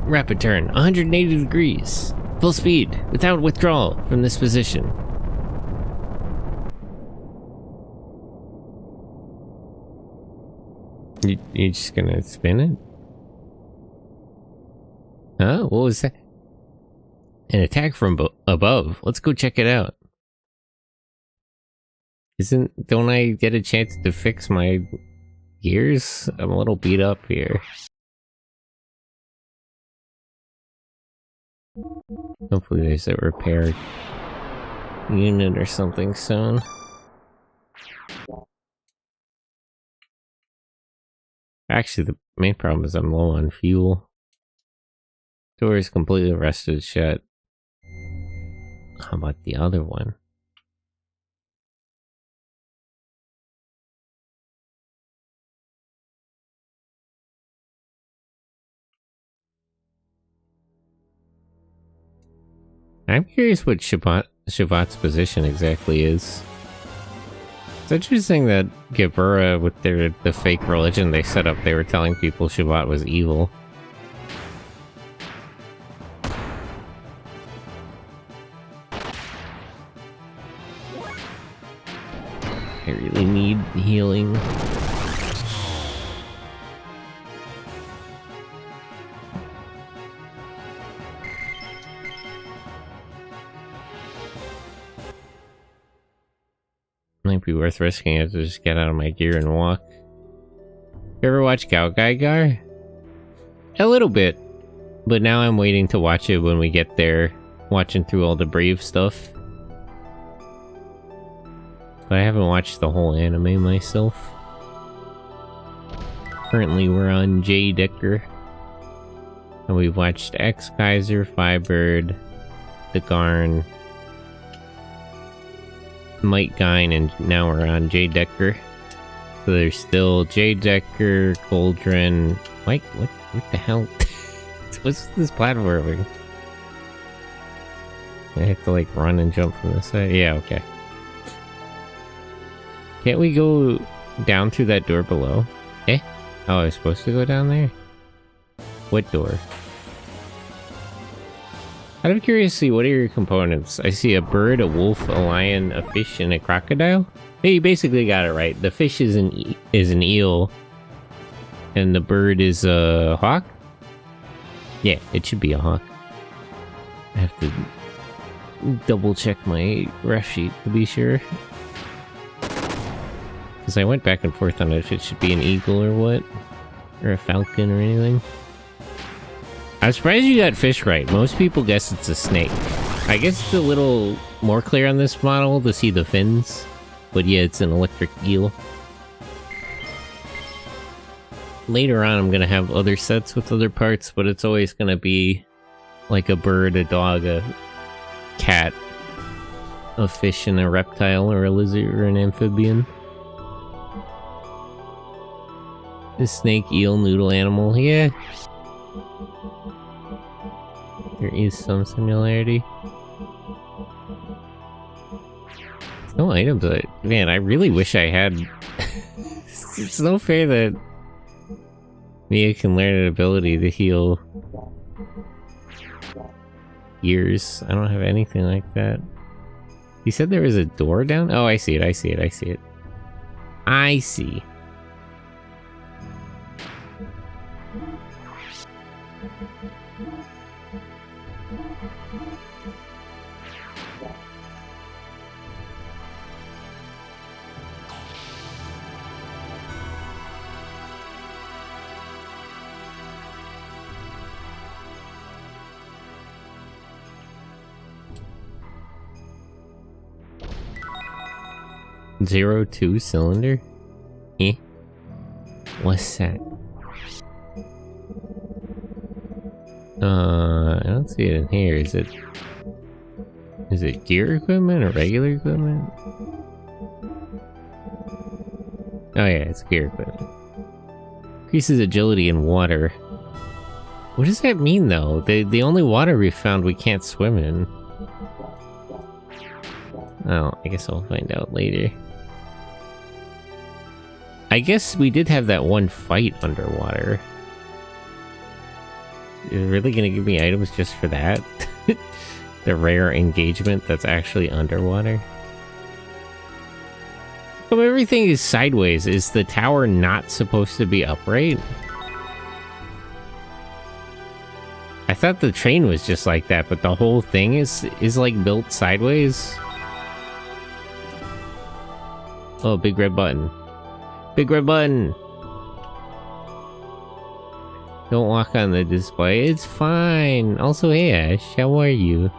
Rapid turn, 180 degrees. Full speed, without withdrawal from this position. You just gonna spin it? Huh? What was that? An attack from above. Let's go check it out. Don't I get a chance to fix my gears? I'm a little beat up here. Hopefully there's a repair unit or something soon. Actually, the main problem is I'm low on fuel. Door is completely rusted shut. How about the other one? I'm curious what Shabbat's position exactly is. It's interesting that Gebura, with the fake religion they set up, they were telling people Shabbat was evil. I really need healing. Might be worth risking it to just get out of my gear and walk. You ever watch Gaigar? A little bit. But now I'm waiting to watch it when we get there. Watching through all the Brave stuff. But I haven't watched the whole anime myself. Currently we're on J. Decker. And we've watched X Kaiser, Firebird, The Garn, Might Gine, and now we're on J. Decker. So there's still J. Decker, Cauldron. Mike, what the hell? What's this platforming? I have to like run and jump from this side. Yeah, okay. Can't we go down through that door below? Eh? Oh, I was supposed to go down there? What door? Out of curiosity, what are your components? I see a bird, a wolf, a lion, a fish, and a crocodile. Hey, you basically got it right. The fish is an eel, and the bird is a hawk. Yeah, it should be a hawk. I have to double check my ref sheet to be sure, because I went back and forth on it if it should be an eagle or what, or a falcon or anything. I'm surprised you got fish right. Most people guess it's a snake. I guess it's a little more clear on this model to see the fins. But yeah, it's an electric eel. Later on, I'm gonna have other sets with other parts, but it's always gonna be like a bird, a dog, a cat, a fish, and a reptile, or a lizard, or an amphibian. The snake, eel, noodle animal, yeah. There is some similarity. No items, but man, I really wish I had. It's no fair that Mia can learn an ability to heal ears. I don't have anything like that. You said there was a door down? Oh, I see it, I see it, I see it. I see. Zero two cylinder? Eh? What's that? I don't see it in here. Is it gear equipment or regular equipment? Oh yeah, it's gear equipment. Increases agility in water. What does that mean though? The only water we found we can't swim in. Oh, I guess I'll find out later. I guess we did have that one fight underwater. Is it really gonna give me items just for that? The rare engagement that's actually underwater? So everything is sideways. Is the tower not supposed to be upright? I thought the train was just like that, but the whole thing is like built sideways. Oh, big red button. Big red button! Don't walk on the display. It's fine. Also, hey Ash, how are you?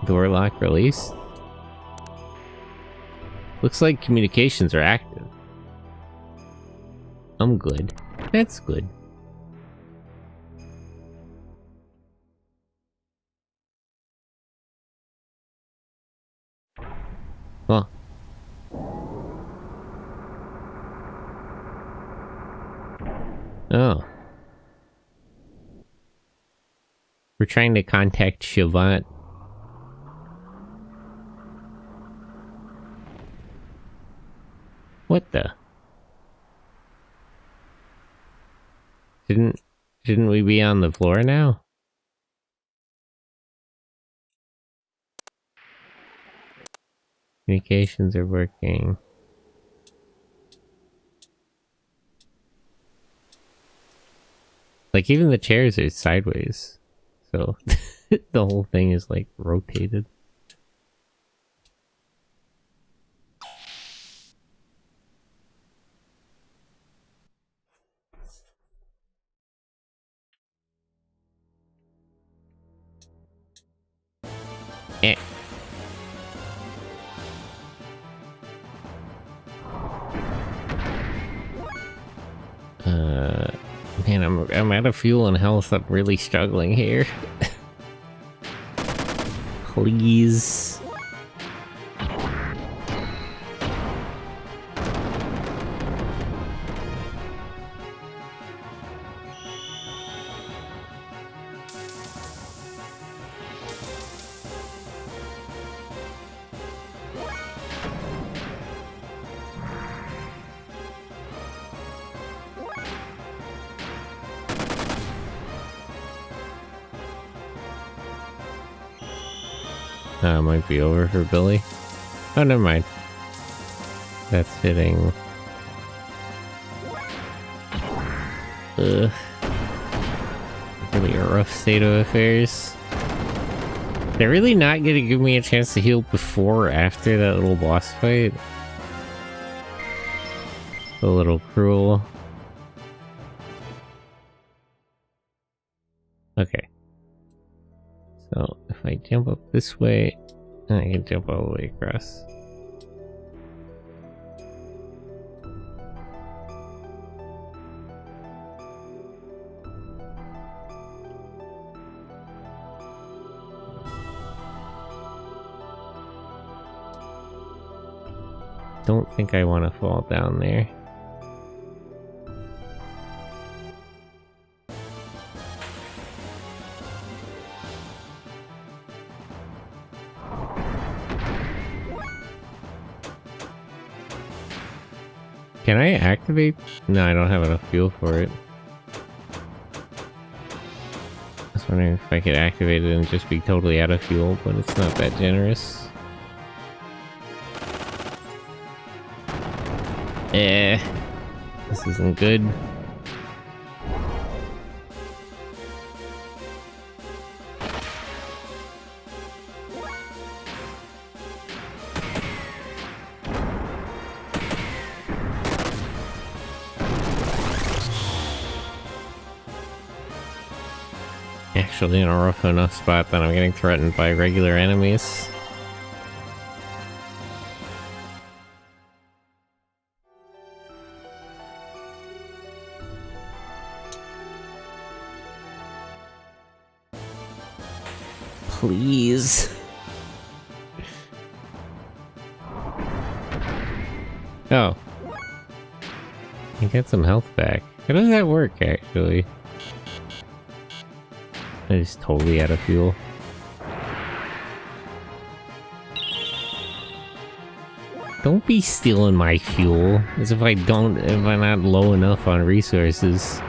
Door lock released. Looks like communications are active. I'm good. That's good. Well. Oh. We're trying to contact Siobhan. What the? Shouldn't we be on the floor now? Communications are working. Like, even the chairs are sideways. So, the whole thing is, like, rotated. Eh. Man, I'm out of fuel and health. I'm really struggling here. Please. It might be over for Billy. Oh, never mind. That's fitting. Ugh. Really a rough state of affairs. They're really not gonna give me a chance to heal before or after that little boss fight. A little cruel. Okay. So, if I jump up this way, I can jump all the way across. Don't think I want to fall down there. Can I activate? No, I don't have enough fuel for it. I was wondering if I could activate it and just be totally out of fuel, but it's not that generous. This isn't good. Actually in a rough enough spot that I'm getting threatened by regular enemies. Please. Oh. You get some health back. How does that work, actually? I just totally out of fuel. Don't be stealing my fuel, as if I'm not low enough on resources.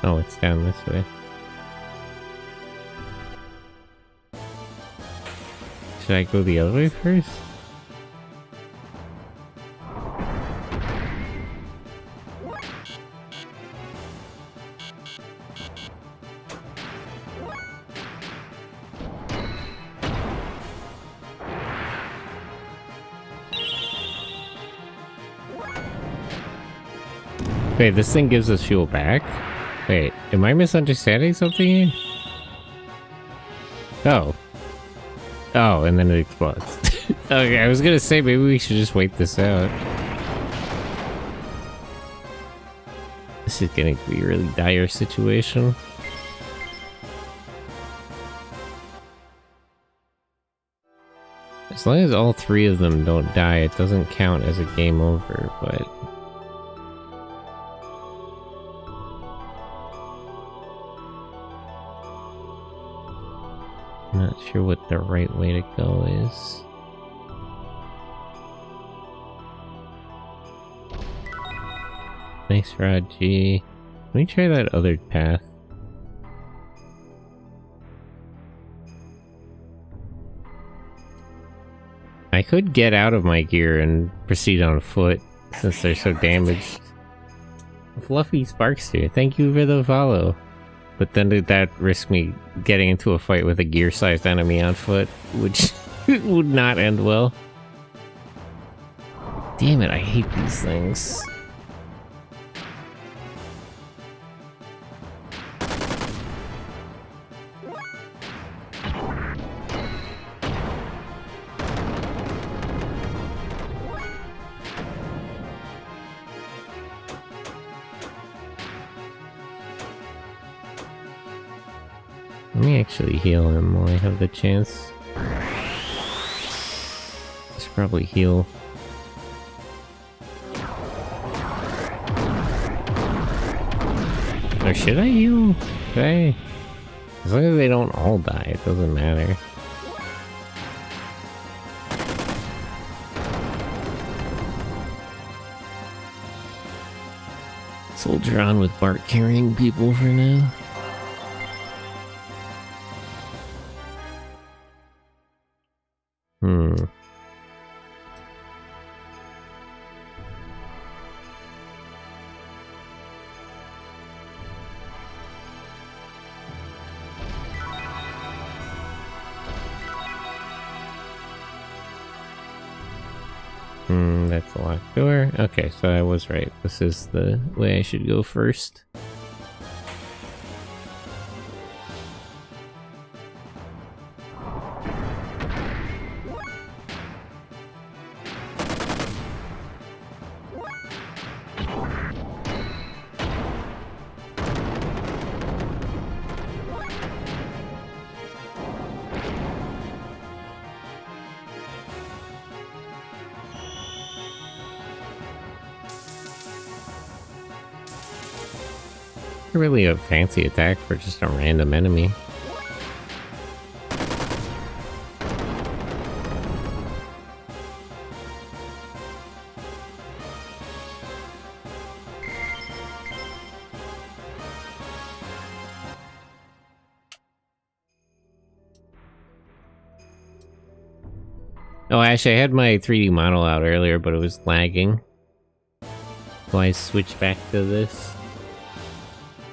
Oh, it's down this way. Should I go the other way first? Wait, this thing gives us fuel back? Wait, am I misunderstanding something? Oh. Oh, and then it explodes. Okay, I was gonna say maybe we should just wait this out. This is getting to be a really dire situation. As long as all three of them don't die, it doesn't count as a game over, but... I'm not sure what the right way to go is. Nice Rod G. Let me try that other path. I could get out of my gear and proceed on foot, since they're so damaged. Fluffy Sparkster, thank you for the follow. But then did that risk me getting into a fight with a gear-sized enemy on foot, which would not end well. Damn it, I hate these things. Let me actually heal him while I have the chance. I should probably heal. Or should I heal? Should I? As long as they don't all die, it doesn't matter. Soldier on with Bart carrying people for now. That's a locked door. Okay, so I was right. This is the way I should go first. a really a fancy attack for just a random enemy. Oh, actually, I had my 3D model out earlier, but it was lagging. So I switched back to this.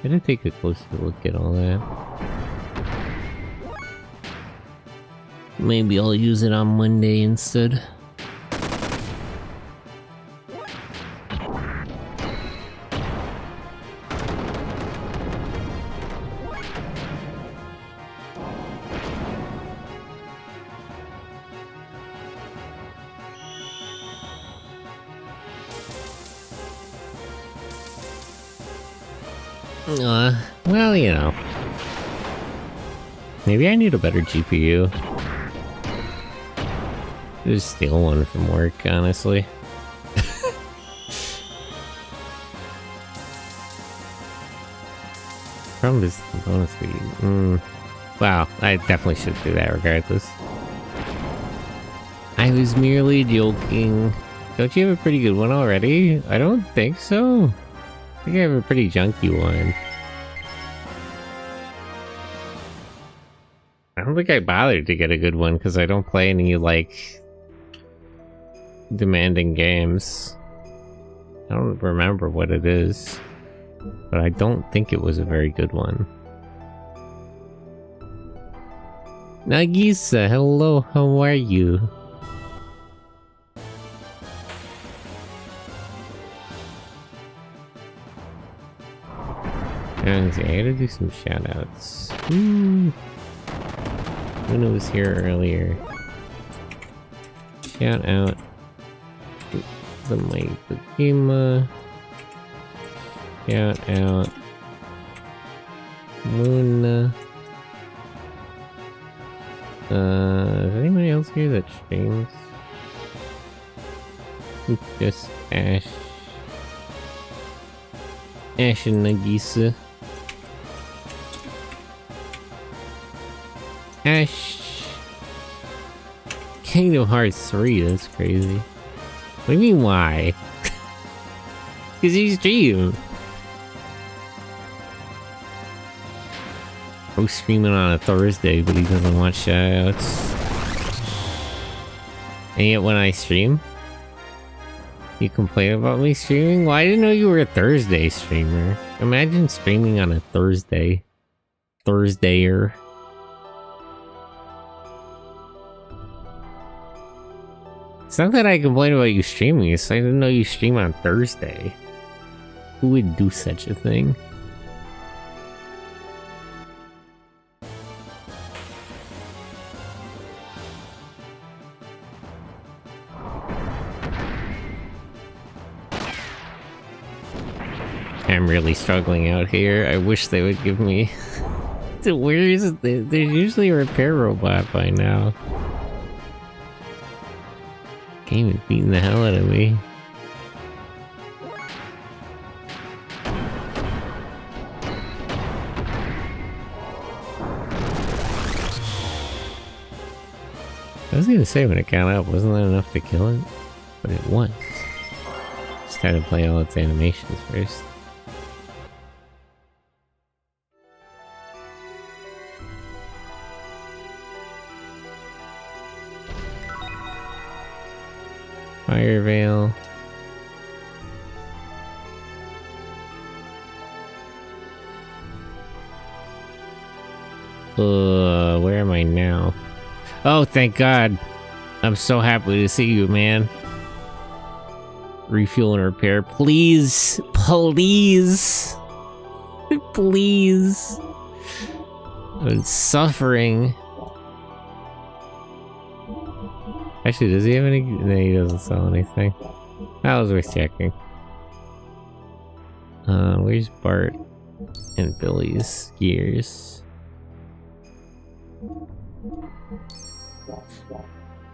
I'm gonna take a closer look at all that. Maybe I'll use it on Monday instead. Well, you know. Maybe I need a better GPU. Just steal one from work, honestly. Problem is the bonus speed. Wow, I definitely should do that regardless. I was merely joking. Don't you have a pretty good one already? I don't think so. I think I have a pretty junky one. I don't think I bothered to get a good one because I don't play any, like, demanding games. I don't remember what it is, but I don't think it was a very good one. Nagisa, hello, how are you? I gotta do some shoutouts. Luna was here earlier. Shout out the Mike Bukima. Shout out Luna. Is anybody else here that streams? Just Ash. Ash and Nagisa. Ash. Kingdom Hearts 3, that's crazy. What do you mean, why? Because he streamed. I'm streaming on a Thursday, but he doesn't watch shoutouts. And yet when I stream, you complain about me streaming? Well, I didn't know you were a Thursday streamer. Imagine streaming on a Thursday. Thursdayer. It's not that I complain about you streaming, it's I didn't know you stream on Thursday. Who would do such a thing? I'm really struggling out here. I wish they would give me... Where is it? There's usually a repair robot by now. Game is beating the hell out of me. I was gonna say when it got up, wasn't that enough to kill it? But it was. Just had to play all its animations first. Fire Veil. Where am I now? Oh, thank God. I'm so happy to see you, man. Refuel and repair. Please. Please. Please. I'm suffering. Actually, does he have any? No, he doesn't sell anything. That was worth checking. Where's Bart and Billy's gears?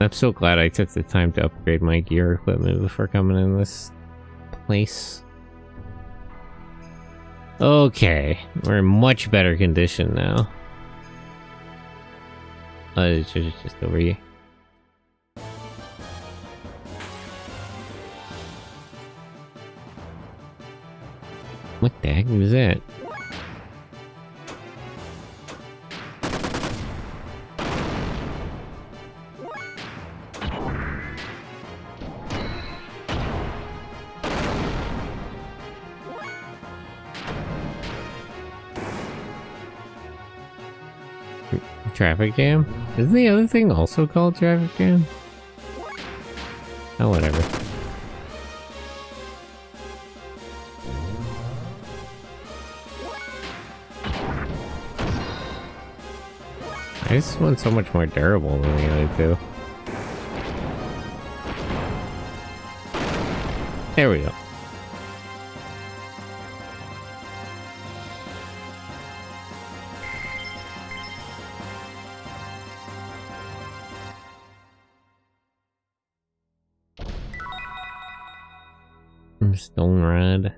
I'm so glad I took the time to upgrade my gear equipment before coming in this place. Okay, we're in much better condition now. It's just over here. What the heck was that? Traffic jam? Isn't the other thing also called traffic jam? Oh, whatever. This one's so much more durable than the other two. There we go. Stone rod.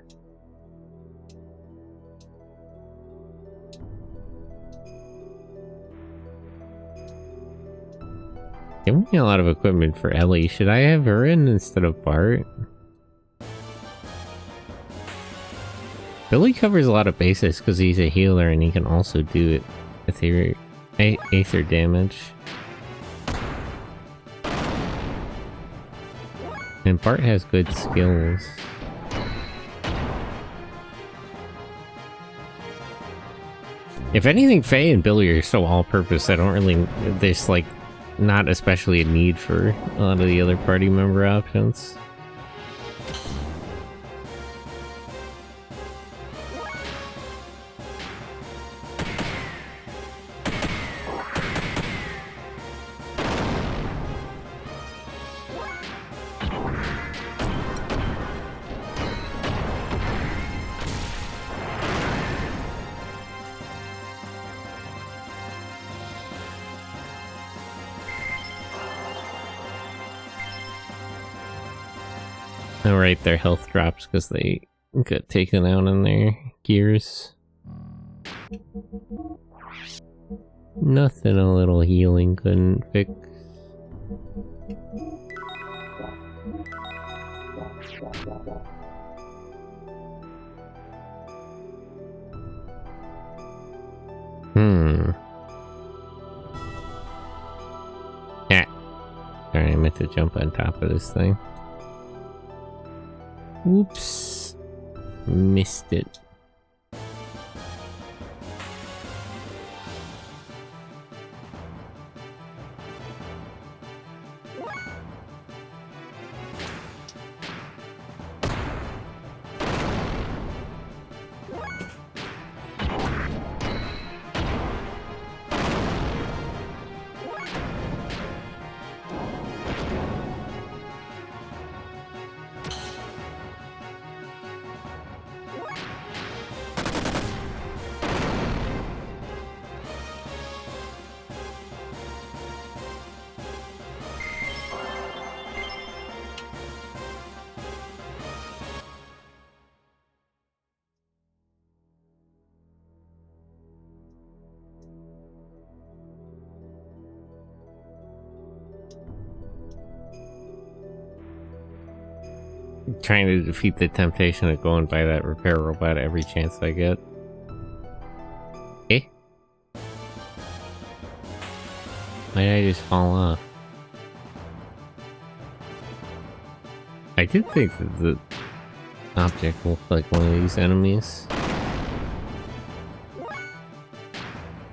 Giving me a lot of equipment for Ellie. Should I have her in instead of Bart? Billy covers a lot of bases because he's a healer and he can also do it aether damage. And Bart has good skills. If anything, Faye and Billy are so all-purpose, I don't really... There's, like, not especially a need for a lot of the other party member options. Alright, their health drops because they got taken out in their gears. Nothing a little healing couldn't fix. Yeah. Sorry, I meant to jump on top of this thing. Oops. Missed it. Trying to defeat the temptation of going by that repair robot every chance I get. Eh? Why did I just fall off? I did think that the object looked like one of these enemies.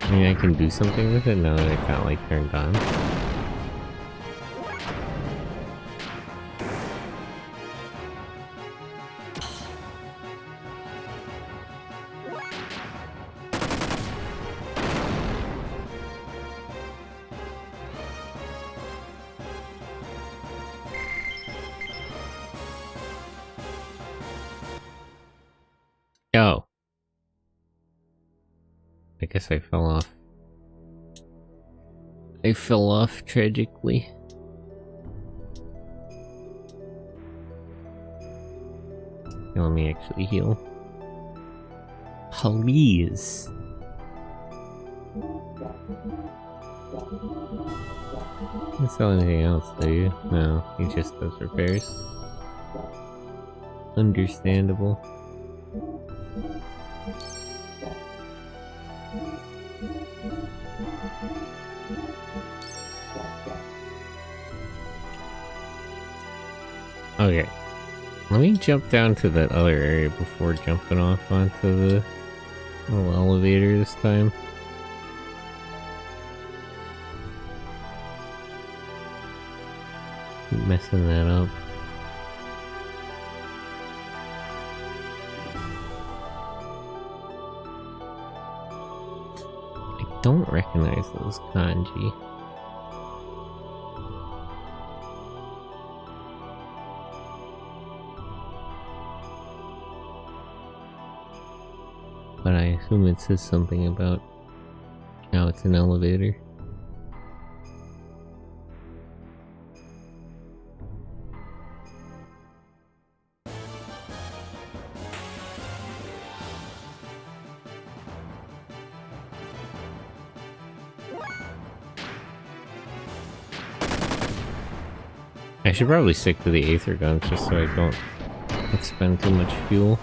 I mean, I can do something with it now that it's not like turned on. Oh. I guess I fell off. I fell off tragically. Let me actually heal. Please. You don't sell anything else, do you? No, he just does repairs. Understandable. Okay. Let me jump down to that other area before jumping off onto the little elevator this time. Keep messing that up. I don't recognize those kanji. But I assume it says something about how it's an elevator. I should probably stick to the Aether guns just so I don't expend too much fuel.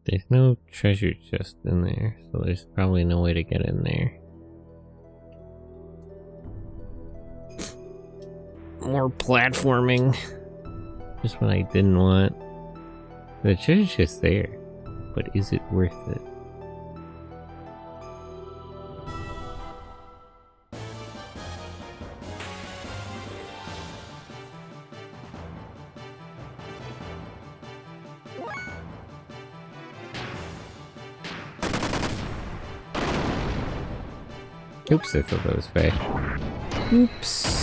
There's no treasure chest in there, so there's probably no way to get in there. More platforming. Just what I didn't want. The treasure's just there, but is it worth it? Oops, I thought that was fake. Oops.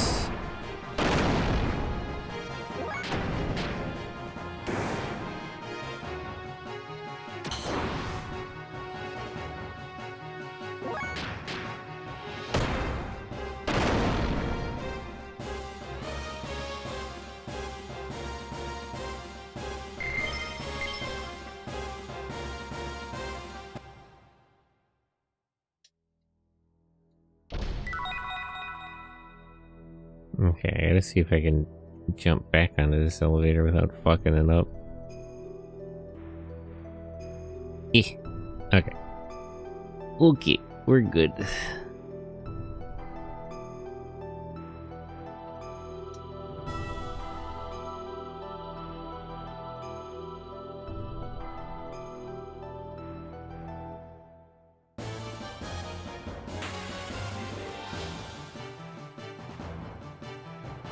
Okay, I gotta see if I can jump back onto this elevator without fucking it up. Okay. Okay, we're good.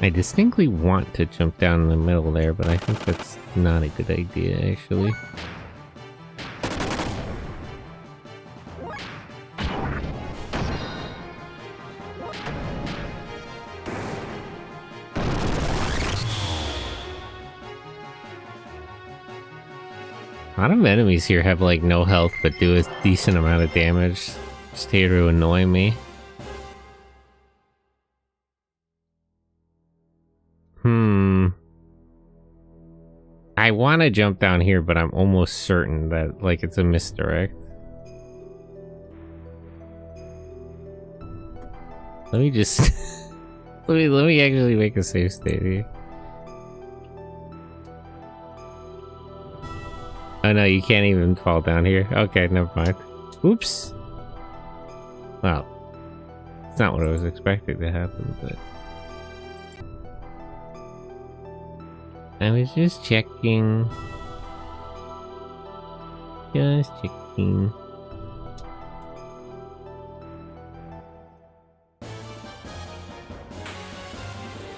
I distinctly want to jump down in the middle there, but I think that's not a good idea, actually. A lot of enemies here have like no health but do a decent amount of damage. Just here to annoy me. I want to jump down here, but I'm almost certain that like it's a misdirect. Let me just let me actually make a save state here. Oh no, you can't even fall down here. Okay, never mind. Oops. Well, it's not what I was expecting to happen, but... I was just checking. Just checking.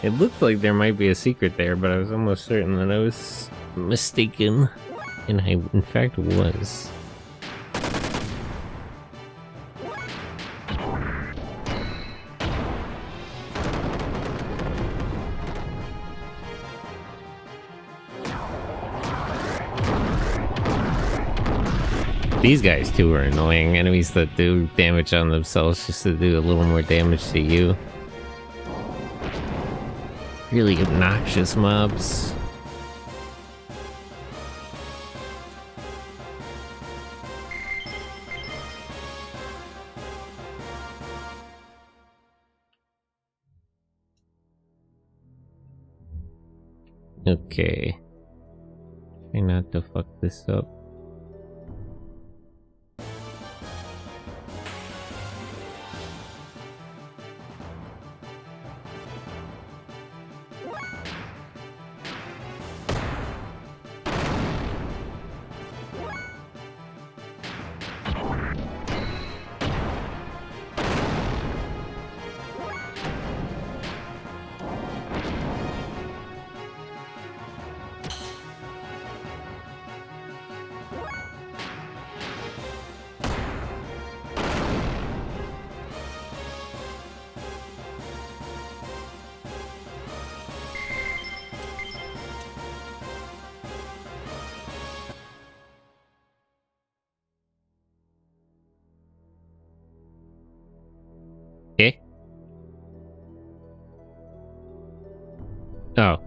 It looked like there might be a secret there, but I was almost certain that I was mistaken. And I, in fact, was. These guys too are annoying. Enemies that do damage on themselves just to do a little more damage to you. Really obnoxious mobs. Okay. Try not to fuck this up. Okay. Oh.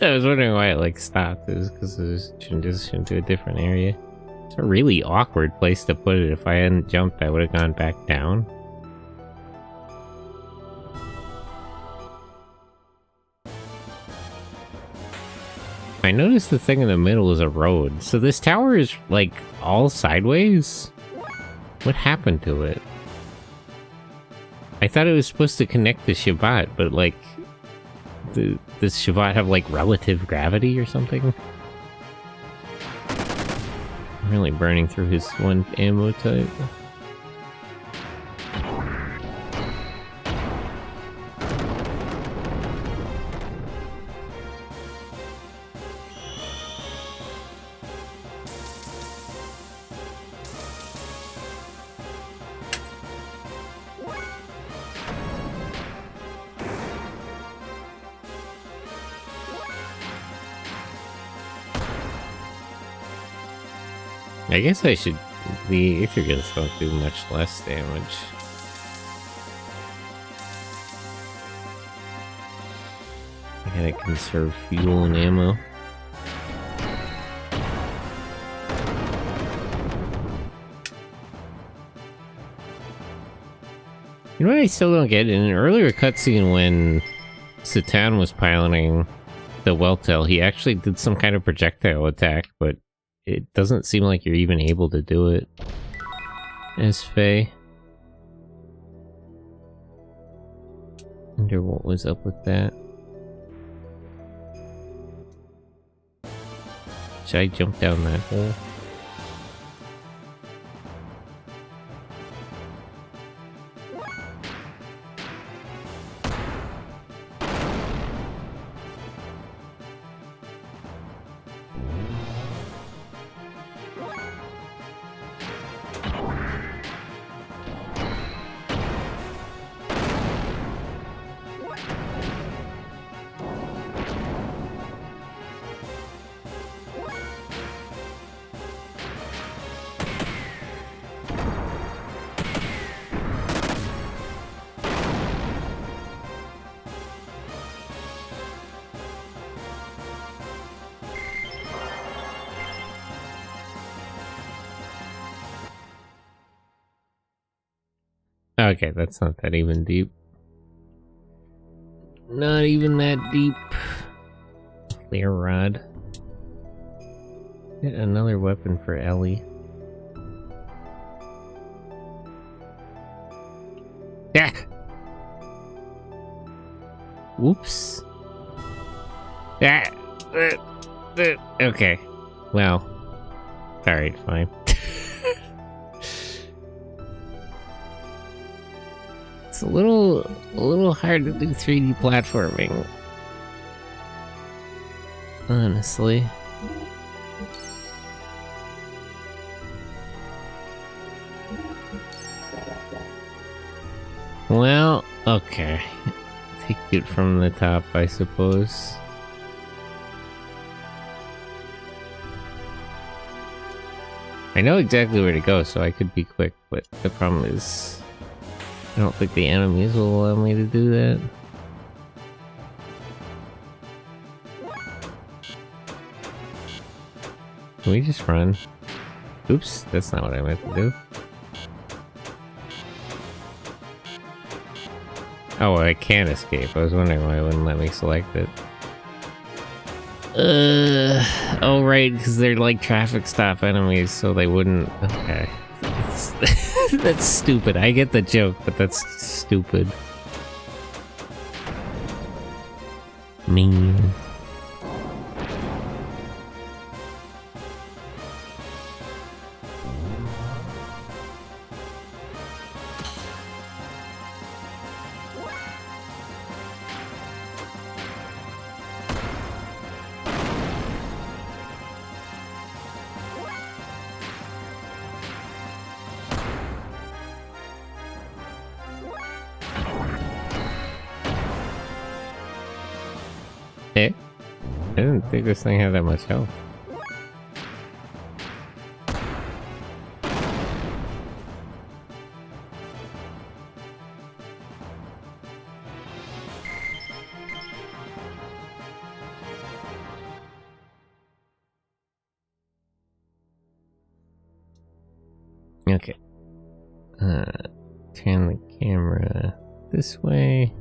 I was wondering why it like stopped. It was because it was transitioned to a different area. It's a really awkward place to put it. If I hadn't jumped, I would have gone back down. I noticed the thing in the middle is a road. So this tower is like all sideways? What happened to it? I thought it was supposed to connect to Shabbat, but like... does Shabbat have like relative gravity or something? I'm really burning through his one ammo type. I guess I should... the Xenogears don't do much less damage. I gotta conserve fuel and ammo. You know what I still don't get? In an earlier cutscene when Satan was piloting the Weltel, he actually did some kind of projectile attack, but it doesn't seem like you're even able to do it as Faye. Wonder what was up with that. Should I jump down that hole? Okay, that's not that even deep. Not even that deep. Clear rod. Get another weapon for Ellie. Yeah. Whoops. Yeah. Okay. Well. Alright, fine. It's a little hard to do 3D platforming. Honestly. Well, okay. Take it from the top, I suppose. I know exactly where to go, so I could be quick, but the problem is I don't think the enemies will allow me to do that. Can we just run? Oops, that's not what I meant to do. Oh, I can't escape. I was wondering why it wouldn't let me select it. Oh right, because they're like traffic stop enemies, so they wouldn't... Okay. That's stupid. I get the joke, but that's stupid. Mean. Eh? I didn't think this thing had that much health. Okay. Turn the camera this way.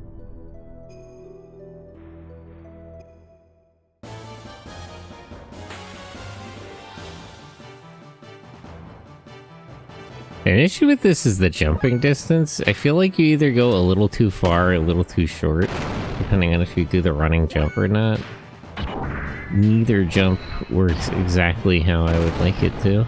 An issue with this is the jumping distance. I feel like you either go a little too far or a little too short, depending on if you do the running jump or not. Neither jump works exactly how I would like it to.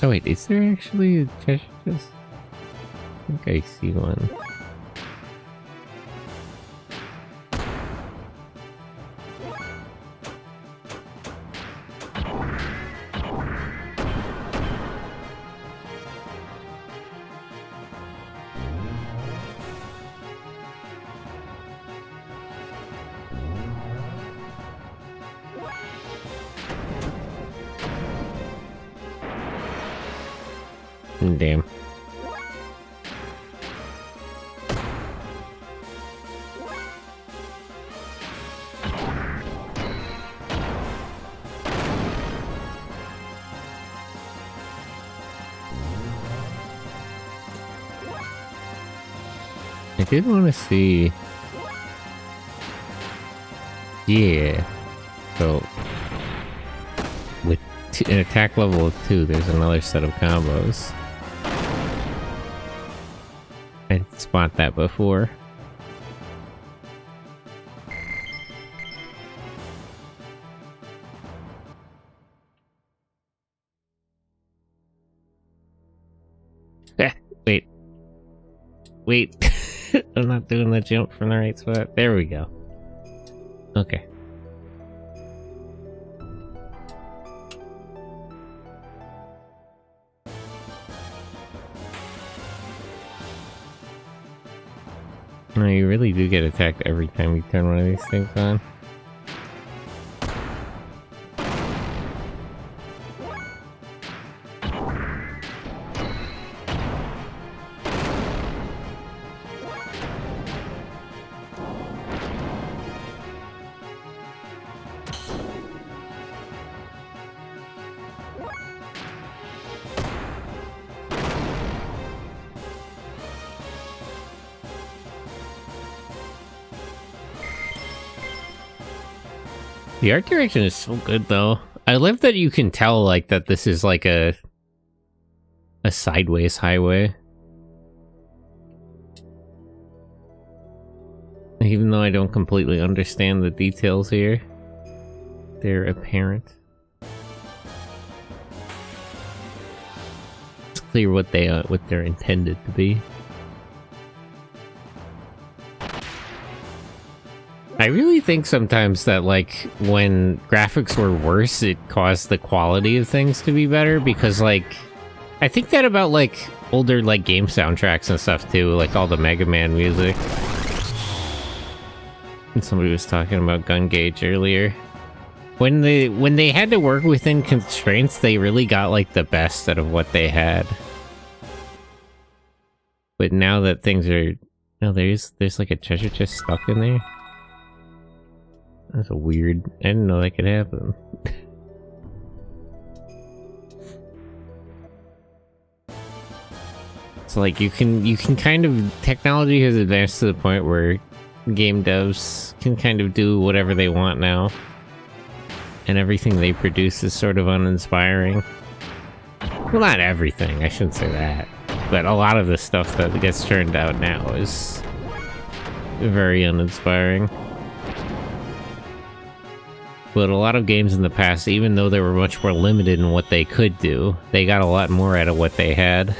Oh wait, is there actually a treasure chest? I think I see one. Damn. I did want to see... Yeah. So... with an attack level of 2, there's another set of combos. I didn't spot that before. Wait. Wait. I'm not doing the jump from the right spot. There we go. Okay. No, you really do get attacked every time you turn one of these things on. The art direction is so good, though. I love that you can tell, like, that this is like a sideways highway. Even though I don't completely understand the details here, they're apparent. It's clear what they're intended to be. I really think sometimes that, like, when graphics were worse, it caused the quality of things to be better, because, like, I think that about, like, older, like, game soundtracks and stuff, too, like all the Mega Man music. And somebody was talking about Gun Gauge earlier. When they had to work within constraints, they really got, like, the best out of what they had. But now that things are... No, there's like, a treasure chest stuck in there. That's a weird... I didn't know that could happen. It's like you can kind of... Technology has advanced to the point where game devs can kind of do whatever they want now. And everything they produce is sort of uninspiring. Well, not everything, I shouldn't say that. But a lot of the stuff that gets turned out now is very uninspiring. But a lot of games in the past, even though they were much more limited in what they could do, they got a lot more out of what they had.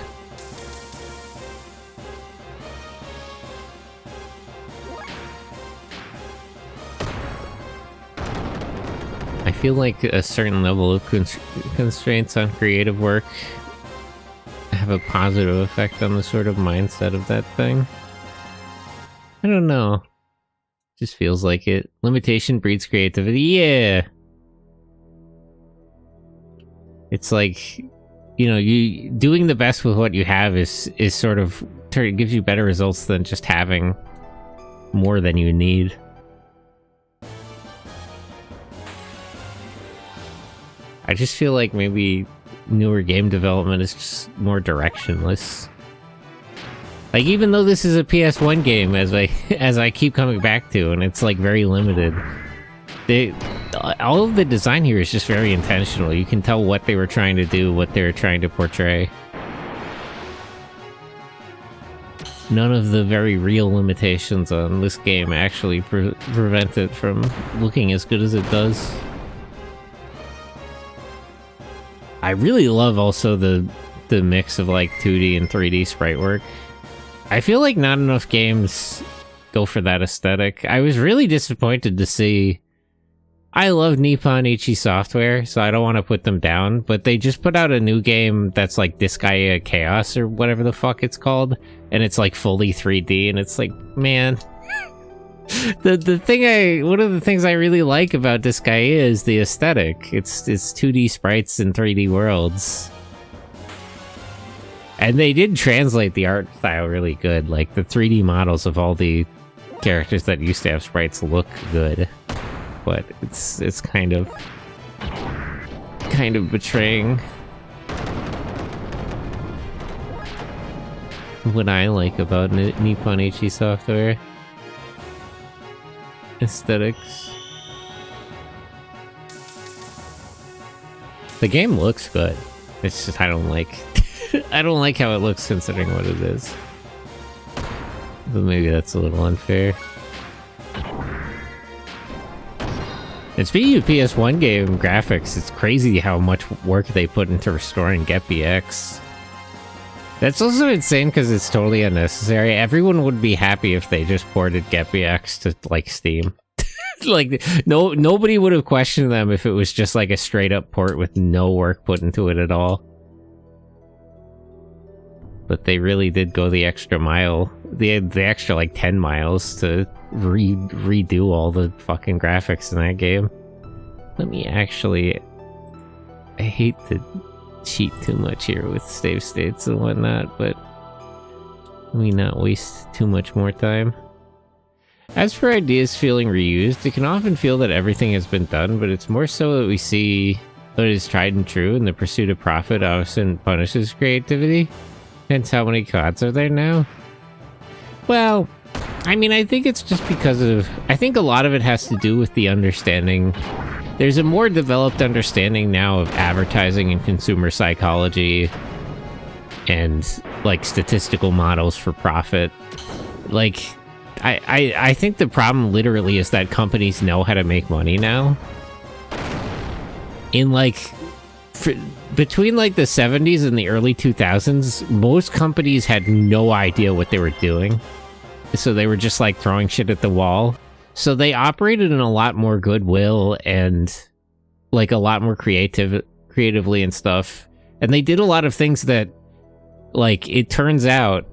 I feel like a certain level of constraints on creative work have a positive effect on the sort of mindset of that thing. I don't know. Just feels like it. Limitation breeds creativity. Yeah. It's like, you know, you doing the best with what you have is sort of gives you better results than just having more than you need. I just feel like maybe newer game development is just more directionless. Like, even though this is a PS1 game, as I keep coming back to, and it's like very limited, all of the design here is just very intentional. You can tell what they were trying to do, what they were trying to portray. None of the very real limitations on this game actually prevent it from looking as good as it does. I really love also the mix of like 2D and 3D sprite work. I feel like not enough games go for that aesthetic. I was really disappointed to see... I love Nippon Ichi Software, so I don't want to put them down, but they just put out a new game that's like Disgaea Chaos or whatever the fuck it's called, and it's like fully 3D, and it's like, man... one of the things I really like about Disgaea is the aesthetic. It's 2D sprites in 3D worlds. And they did translate the art style really good. Like, the 3D models of all the characters that used to have sprites look good. But it's kind of betraying what I like about Nippon Ichi Software. Aesthetics. The game looks good. It's just I don't like... I don't like how it looks considering what it is. But maybe that's a little unfair. And speaking of PS1 game graphics, it's crazy how much work they put into restoring Get BX. That's also insane because it's totally unnecessary. Everyone would be happy if they just ported Get BX to, like, Steam. Like, nobody would have questioned them if it was just, like, a straight-up port with no work put into it at all. But they really did go the extra mile. The extra, like, 10 miles to redo all the fucking graphics in that game. Let me actually... I hate to cheat too much here with save states and whatnot, but... let me not waste too much more time. As for ideas feeling reused, it can often feel that everything has been done, but it's more so that we see what is tried and true, and the pursuit of profit often punishes creativity. Hence how many CODs are there now? Well, I mean, I think it's just because of... I think a lot of it has to do with the understanding... There's a more developed understanding now of advertising and consumer psychology and, like, statistical models for profit. Like... I think the problem literally is that companies know how to make money now. In like, between like the 70s and the early 2000s, most companies had no idea what they were doing. So they were just like throwing shit at the wall. So they operated in a lot more goodwill and like a lot more creatively and stuff. And they did a lot of things that, like, it turns out,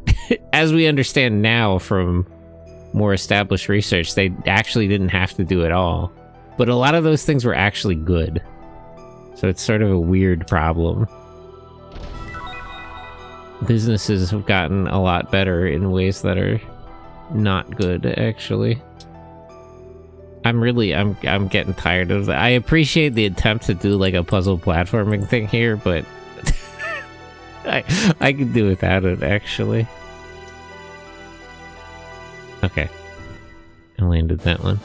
as we understand now from more established research, they actually didn't have to do it all. But a lot of those things were actually good. So it's sort of a weird problem. Businesses have gotten a lot better in ways that are not good, actually. I'm getting tired of that. I appreciate the attempt to do like a puzzle platforming thing here, but I could do without it, actually. Okay. I landed that one.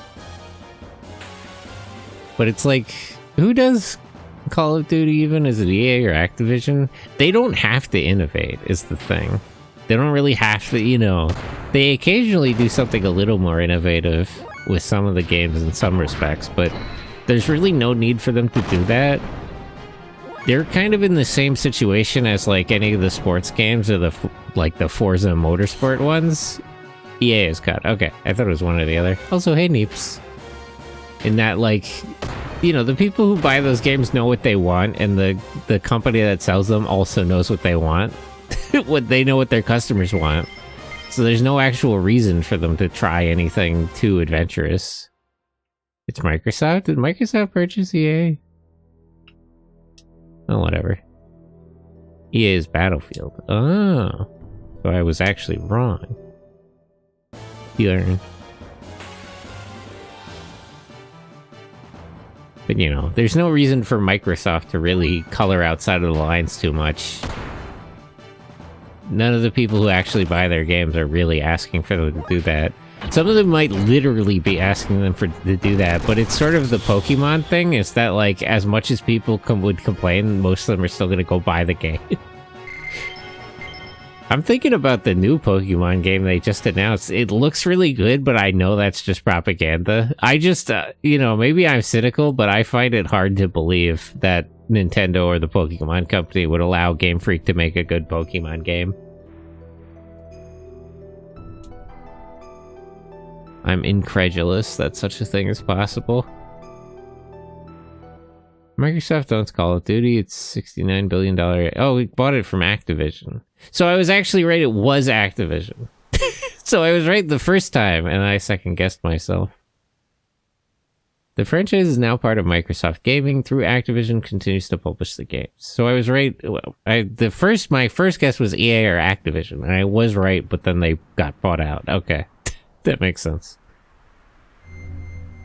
But it's like, who does Call of Duty even? Is it EA or Activision? They don't have to innovate, is the thing. They don't really have to, you know. They occasionally do something a little more innovative with some of the games in some respects, but there's really no need for them to do that. They're kind of in the same situation as like any of the sports games or the Forza Motorsport ones. EA is cut. Okay, I thought it was one or the other. Also, hey, Neeps. In that, like, you know, the people who buy those games know what they want, and the company that sells them also knows what they want. They know what their customers want. So there's no actual reason for them to try anything too adventurous. It's Microsoft? Did Microsoft purchase EA? Oh, whatever. EA is Battlefield. Oh. So I was actually wrong. But, you know, there's no reason for Microsoft to really color outside of the lines too much. None of the people who actually buy their games are really asking for them to do that. Some of them might literally be asking them to do that, but it's sort of the Pokemon thing, is that, like, as much as people would complain, most of them are still gonna go buy the game. I'm thinking about the new Pokemon game they just announced. It looks really good, but I know that's just propaganda. I just, you know, maybe I'm cynical, but I find it hard to believe that Nintendo or the Pokemon company would allow Game Freak to make a good Pokemon game. I'm incredulous that such a thing is possible. Microsoft owns Call of Duty. It's $69 billion. Oh, we bought it from Activision. So I was actually right. It was Activision. So I was right the first time, and I second-guessed myself. The franchise is now part of Microsoft Gaming. Through Activision continues to publish the games. So I was right. Well, my first guess was EA or Activision, and I was right, but then they got bought out. Okay. That makes sense.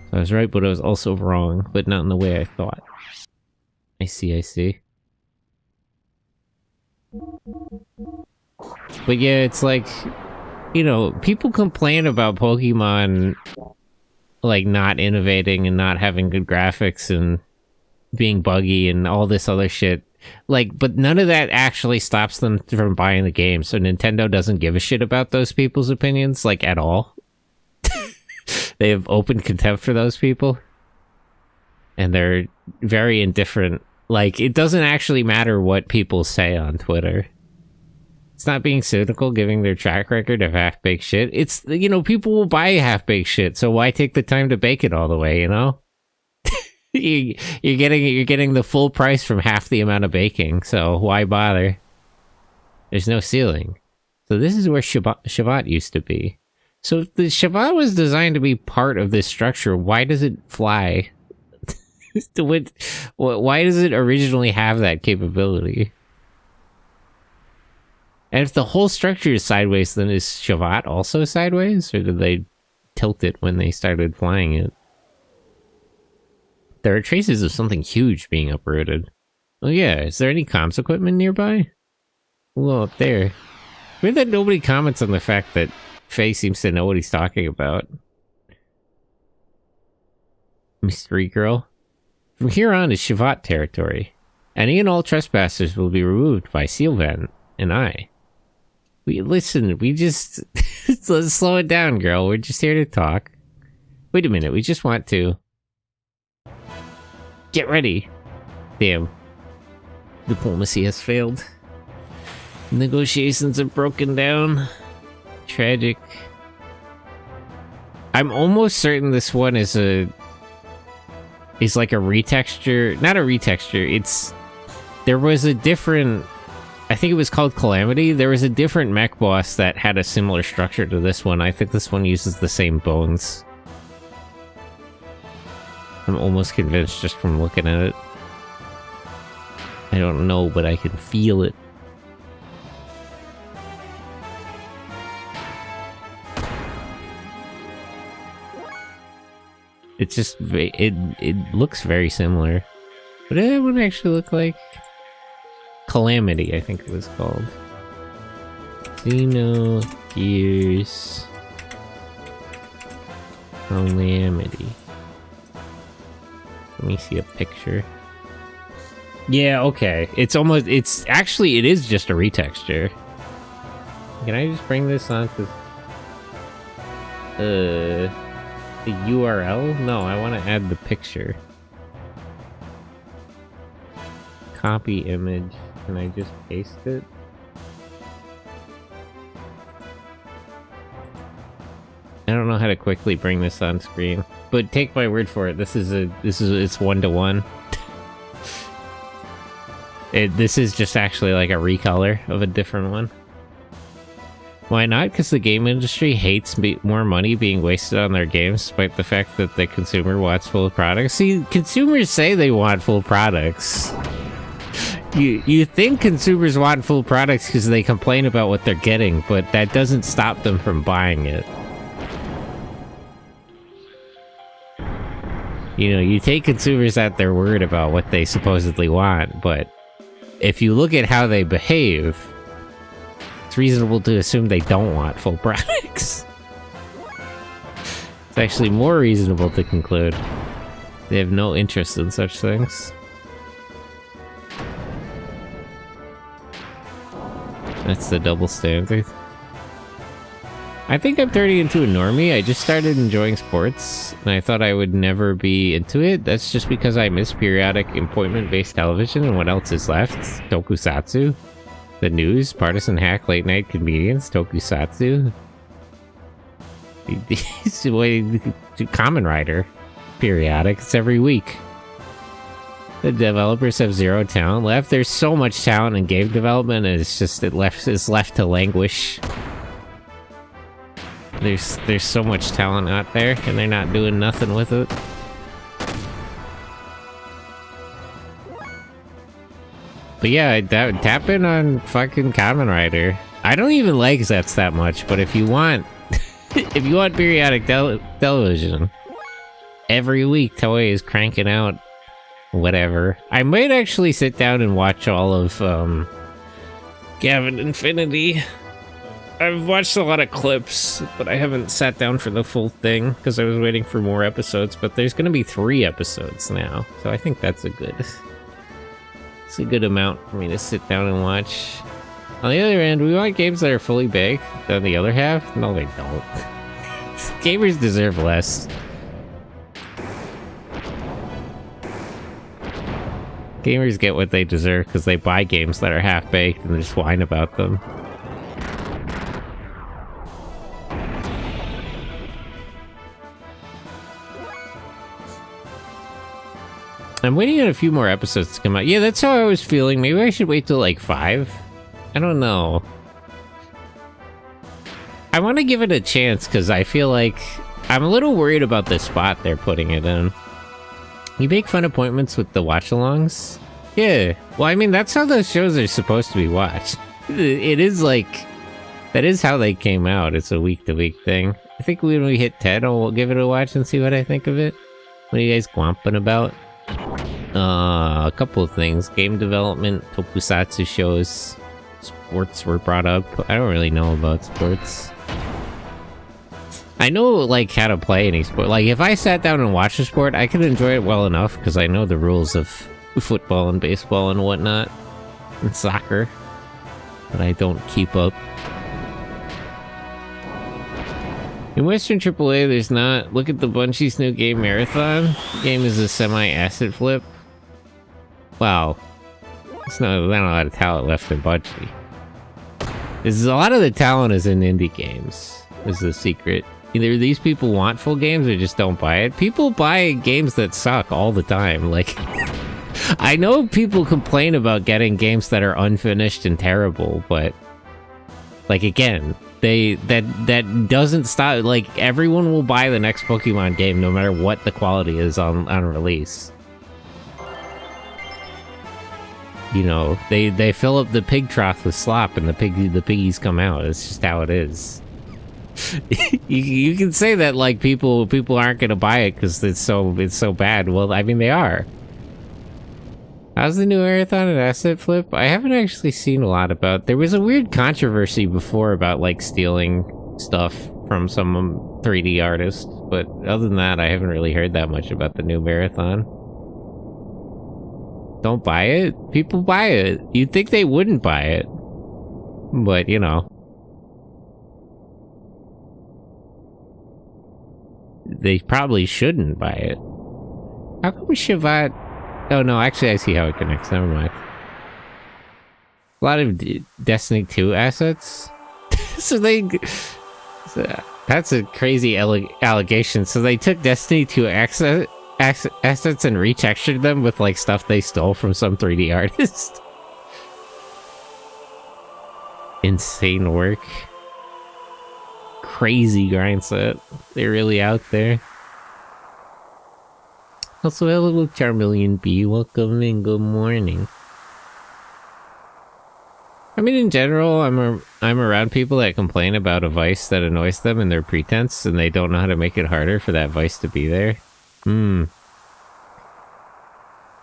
So I was right, but I was also wrong, but not in the way I thought. I see. But yeah, it's like, you know, people complain about Pokemon, like, not innovating and not having good graphics and being buggy and all this other shit. Like, but none of that actually stops them from buying the game, so Nintendo doesn't give a shit about those people's opinions, like, at all. They have open contempt for those people. And they're very indifferent. Like, it doesn't actually matter what people say on Twitter. It's not being cynical, giving their track record of half-baked shit. It's, you know, people will buy half-baked shit, so why take the time to bake it all the way, you know? You're getting the full price from half the amount of baking, so why bother? There's no ceiling. So this is where Shavat used to be. So if the Shavat was designed to be part of this structure, why does it fly? Why does it originally have that capability? And if the whole structure is sideways, then is Shavat also sideways? Or did they tilt it when they started flying it? There are traces of something huge being uprooted. Oh yeah, is there any comms equipment nearby? Well, up there. Weird that nobody comments on the fact that Faye seems to know what he's talking about. Mystery Girl. From here on is Shavat territory. Any and all trespassers will be removed by Sealvan and I. We just... Let's slow it down, girl. We're just here to talk. Wait a minute, we just want to... Get ready. Damn. Diplomacy has failed. Negotiations have broken down. Tragic. I'm almost certain this one is like a retexture. Not a retexture. There was a different... I think it was called Calamity. There was a different mech boss that had a similar structure to this one. I think this one uses the same bones. I'm almost convinced just from looking at it. I don't know, but I can feel it. It's just, it looks very similar. What did that one actually look like? Calamity, I think it was called. Xenogears. Calamity. Let me see a picture. Yeah, okay. It is just a retexture. Can I just bring this on to... the URL? No, I want to add the picture. Copy image. Can I just paste it? I don't know how to quickly bring this on screen, but take my word for it. It's 1-to-1. This is just actually like a recolor of a different one. Why not? Because the game industry hates more money being wasted on their games, despite the fact that the consumer wants full products. See, consumers say they want full products. You think consumers want full products because they complain about what they're getting, but that doesn't stop them from buying it. You know, you take consumers at their word about what they supposedly want, but if you look at how they behave, it's reasonable to assume they don't want full products. It's actually more reasonable to conclude they have no interest in such things. That's the double standard. I think I'm turning into a normie. I just started enjoying sports, and I thought I would never be into it. That's just because I miss periodic appointment-based television, and what else is left? Tokusatsu. The news, partisan hack, late-night comedians, Tokusatsu. Kamen Rider. Periodic. It's every week. The developers have zero talent left. There's so much talent in game development, and it's left to languish. There's so much talent out there, and they're not doing nothing with it. But yeah, tap in on fucking Kamen Rider. I don't even like Zets that much, but if you want, if you want periodic television, every week Toei is cranking out whatever. I might actually sit down and watch all of Gavin Infinity. I've watched a lot of clips, but I haven't sat down for the full thing because I was waiting for more episodes, but there's going to be 3 episodes now, so I think that's it's a good amount for me to sit down and watch. On the other end, we want games that are fully baked. On the other half, no they don't. Gamers deserve less. Gamers get what they deserve because they buy games that are half-baked and just whine about them. I'm waiting on a few more episodes to come out. Yeah, that's how I was feeling. Maybe I should wait till like 5. I don't know. I want to give it a chance because I feel like I'm a little worried about the spot they're putting it in. You make fun appointments with the watch-alongs? Yeah. Well, I mean, that's how those shows are supposed to be watched. It is like... That is how they came out. It's a week-to-week thing. I think when we hit 10, I'll give it a watch and see what I think of it. What are you guys glomping about? A couple of things. Game development, tokusatsu shows, sports were brought up. I don't really know about sports. I know, like, how to play any sport. Like, if I sat down and watched a sport, I could enjoy it well enough, because I know the rules of football and baseball and whatnot. And soccer. But I don't keep up. In Western AAA, there's not... Look at the Bungie's new game, Marathon. The game is a semi-asset flip. Wow. There's not a lot of talent left in Bungie. A lot of the talent is in indie games. Is the secret. Either these people want full games or just don't buy it. People buy games that suck all the time. Like, I know people complain about getting games that are unfinished and terrible, but like again, that doesn't stop. Like, everyone will buy the next Pokemon game no matter what the quality is on release. You know, they fill up the pig trough with slop and the piggies come out. It's just how it is. you can say that like people aren't gonna buy it because it's so bad. Well, I mean, they are. How's the new Marathon and asset flip? I haven't actually seen a lot about. There was a weird controversy before about like stealing stuff from some 3D artist, but other than that, I haven't really heard that much about the new Marathon. Don't buy it? People buy it. You'd think they wouldn't buy it, but you know. They probably shouldn't buy it. How come Shivat... Oh no, actually I see how it connects, never mind. A lot of Destiny 2 assets? So that's a crazy allegation. So they took Destiny 2 assets and retextured them with like stuff they stole from some 3D artist. Insane work. Crazy grind set. They're really out there. Also, hello, Charmeleon B. Welcome and good morning. I mean, in general, I'm around people that complain about a vice that annoys them and their pretense, and they don't know how to make it harder for that vice to be there. Don't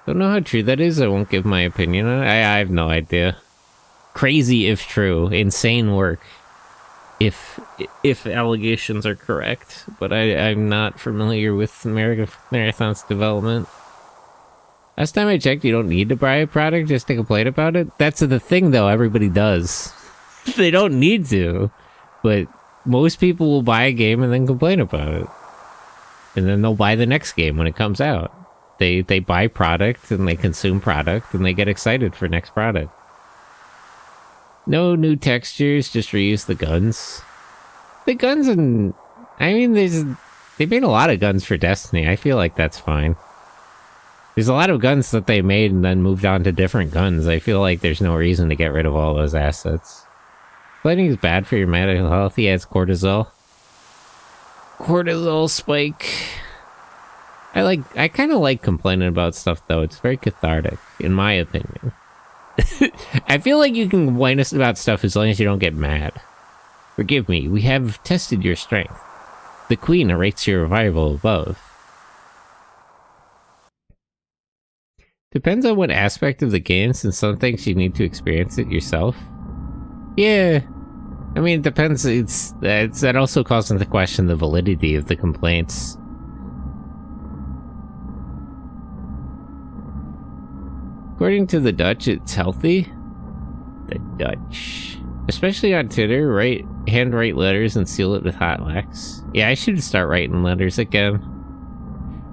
know how true that is. I won't give my opinion on it. I have no idea. Crazy if true. Insane work. If allegations are correct, but I'm not familiar with Marathon's development. Last time I checked, you don't need to buy a product just to complain about it. That's the thing, though. Everybody does. They don't need to, but most people will buy a game and then complain about it, and then they'll buy the next game when it comes out. They buy product and they consume product and they get excited for next product. No new textures, just reuse the guns. The guns and... I mean, they made a lot of guns for Destiny. I feel like that's fine. There's a lot of guns that they made and then moved on to different guns. I feel like there's no reason to get rid of all those assets. Fighting is bad for your mental health. Yeah, it's cortisol. Cortisol spike. I kind of like complaining about stuff, though. It's very cathartic, in my opinion. I feel like you can complain about stuff as long as you don't get mad. Forgive me, we have tested your strength. The Queen rates your revival above. Depends on what aspect of the game, since some things you need to experience it yourself. Yeah. I mean, it depends. That also calls into question the validity of the complaints. According to the Dutch, it's healthy. The Dutch. Especially on Twitter, handwrite letters and seal it with hot wax. Yeah, I should start writing letters again.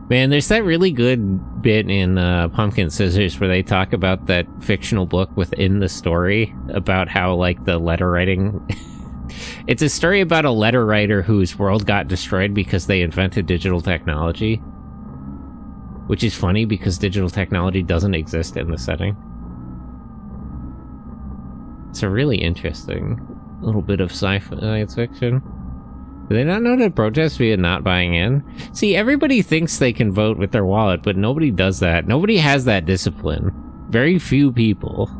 Man, there's that really good bit in Pumpkin Scissors where they talk about that fictional book within the story about how, like, the letter writing... It's a story about a letter writer whose world got destroyed because they invented digital technology. Which is funny because digital technology doesn't exist in the setting. It's a really interesting little bit of science fiction. Do they not know to protest via not buying in? See, everybody thinks they can vote with their wallet, but nobody does that. Nobody has that discipline. Very few people.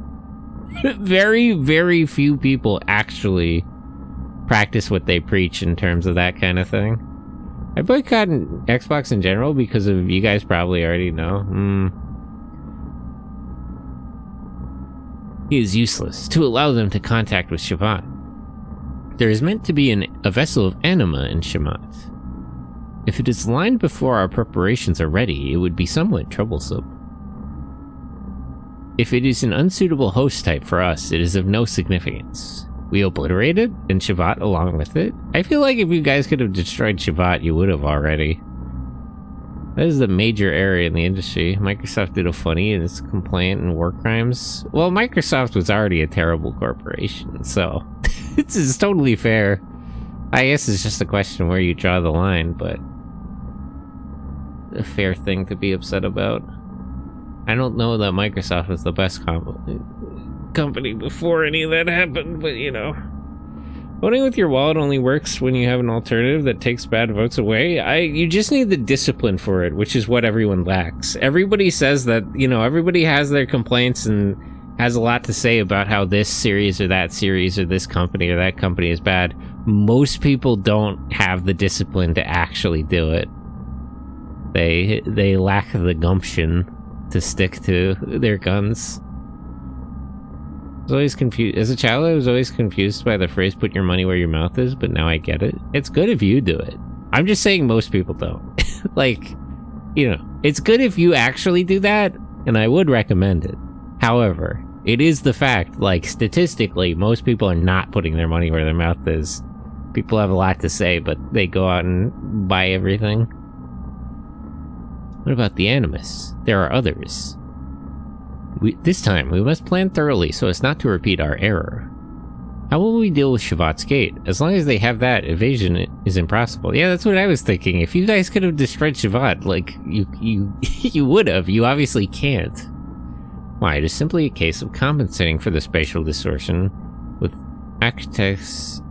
Very, very few people actually practice what they preach in terms of that kind of thing. I boycott Xbox in general because of, you guys probably already know. It is useless to allow them to contact with Shabbat. There is meant to be a vessel of anima in Shamat. If it is lined before our preparations are ready, it would be somewhat troublesome. If it is an unsuitable host type for us, it is of no significance. We obliterate it, and Shabbat along with it. I feel like if you guys could have destroyed Shabbat, you would have already. That is the major area in the industry. Microsoft did a funny in its complaint and war crimes. Well, Microsoft was already a terrible corporation, so this is totally fair. I guess it's just a question where you draw the line, but a fair thing to be upset about. I don't know that Microsoft was the best company before any of that happened, but you know. Voting with your wallet only works when you have an alternative that takes bad votes away. You just need the discipline for it, which is what everyone lacks. Everybody says that, you know, everybody has their complaints and has a lot to say about how this series or that series or this company or that company is bad. Most people don't have the discipline to actually do it. They lack the gumption to stick to their guns. I was always confused. As a child, I was always confused by the phrase, put your money where your mouth is, but now I get it. It's good if you do it. I'm just saying most people don't. Like, you know, it's good if you actually do that, and I would recommend it. However, it is the fact, like, statistically, most people are not putting their money where their mouth is. People have a lot to say, but they go out and buy everything. What about the Animus? There are others. This time, we must plan thoroughly so as not to repeat our error. How will we deal with Shabbat's gate? As long as they have that, evasion is impossible. Yeah, that's what I was thinking. If you guys could have destroyed Shabbat, like, you would have. You obviously can't. Why, it is simply a case of compensating for the spatial distortion with Akzen's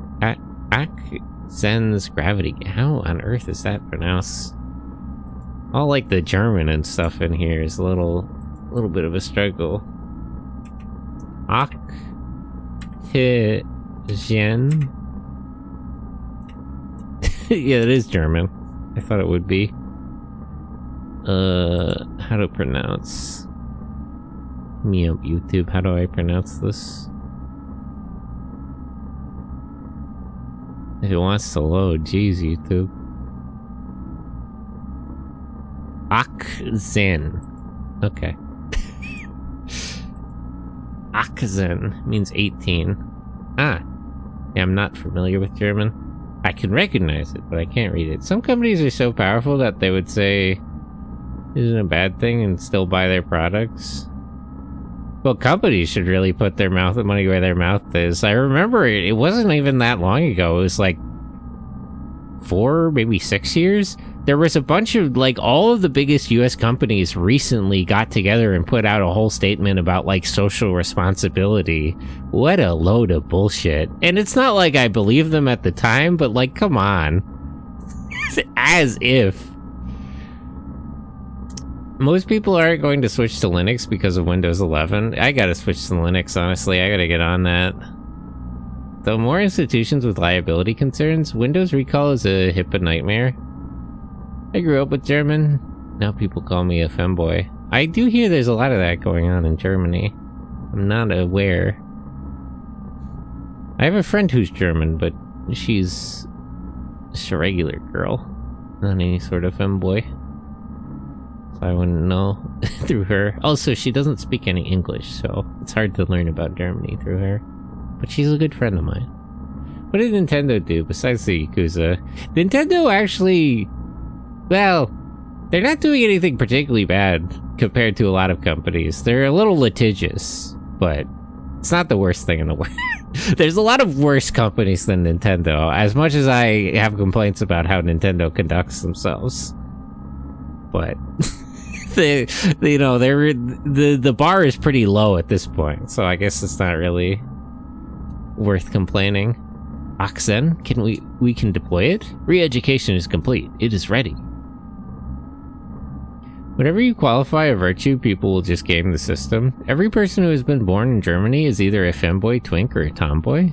gravity. How on earth is that pronounced? All like the German and stuff in here is a little bit of a struggle. Aktigen. Yeah, it is German. I thought it would be. How to pronounce? Me up YouTube. How do I pronounce this? If it wants to load, geez, YouTube. Akzen. Okay. Akzen means 18. Ah. Yeah, I'm not familiar with German. I can recognize it, but I can't read it. Some companies are so powerful that they would say isn't a bad thing and still buy their products. Well, companies should really put their money where their mouth is. I remember it wasn't even that long ago. It was like 4, maybe 6 years. There was a bunch of, like, all of the biggest US companies recently got together and put out a whole statement about, like, social responsibility. What a load of bullshit. And it's not like I believed them at the time, but, like, come on. As if. Most people aren't going to switch to Linux because of Windows 11. I gotta switch to Linux, honestly. I gotta get on that. Though more institutions with liability concerns, Windows recall is a HIPAA nightmare. I grew up with German. Now people call me a femboy. I do hear there's a lot of that going on in Germany. I'm not aware. I have a friend who's German, but she's just a regular girl. Not any sort of femboy. So I wouldn't know through her. Also, she doesn't speak any English, so it's hard to learn about Germany through her. But she's a good friend of mine. What did Nintendo do besides the Yakuza? Nintendo actually... Well, they're not doing anything particularly bad compared to a lot of companies. They're a little litigious, but it's not the worst thing in the world. There's a lot of worse companies than Nintendo, as much as I have complaints about how Nintendo conducts themselves. But, the bar is pretty low at this point, so I guess it's not really worth complaining. Oxen, we can deploy it? Re-education is complete. It is ready. Whenever you qualify a virtue, people will just game the system. Every person who has been born in Germany is either a femboy, twink, or a tomboy.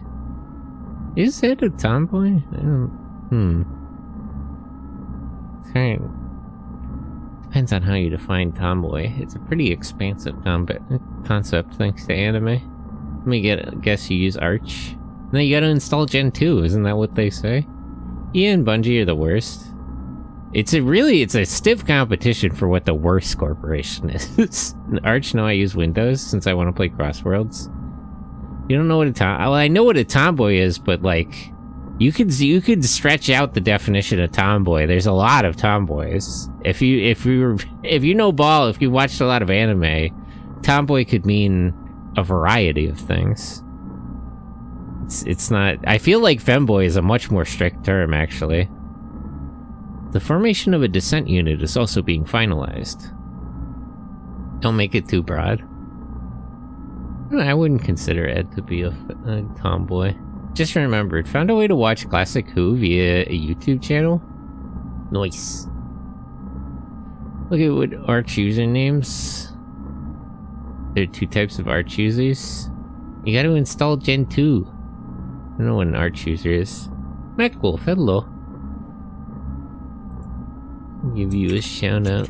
Is it a tomboy? I don't... Depends on how you define tomboy. It's a pretty expansive concept thanks to anime. Let me guess you use Arch. No, you gotta install Gen 2, isn't that what they say? EA and Bungie are the worst. It's a stiff competition for what the worst corporation is. Arch, no, I use Windows since I want to play Crossworlds. You don't know what well, I know what a tomboy is, but like, you could stretch out the definition of tomboy. There's a lot of tomboys. If you know ball, if you watched a lot of anime, tomboy could mean a variety of things. It's not... I feel like femboy is a much more strict term, actually. The formation of a descent unit is also being finalized. Don't make it too broad. I wouldn't consider Ed to be a tomboy. Just remembered, found a way to watch Classic Who via a YouTube channel? Nice. Look at what Arch usernames. There are 2 types of Arch users. You gotta install Gen 2. I don't know what an Arch user is. MacWolf, hello. Give you a shout out.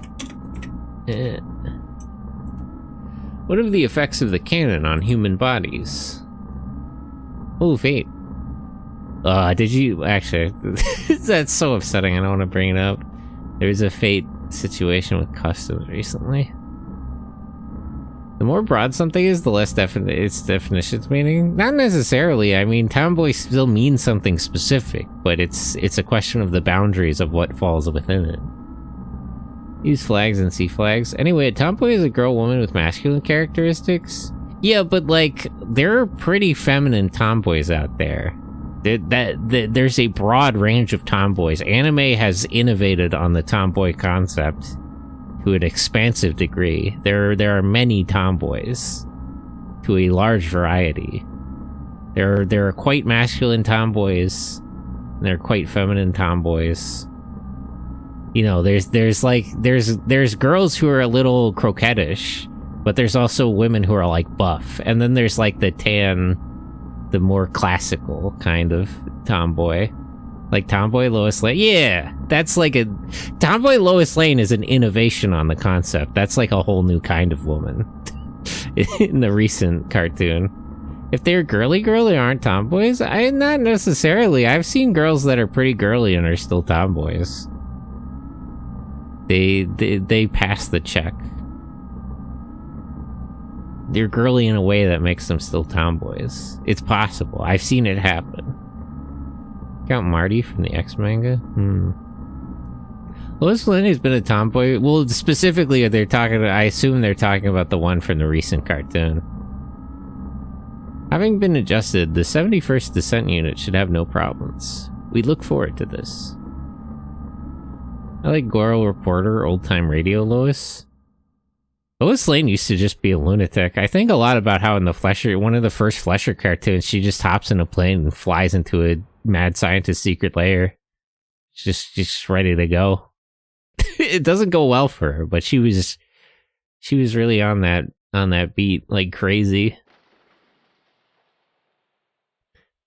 What are the effects of the cannon on human bodies? Oh, Fate. Did you... Actually, that's so upsetting, I don't want to bring it up. There was a Fate situation with customs recently. The more broad something is, the less its definitions meaning. Not necessarily. I mean, tomboy still means something specific, but it's a question of the boundaries of what falls within it. Use flags and see flags. Anyway, a tomboy is a girl woman with masculine characteristics. Yeah, but like, there are pretty feminine tomboys out there. There's a broad range of tomboys. Anime has innovated on the tomboy concept to an expansive degree. There are many tomboys to a large variety. There are quite masculine tomboys, and there are quite feminine tomboys. You know, there's girls who are a little croquettish, but there's also women who are like buff, and then there's like the tan, the more classical kind of tomboy. Like Tomboy Lois Lane. Yeah, that's like a... Tomboy Lois Lane is an innovation on the concept. That's like a whole new kind of woman in the recent cartoon. If they're girly, they aren't tomboys? Not necessarily. I've seen girls that are pretty girly and are still tomboys. They pass the check. They're girly in a way that makes them still tomboys. It's possible. I've seen it happen. Count Marty from the X manga? Lois Lane has been a tomboy. Well, specifically, I assume they're talking about the one from the recent cartoon. Having been adjusted, the 71st Descent Unit should have no problems. We look forward to this. I like Goro Reporter, old-time radio Lois. Lois Lane used to just be a lunatic. I think a lot about how in the Flesher, one of the first Flesher cartoons, she just hops in a plane and flies into a mad scientist secret lair. Just ready to go. It doesn't go well for her, but she was really on that beat like crazy.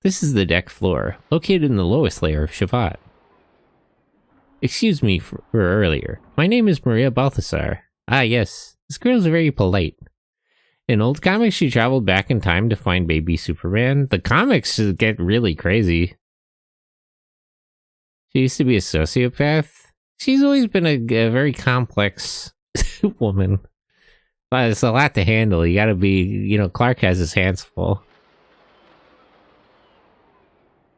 This is the deck floor, located in the lowest layer of Shavat. Excuse me for earlier. My name is Maria Balthasar. Ah, yes. This girl is very polite. In old comics, she traveled back in time to find baby Superman. The comics get really crazy. She used to be a sociopath. She's always been a very complex woman. But it's a lot to handle. You gotta be, Clark has his hands full.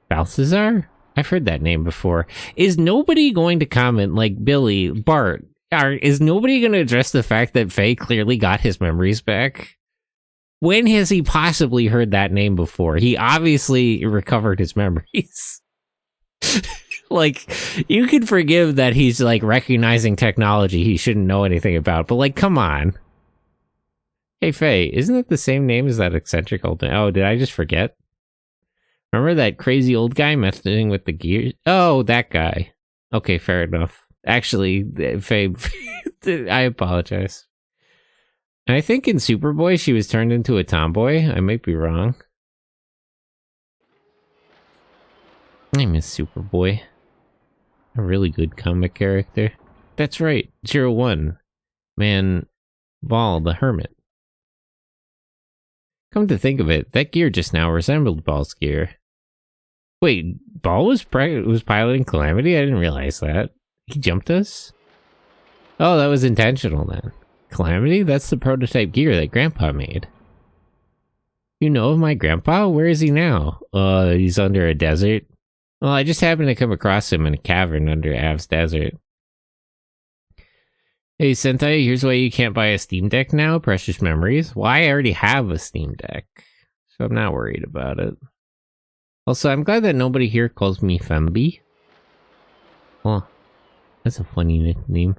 Balthazar? I've heard that name before. Is nobody going to comment, like Billy, Bart, is nobody going to address the fact that Faye clearly got his memories back? When has he possibly heard that name before? He obviously recovered his memories. Like, you can forgive that he's, like, recognizing technology he shouldn't know anything about, but, like, come on. Hey, Faye, isn't it the same name as that eccentric old man? Oh, did I just forget? Remember that crazy old guy messing with the gears? Oh, that guy. Okay, fair enough. Actually, I apologize. And I think in Superboy she was turned into a tomboy. I might be wrong. I miss Superboy. A really good comic character. That's right, 01. Man, Ball the Hermit. Come to think of it, that gear just now resembled Ball's gear. Wait, Ball was piloting Calamity? I didn't realize that. He jumped us? Oh, that was intentional then. Calamity? That's the prototype gear that Grandpa made. You know of my grandpa? Where is he now? He's under a desert. Well, I just happened to come across him in a cavern under Av's desert. Hey, Sentai, here's why you can't buy a Steam Deck now, precious memories. Why? I already have a Steam Deck, so I'm not worried about it. Also, I'm glad that nobody here calls me Femby. Oh, that's a funny nickname.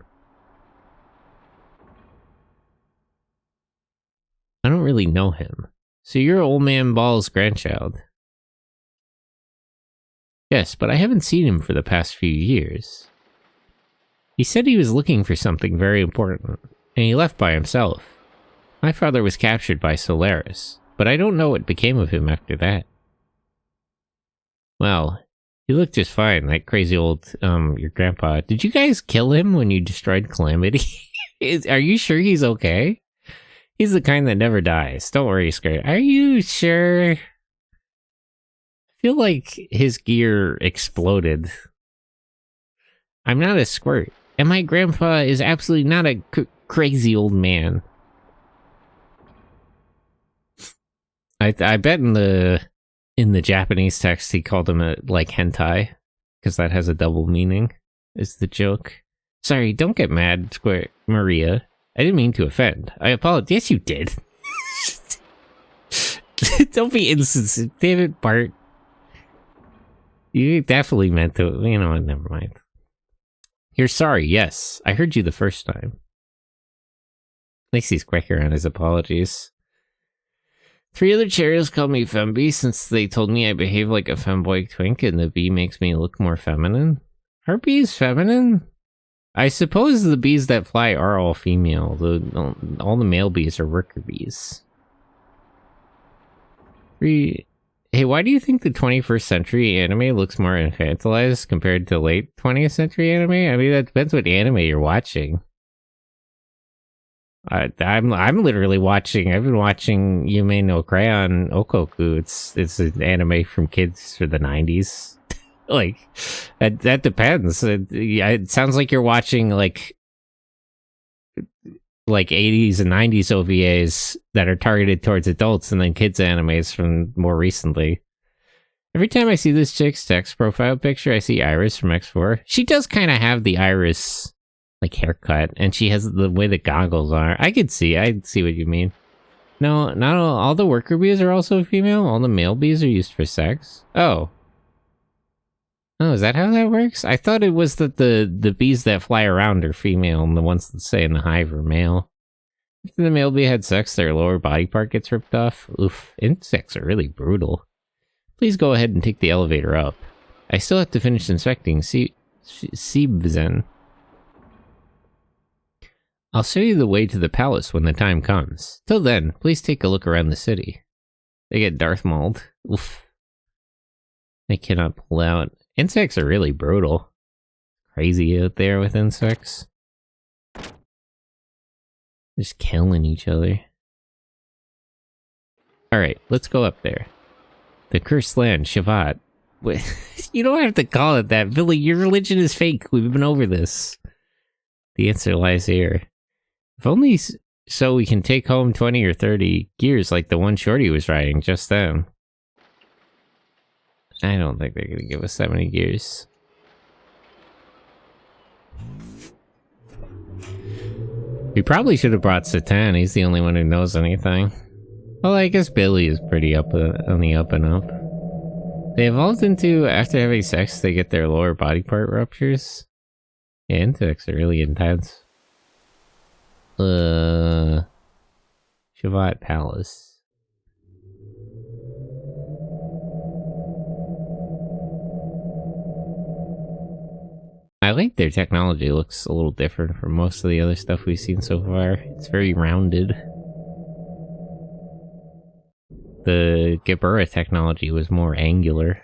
I don't really know him. So you're Old Man Ball's grandchild. Yes, but I haven't seen him for the past few years. He said he was looking for something very important, and he left by himself. My father was captured by Solaris, but I don't know what became of him after that. Well, he looked just fine, that crazy old, your grandpa. Did you guys kill him when you destroyed Calamity? Are you sure he's okay? He's the kind that never dies. Don't worry, Skirt. Are you sure? I feel like his gear exploded. I'm not a squirt. And my grandpa is absolutely not a crazy old man. I bet in the Japanese text he called him like hentai, because that has a double meaning. Is the joke? Sorry, don't get mad, Square Maria. I didn't mean to offend. I apologize. Yes, you did. Don't be insensitive, damn it, Bart. You definitely meant to. You know what? Never mind. You're sorry, yes. I heard you the first time. At least he's quicker on his apologies. 3 other Cheerios called me Femby since they told me I behave like a femboy twink and the bee makes me look more feminine. Are bees feminine? I suppose the bees that fly are all female. All the male bees are worker bees. Hey, why do you think the 21st century anime looks more infantilized compared to late 20th century anime? I mean, that depends what anime you're watching. I'm literally watching. I've been watching Yume no Crayon Okoku. It's an anime from kids for the 90s. Like that depends. It sounds like you're watching like 80s and 90s OVAs that are targeted towards adults, and then kids animes from more recently. Every time I see this chick's text profile picture, I see Iris from X4. She does kind of have the Iris like haircut, and she has the way the goggles are. I see what you mean. No, not all the worker bees are also female. All the male bees are used for sex. Oh, is that how that works? I thought it was that the bees that fly around are female, and the ones that stay in the hive are male. If the male bee had sex, their lower body part gets ripped off. Oof, insects are really brutal. Please go ahead and take the elevator up. I still have to finish inspecting Seebzen. I'll show you the way to the palace when the time comes. Till then, please take a look around the city. They get Darth Mauled. Oof. I cannot pull out. Insects are really brutal. Crazy out there with insects. Just killing each other. Alright, let's go up there. The cursed land, Shavat. You don't have to call it that, Billy. Your religion is fake. We've been over this. The answer lies here. If only so we can take home 20 or 30 gears like the one Shorty was riding just then. I don't think they're gonna give us 70 gears. We probably should have brought Satan. He's the only one who knows anything. Well, I guess Billy is pretty on the up and up. They evolved into, after having sex, they get their lower body part ruptures. Yeah, insects are really intense. Shavat Palace. I like their technology. It looks a little different from most of the other stuff we've seen so far. It's very rounded. The Gebura technology was more angular.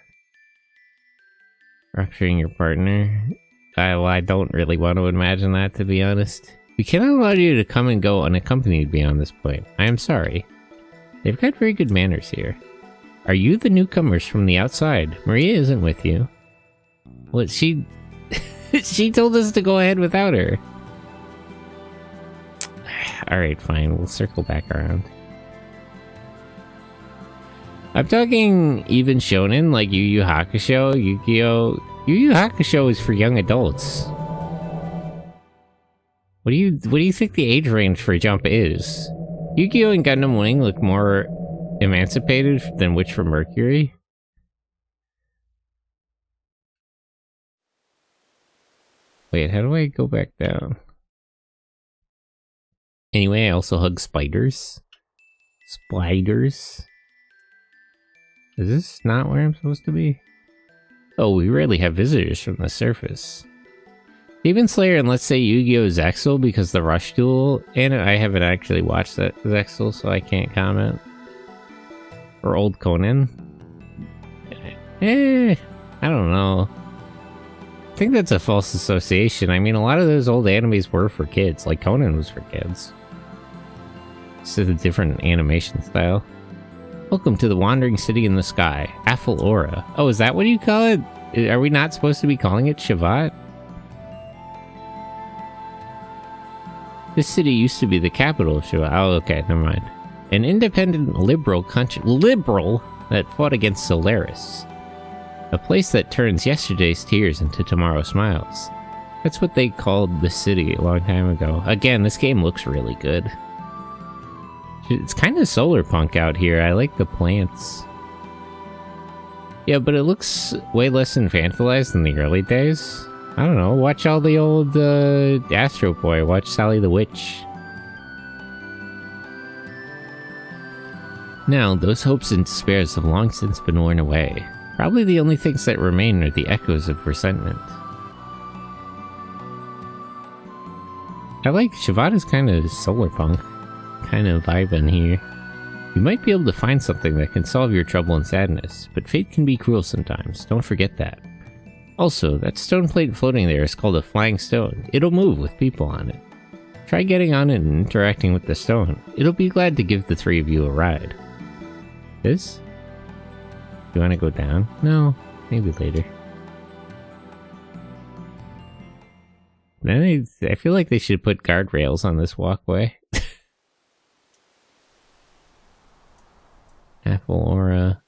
Rupturing your partner. Well, I don't really want to imagine that, to be honest. We cannot allow you to come and go unaccompanied beyond this point. I am sorry. They've got very good manners here. Are you the newcomers from the outside? Maria isn't with you. What, she... she told us to go ahead without her. Alright, fine. We'll circle back around. I'm talking even shonen, like Yu Yu Hakusho, Yu-Gi-Oh! Yu Yu Hakusho is for young adults. What do you think the age range for Jump is? Yu-Gi-Oh! And Gundam Wing look more emancipated than Witch from Mercury. Wait, how do I go back down? Anyway, I also hug spiders. Spiders. Is this not where I'm supposed to be? Oh, we rarely have visitors from the surface. Demon Slayer and let's say Yu-Gi-Oh! Zexal because the Rush Duel, and I haven't actually watched that Zexal, so I can't comment. Or Old Conan. I don't know. I think that's a false association. I mean, a lot of those old animes were for kids, like Conan was for kids. It's just a different animation style. Welcome to the Wandering City in the Sky, Aphel-Aura. Oh, is that what you call it? Are we not supposed to be calling it Shavat? This city used to be the capital of Shavat. Oh, okay, never mind. An independent liberal country that fought against Solaris. A place that turns yesterday's tears into tomorrow's smiles. That's what they called the city a long time ago. Again, this game looks really good. It's kind of solar punk out here. I like the plants. Yeah, but it looks way less infantilized than the early days. I don't know, watch all the old Astro Boy, watch Sally the Witch. Now, those hopes and despairs have long since been worn away. Probably the only things that remain are the echoes of resentment. I like Shavat is kind of solar punk. Kind of vibing here. You might be able to find something that can solve your trouble and sadness, but fate can be cruel sometimes, don't forget that. Also, that stone plate floating there is called a flying stone. It'll move with people on it. Try getting on it and interacting with the stone. It'll be glad to give the three of you a ride. This? Do you want to go down? No, maybe later. Then I feel like they should put guardrails on this walkway. Aphel-Aura.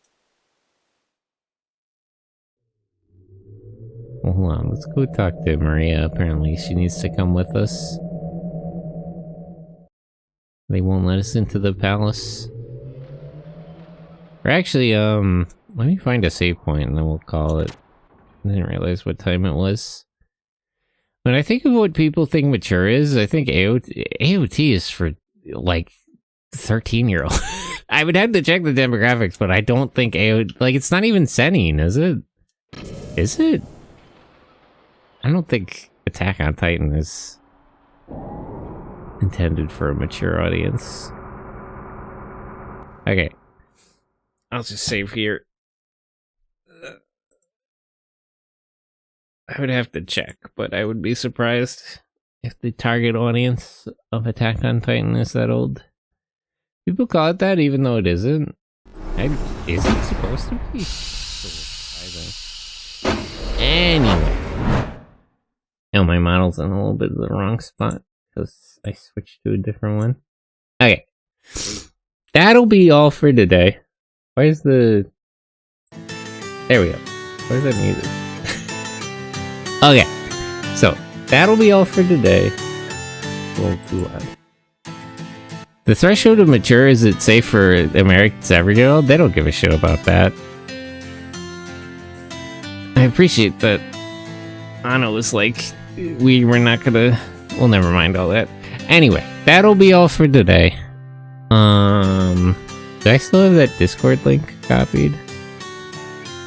Well, hold on, let's go talk to Maria. Apparently she needs to come with us. They won't let us into the palace. Or actually, let me find a save point and then we'll call it. I didn't realize what time it was. When I think of what people think mature is, I think AOT is for, like, 13-year-old. I would have to check the demographics, but I don't think AOT... Like, it's not even Senin, is it? Is it? I don't think Attack on Titan is intended for a mature audience. Okay. I'll just save here. I would have to check, but I would be surprised if the target audience of Attack on Titan is that old. People call it that even though it isn't. Is it supposed to be? Anyway. Oh, my model's in a little bit of the wrong spot because I switched to a different one. Okay. That'll be all for today. Where's the... There we go. Where's that music? Okay. So, that'll be all for today. A little too loud. The threshold of mature, is it safe for Americans everywhere? They don't give a shit about that. I appreciate that Anna was like, we were not gonna... Well, never mind all that. Anyway, that'll be all for today. Do I still have that Discord link copied?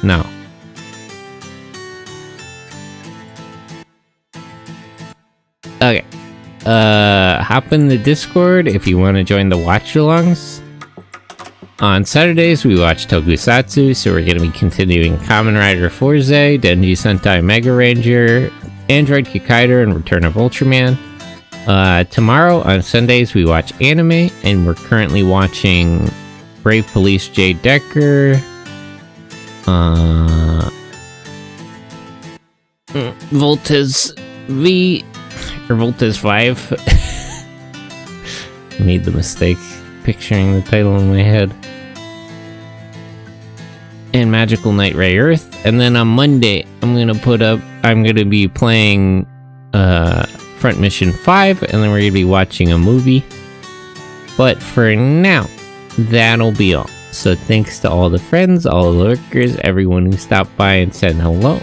No. Okay. Hop in the Discord if you want to join the watch-alongs. On Saturdays, we watch Tokusatsu, so we're going to be continuing Kamen Rider Forze, Denji Sentai Mega Ranger, Android Kikaider, and Return of Ultraman. Tomorrow, on Sundays, we watch anime, and we're currently watching Brave Police J. Decker, Voltes V, or Voltes 5. Made the mistake picturing the title in my head. And Magical Knight Ray Earth. And then on Monday, I'm gonna be playing Front Mission 5, and then we're gonna be watching a movie. But for now, that'll be all. So thanks to all the friends, all the lurkers, everyone who stopped by and said hello.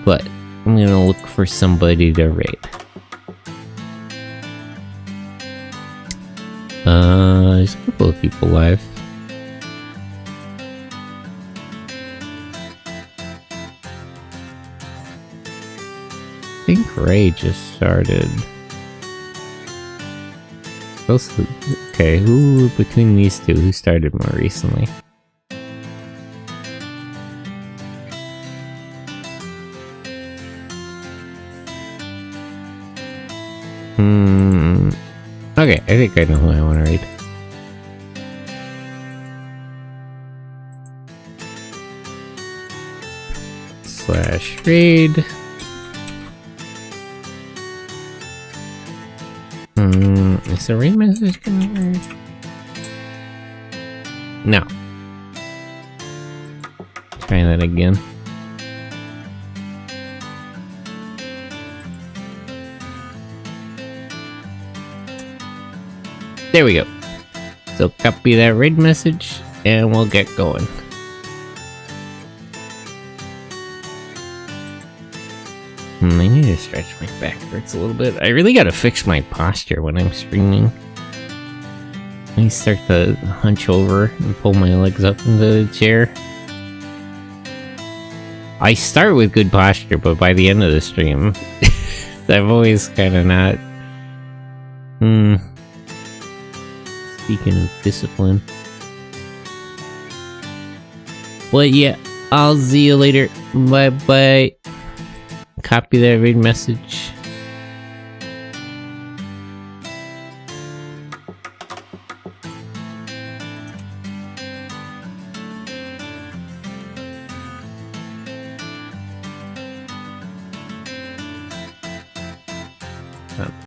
But I'm gonna look for somebody to raid. There's a couple of people live. I think Ray just started. Okay, who between these two, who started more recently? Okay, I think I know who I want to read. /raid. Is the raid message gonna work? No. Try that again. There we go. So copy that raid message and we'll get going. I need to stretch my back, hurts a little bit. I really gotta fix my posture when I'm streaming. I start to hunch over and pull my legs up into the chair. I start with good posture, but by the end of the stream, I've always kind of not. Speaking of discipline. But yeah, I'll see you later. Bye bye. Copy that raid message.